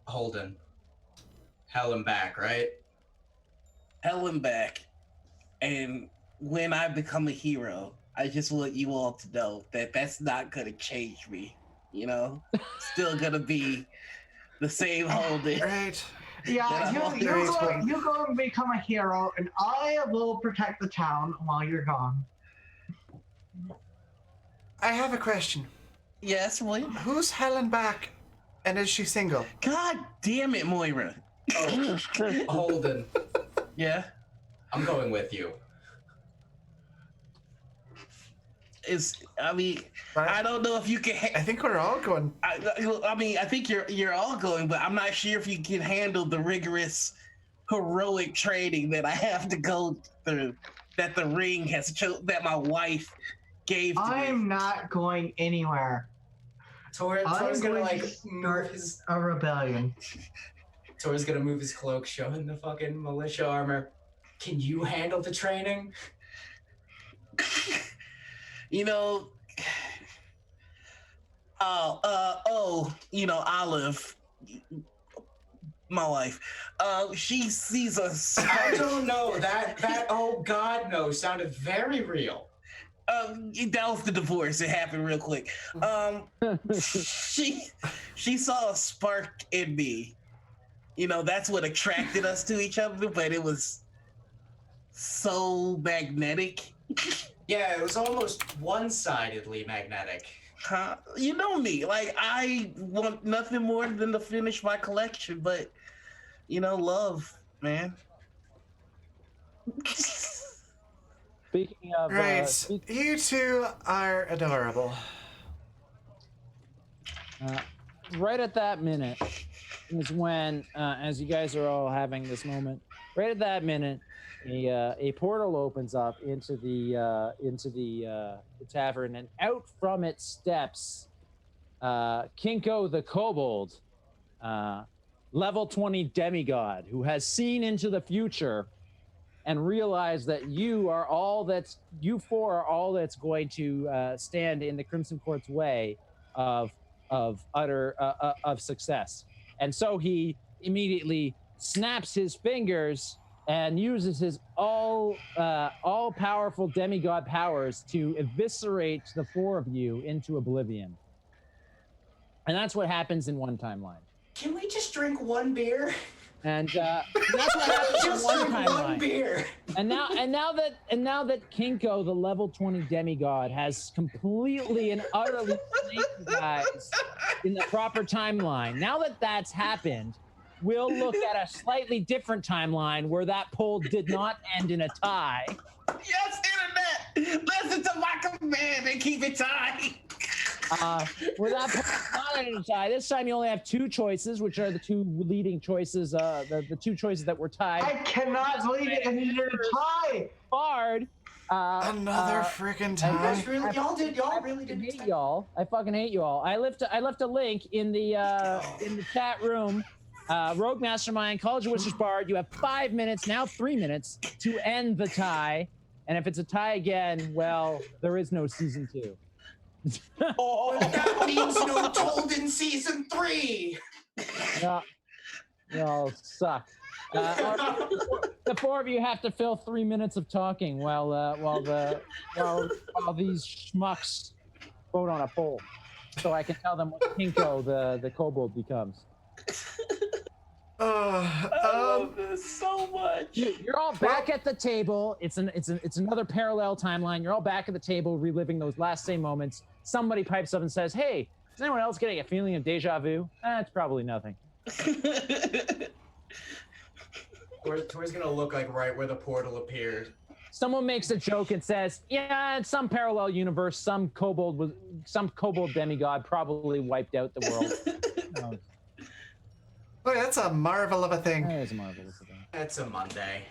Holden. Helen back, right? Helen back. And when I become a hero, I just want you all to know that that's not gonna change me. You know, still gonna be the same Holden. Right. Yeah, Then you go and become a hero, and I will protect the town while you're gone. I have a question. Yes, William. Who's Helen back, and is she single? God damn it, Moira. Holden, Yeah. I'm going with you. I don't know if you can. I think we're all going. I think you're all going, but I'm not sure if you can handle the rigorous, heroic training that I have to go through. That the ring has that my wife gave to me. I'm not going anywhere. Tor's I'm gonna going to move start a rebellion. Tor's gonna move his cloak, showing the fucking militia armor. Can you handle the training? You know, Olive, my wife, she sees us. I don't know. That oh God no sounded very real. That was the divorce. It happened real quick. She saw a spark in me. You know, that's what attracted us to each other, but it was so magnetic. Yeah, it was almost one-sidedly magnetic. You know me. Like, I want nothing more than to finish my collection, but, love, man. Speaking of Right. You two are adorable. Right at that minute is when, as you guys are all having this moment, right at that minute, a portal opens up into the tavern, and out from it steps Kinko the Kobold, level 20 demigod, who has seen into the future and realized that you four are all that's going to stand in the Crimson Court's way of success. And so he immediately snaps his fingers and uses his all-powerful demigod powers to eviscerate the four of you into oblivion. And that's what happens in one timeline. Can we just drink one beer? And that's what happens in one timeline. Beer. And now that Kinko, the level 20 demigod, has completely and utterly slain you guys in the proper timeline. Now that that's happened, we'll look at a slightly different timeline where that poll did not end in a tie. Yes, internet! Listen to my command and keep it tied! Where that poll did not end in a tie. This time you only have two choices, which are the two leading choices, the two choices that were tied. I cannot believe it ended in a tie! Bard. Another freaking tie. Y'all really did. I hate y'all. I fucking hate y'all. I left a link in the chat room. Rogue Mastermind, College of Wizards Bard. You have 5 minutes, now 3 minutes, to end the tie. And if it's a tie again, well, there is no season 2. Oh, that means no Golden season 3. Yeah, y'all suck. The four of you have to fill 3 minutes of talking while these schmucks vote on a poll, so I can tell them what Kinko the kobold becomes. I love this so much. You're all back at the table. It's another parallel timeline. You're all back at the table, reliving those last same moments. Somebody pipes up and says, "Hey, is anyone else getting a feeling of deja vu?" It's probably nothing. Tor's gonna look like right where the portal appeared. Someone makes a joke and says, "Yeah, in some parallel universe, some kobold demigod probably wiped out the world." Boy, that's a marvel of a thing. That is marvelous. That's a Monday.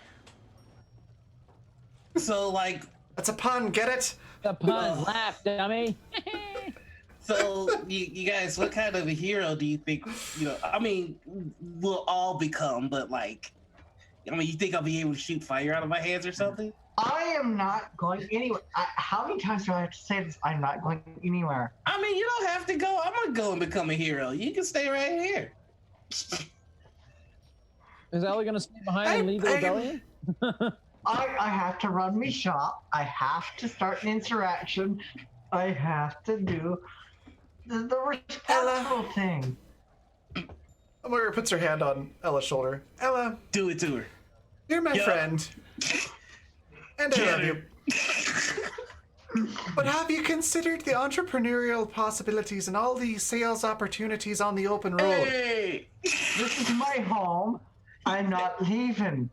So, like... That's a pun, get it? The pun, laugh, dummy. So, you guys, what kind of a hero do you think, we'll all become, but you think I'll be able to shoot fire out of my hands or something? I am not going anywhere. How many times do I have to say this? I'm not going anywhere. You don't have to go. I'm going to go and become a hero. You can stay right here. Is Ella gonna stay behind and lead the rebellion? I have to run me shop. I have to start an insurrection. I have to do the responsible thing. Moira puts her hand on Ella's shoulder. Ella, Do it to her. you're my Yup. friend. And I Get love her. you. But have you considered the entrepreneurial possibilities and all the sales opportunities on the open road? Hey! This is my home. I'm not leaving.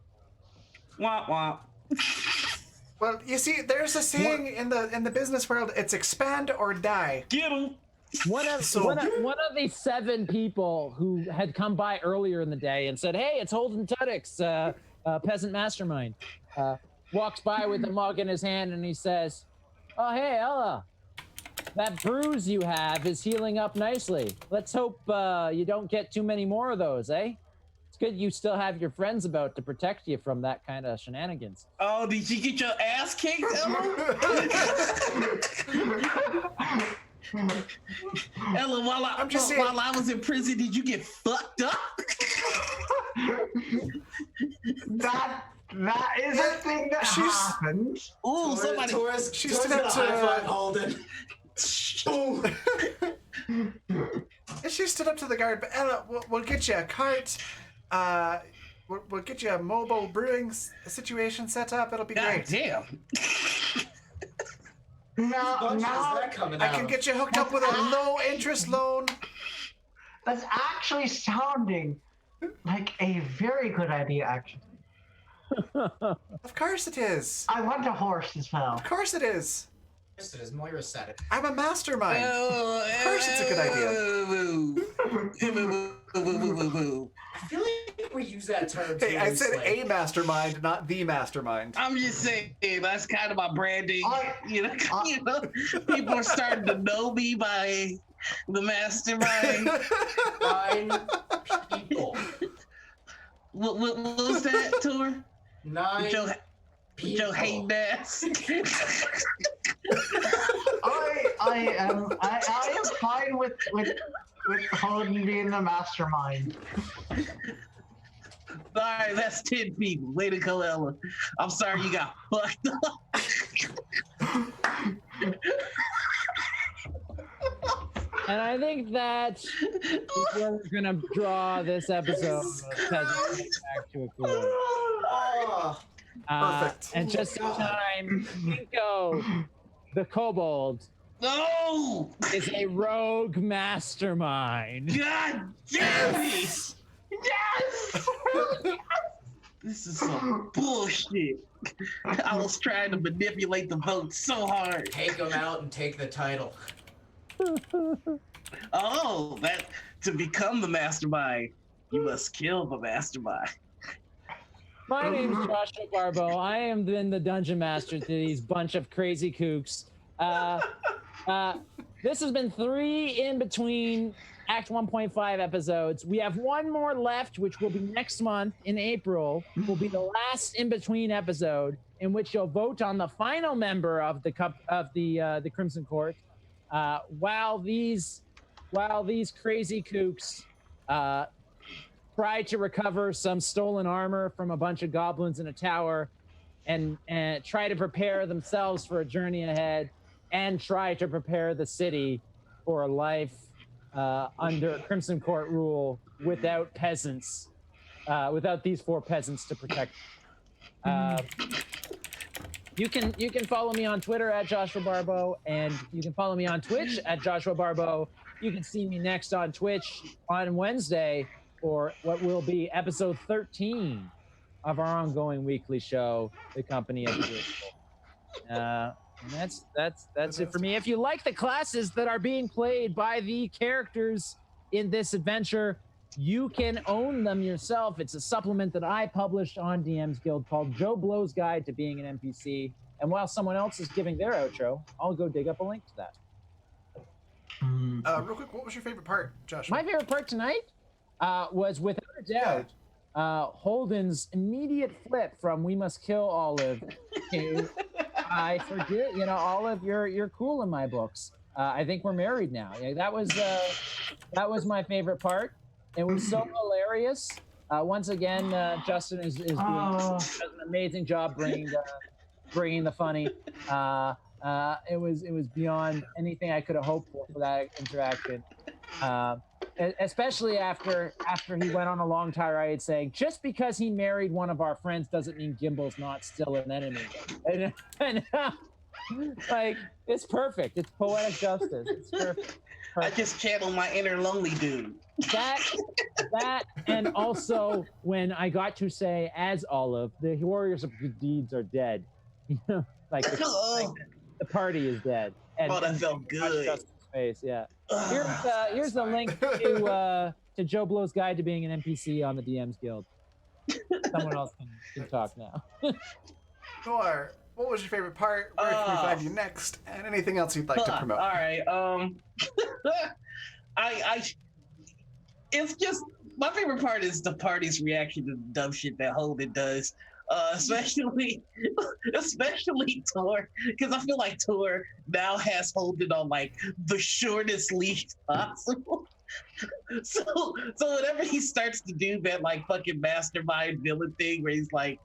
Womp womp. Well, you see, there's a saying in the business world: it's expand or die. Get him. One of the 7 people who had come by earlier in the day and said, "Hey, it's Holden Tudyck's peasant mastermind," walks by with a mug in his hand and he says, "Oh, hey, Ella, that bruise you have is healing up nicely. Let's hope you don't get too many more of those, eh? It's good you still have your friends about to protect you from that kind of shenanigans." Oh, did you get your ass kicked, Ella? Ella, while I was in prison, did you get fucked up? That is a thing that happened. Ooh, somebody. She stood up to Holden. She stood up to the guard, but Ella, we'll get you a cart. We'll get you a mobile brewing situation set up. It'll be God great. damn. No, I can get you hooked up with a low interest loan. that's actually sounding like a very good idea, actually. Of course it is. I want a horse as well. Of course it is. Yes, it is. Moira said it. I'm a mastermind. Of course it's a good idea. I feel like we use that term. Hey, too I said loosely. a mastermind, not the mastermind. I'm just saying that's kind of my branding. I- People are starting to know me by the mastermind. 9 people. What was that, Tour? 9 With your people. hating ass. I am fine with Holden being the mastermind. All right, that's 10 people. Way to go, Ella. I'm sorry you got fucked up. And I think that is where we're gonna draw this episode of Peasants back to a close. Oh, Perfect. And just in time, Kinko, the kobold, No! is a rogue mastermind. God damn it! Yes! This is some bullshit. I was trying to manipulate the vote so hard. take them out and take the title. Oh, that to become the mastermind, you must kill the mastermind. My name's Joshua Barbeau. I am then the dungeon master to these bunch of crazy kooks. This has been 3 in between Act 1.5 episodes. We have 1 more left, which will be next month in April. Will be the last in between episode in which you'll vote on the final member of the the Crimson Court. While these crazy kooks try to recover some stolen armor from a bunch of goblins in a tower, and try to prepare themselves for a journey ahead, and try to prepare the city for a life under Crimson Court rule without peasants, without these 4 peasants to protect. You can follow me on Twitter at Joshua Barbeau, and you can follow me on Twitch at Joshua Barbeau. You can see me next on Twitch on Wednesday for what will be episode 13 of our ongoing weekly show, The Company of the Ritual. And that's it for me. If you like the classes that are being played by the characters in this adventure, you can own them yourself. It's a supplement that I published on DM's Guild called Joe Blow's Guide to Being an NPC. And while someone else is giving their outro, I'll go dig up a link to that. Real quick, what was your favorite part, Joshua? My favorite part tonight was, without a doubt, Holden's immediate flip from "We must kill Olive" to "I forget." You know, Olive, you're cool in my books. I think we're married now. Yeah, that was my favorite part. It was so hilarious. Once again, Justin is doing does an amazing job bringing the funny. It was beyond anything I could have hoped for that interaction. Especially after he went on a long tirade saying, just because he married one of our friends doesn't mean Gimble's not still an enemy. And like, it's perfect. It's poetic justice. It's perfect. I just channeled my inner lonely dude. That, and also when I got to say, as Olive, the warriors of good deeds are dead. You know, like the party is dead. And, that felt good. Justin's face, yeah. Here's the link to Joe Blow's guide to being an NPC on the DM's Guild. Someone else can talk now. Noir, what was your favorite part? Where can we find you next? And anything else you'd like to promote? All right. It's just my favorite part is the party's reaction to the dumb shit that Holden does. Especially Tor, because I feel like Tor now has Holden on like the shortest leash possible. So whenever he starts to do that like fucking mastermind villain thing where he's like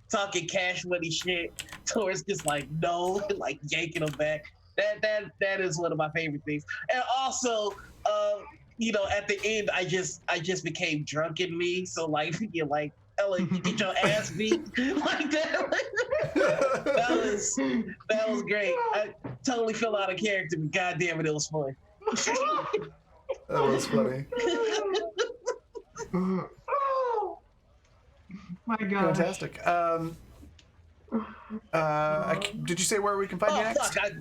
talking cash money shit, Tor's just like no, like yanking him back. That is one of my favorite things. And also, at the end, I just became drunken me. So like you're like, Ella, you get your ass beat like that. that was great. I totally fell out of character, but goddamn it was fun. That was funny. My God. Fantastic. Did you say where we can find you next? Fuck,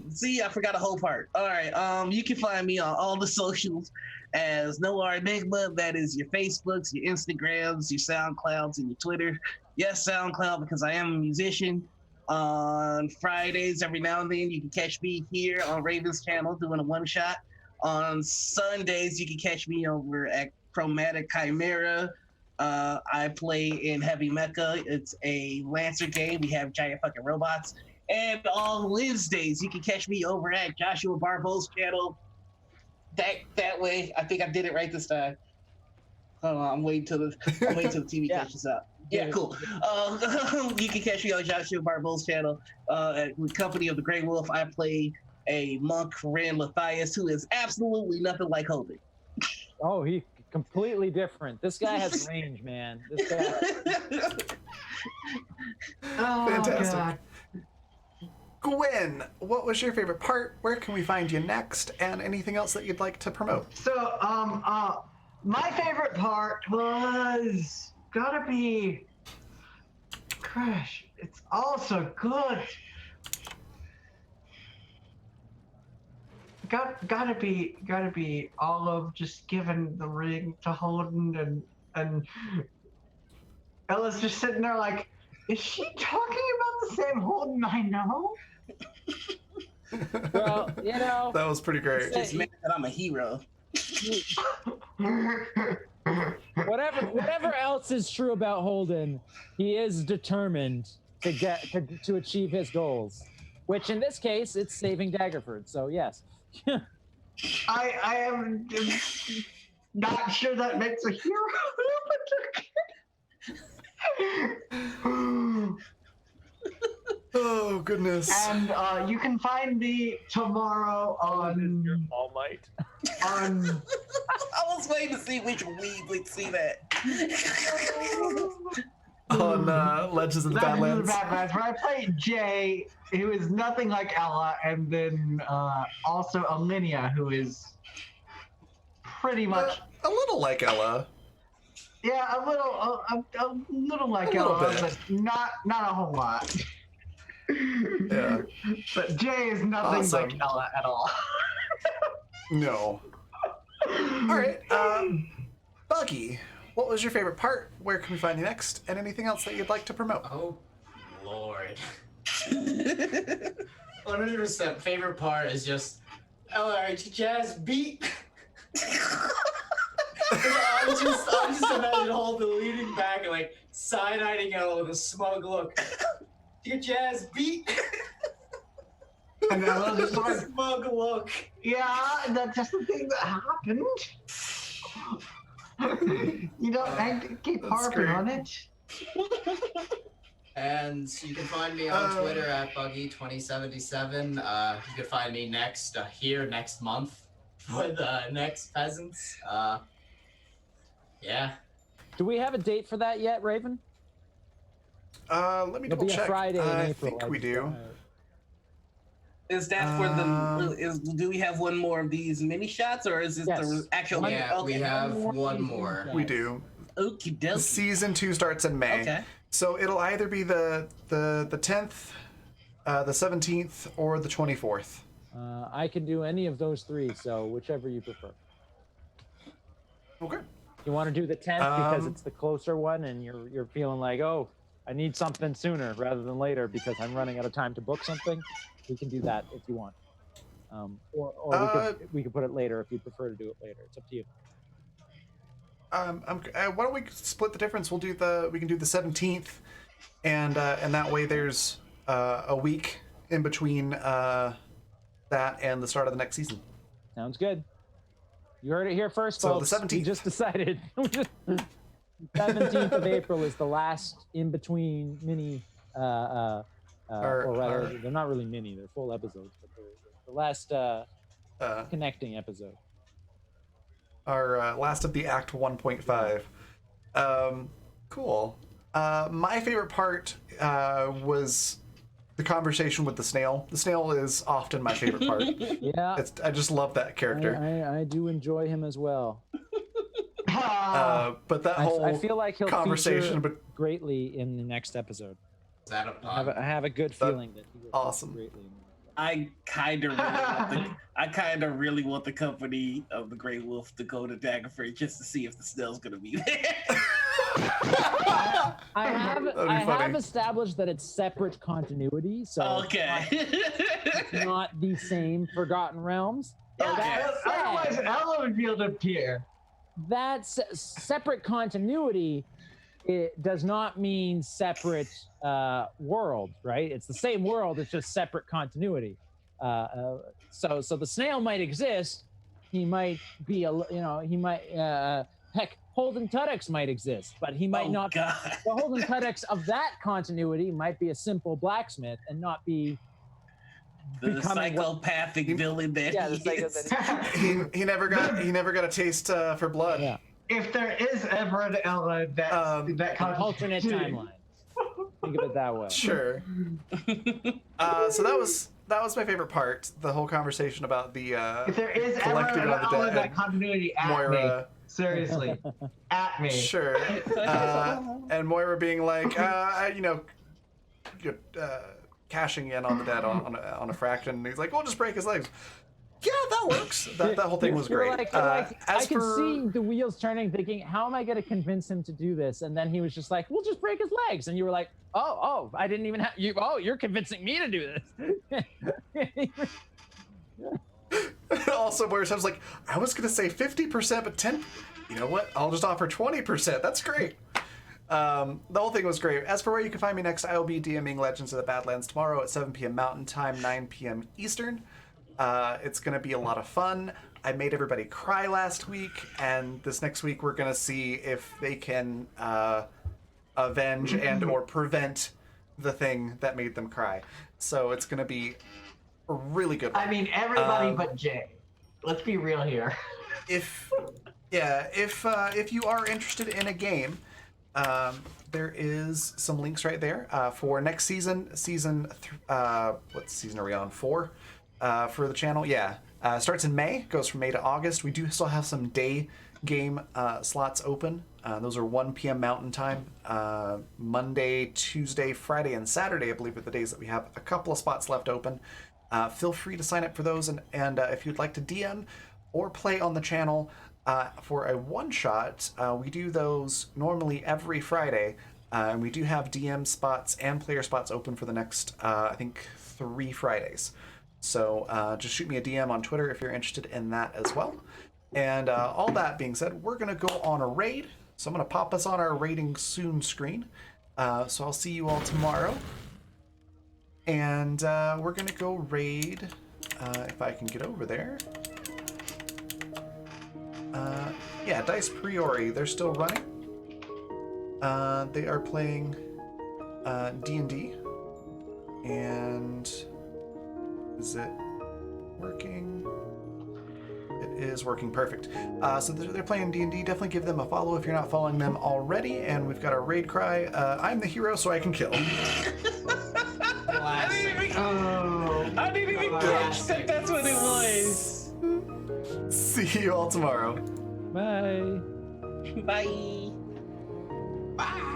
I forgot a whole part. All right. You can find me on all the socials as Noir Enigma. That is your Facebooks, your Instagrams, your SoundClouds, and your Twitter. Yes, SoundCloud, because I am a musician. On Fridays, every now and then, you can catch me here on Raven's channel doing a one-shot. On Sundays, you can catch me over at Chromatic Chimera. I play in Heavy Mecha. It's a Lancer game. We have giant fucking robots. And on Wednesdays, you can catch me over at Joshua Barbeau's channel. That way, I think I did it right this time. Hold on, I'm waiting till the TV catches up. Yeah, cool. You can catch me on Joshua Barbeau's channel. With Company of the Grey Wolf, I play a monk, Ren Lathias, who is absolutely nothing like Holden. Oh, he completely different. This guy has range, man. This guy. Fantastic. God. Gwen, what was your favorite part? Where can we find you next? And anything else that you'd like to promote? So, my favorite part was gotta be Crash. It's also good. Gotta be Olive just giving the ring to Holden and Ella's just sitting there like, is she talking about the same Holden I know? Well, that was pretty great. Just mad that I'm a hero. whatever else is true about Holden, he is determined to achieve his goals, which in this case it's saving Daggerford. So yes. I am not sure that makes a hero. Oh goodness. And you can find me tomorrow on All Might. on I was waiting to see which weed would see that. On Legends of the Badlands. Where I played Jay, who is nothing like Ella, and then also Alinea, who is pretty much A little like Ella. yeah, a little like A little Ella, bit. but not a whole lot. Yeah. But Jay is nothing Awesome. like Ella at all. No. All right. Buggy, what was your favorite part? Where can we find you next? And anything else that you'd like to promote? Oh, Lord. 100% favorite part is just, Ella, aren't you jazz beat? I just imagine Holden leaning back and like side-eyeing Ella with a smug look. Your jazz beat? And Ella's just like, Smug look. yeah, that's just the thing that happened. You don't have to keep That's harping great. on it. And you can find me on Twitter at Buggy2077. You can find me next month for the next Peasants. Yeah. Do we have a date for that yet, Raven? Let me It'll double be a check. Friday in I April. think we do. Is that for the? Do we have one more of these mini shots, or is it Yes. the actual? Yeah, we have one One more. more. We do. Okie dokie. Season 2 starts in May. Okay. So it'll either be the 10th, the 17th, or the 24th. I can do any of those three, so whichever you prefer. Okay. You want to do the 10th because Um, it's the closer one, and you're feeling like, oh, I need something sooner rather than later because I'm running out of time to book something. We can do that if you want, or we could put it later if you prefer to do it later. It's up to you. Why don't we split the difference? We can do the 17th, and that way there's a week in between that and the start of the next season. Sounds good. You heard it here first, So the folks. 17th. We just decided. 17th of April is the last in between mini, or rather, they're not really mini; they're full episodes, but they're the last connecting episode. Our last of the Act 1.5. Cool. My favorite part was the conversation with the snail. The snail is often my favorite part. Yeah, I just love that character. I do enjoy him as well. But that whole I feel like he'll conversation, feature greatly in the next episode. Is that a I pun? have a good feeling that he will Awesome. feature greatly in the next episode. I kind of really want the company of the Grey Wolf to go to Daggerford just to see if the snail's gonna be there. I have funny. established that it's separate continuity, so Okay. it's not the same Forgotten Realms. Yeah, otherwise Ella would be able to appear. That's separate continuity. It does not mean separate world, right? It's the same world. It's just separate continuity. So the snail might exist. He might be heck, Holden Tudyk might exist, but he might not. God. The Holden Tudyk of that continuity might be a simple blacksmith and not be The becoming psychopathic villain that he is. he never got a taste for blood. Yeah. If there is ever an Ella that An alternate timeline. Think of it that way. Sure. So that was my favorite part. The whole conversation about the If there is ever collecting an of the Ella dead. that continuity at me, Moira. seriously, at me. Sure. And Moira being like, cashing in on the dead on a fraction. And he's like, we'll just break his legs. Yeah, that works. That whole thing was great. I could see the wheels turning, thinking, how am I going to convince him to do this? And then he was just like, we'll just break his legs. And you were like, oh, I didn't even have you. Oh, you're convincing me to do this. Also, Moira was like, I was going to say 50%, but 10. You know what? I'll just offer 20%. That's great. The whole thing was great. As for where you can find me next, I will be DMing Legends of the Badlands tomorrow at 7 p.m. Mountain Time, 9 p.m. Eastern. It's going to be a lot of fun. I made everybody cry last week, and this next week we're going to see if they can avenge and or prevent the thing that made them cry. So it's going to be a really good one. I mean, everybody but Jay. Let's be real here. If you are interested in a game, there is some links right there for next season. What season are we on? 4 for the channel. Yeah, starts in May, goes from May to August. We do still have some day game slots open. Those are 1 p.m. Mountain Time. Monday, Tuesday, Friday, and Saturday, I believe, are the days that we have a couple of spots left open. Feel free to sign up for those, and if you'd like to DM or play on the channel for a one-shot, we do those normally every Friday, and we do have DM spots and player spots open for the next, I think, 3 Fridays. So just shoot me a DM on Twitter if you're interested in that as well. And all that being said, we're going to go on a raid. So I'm going to pop us on our raiding soon screen. So I'll see you all tomorrow. And we're going to go raid, if I can get over there. Yeah, Dice Priori. They're still running. They are playing D&D. And is it working? It is working perfect. So they're playing D&D. Definitely give them a follow if you're not following them already. And we've got our raid cry. I'm the hero, so I can kill. Classic. I didn't even catch that that's what it was. See you all tomorrow. Bye. Bye. Bye.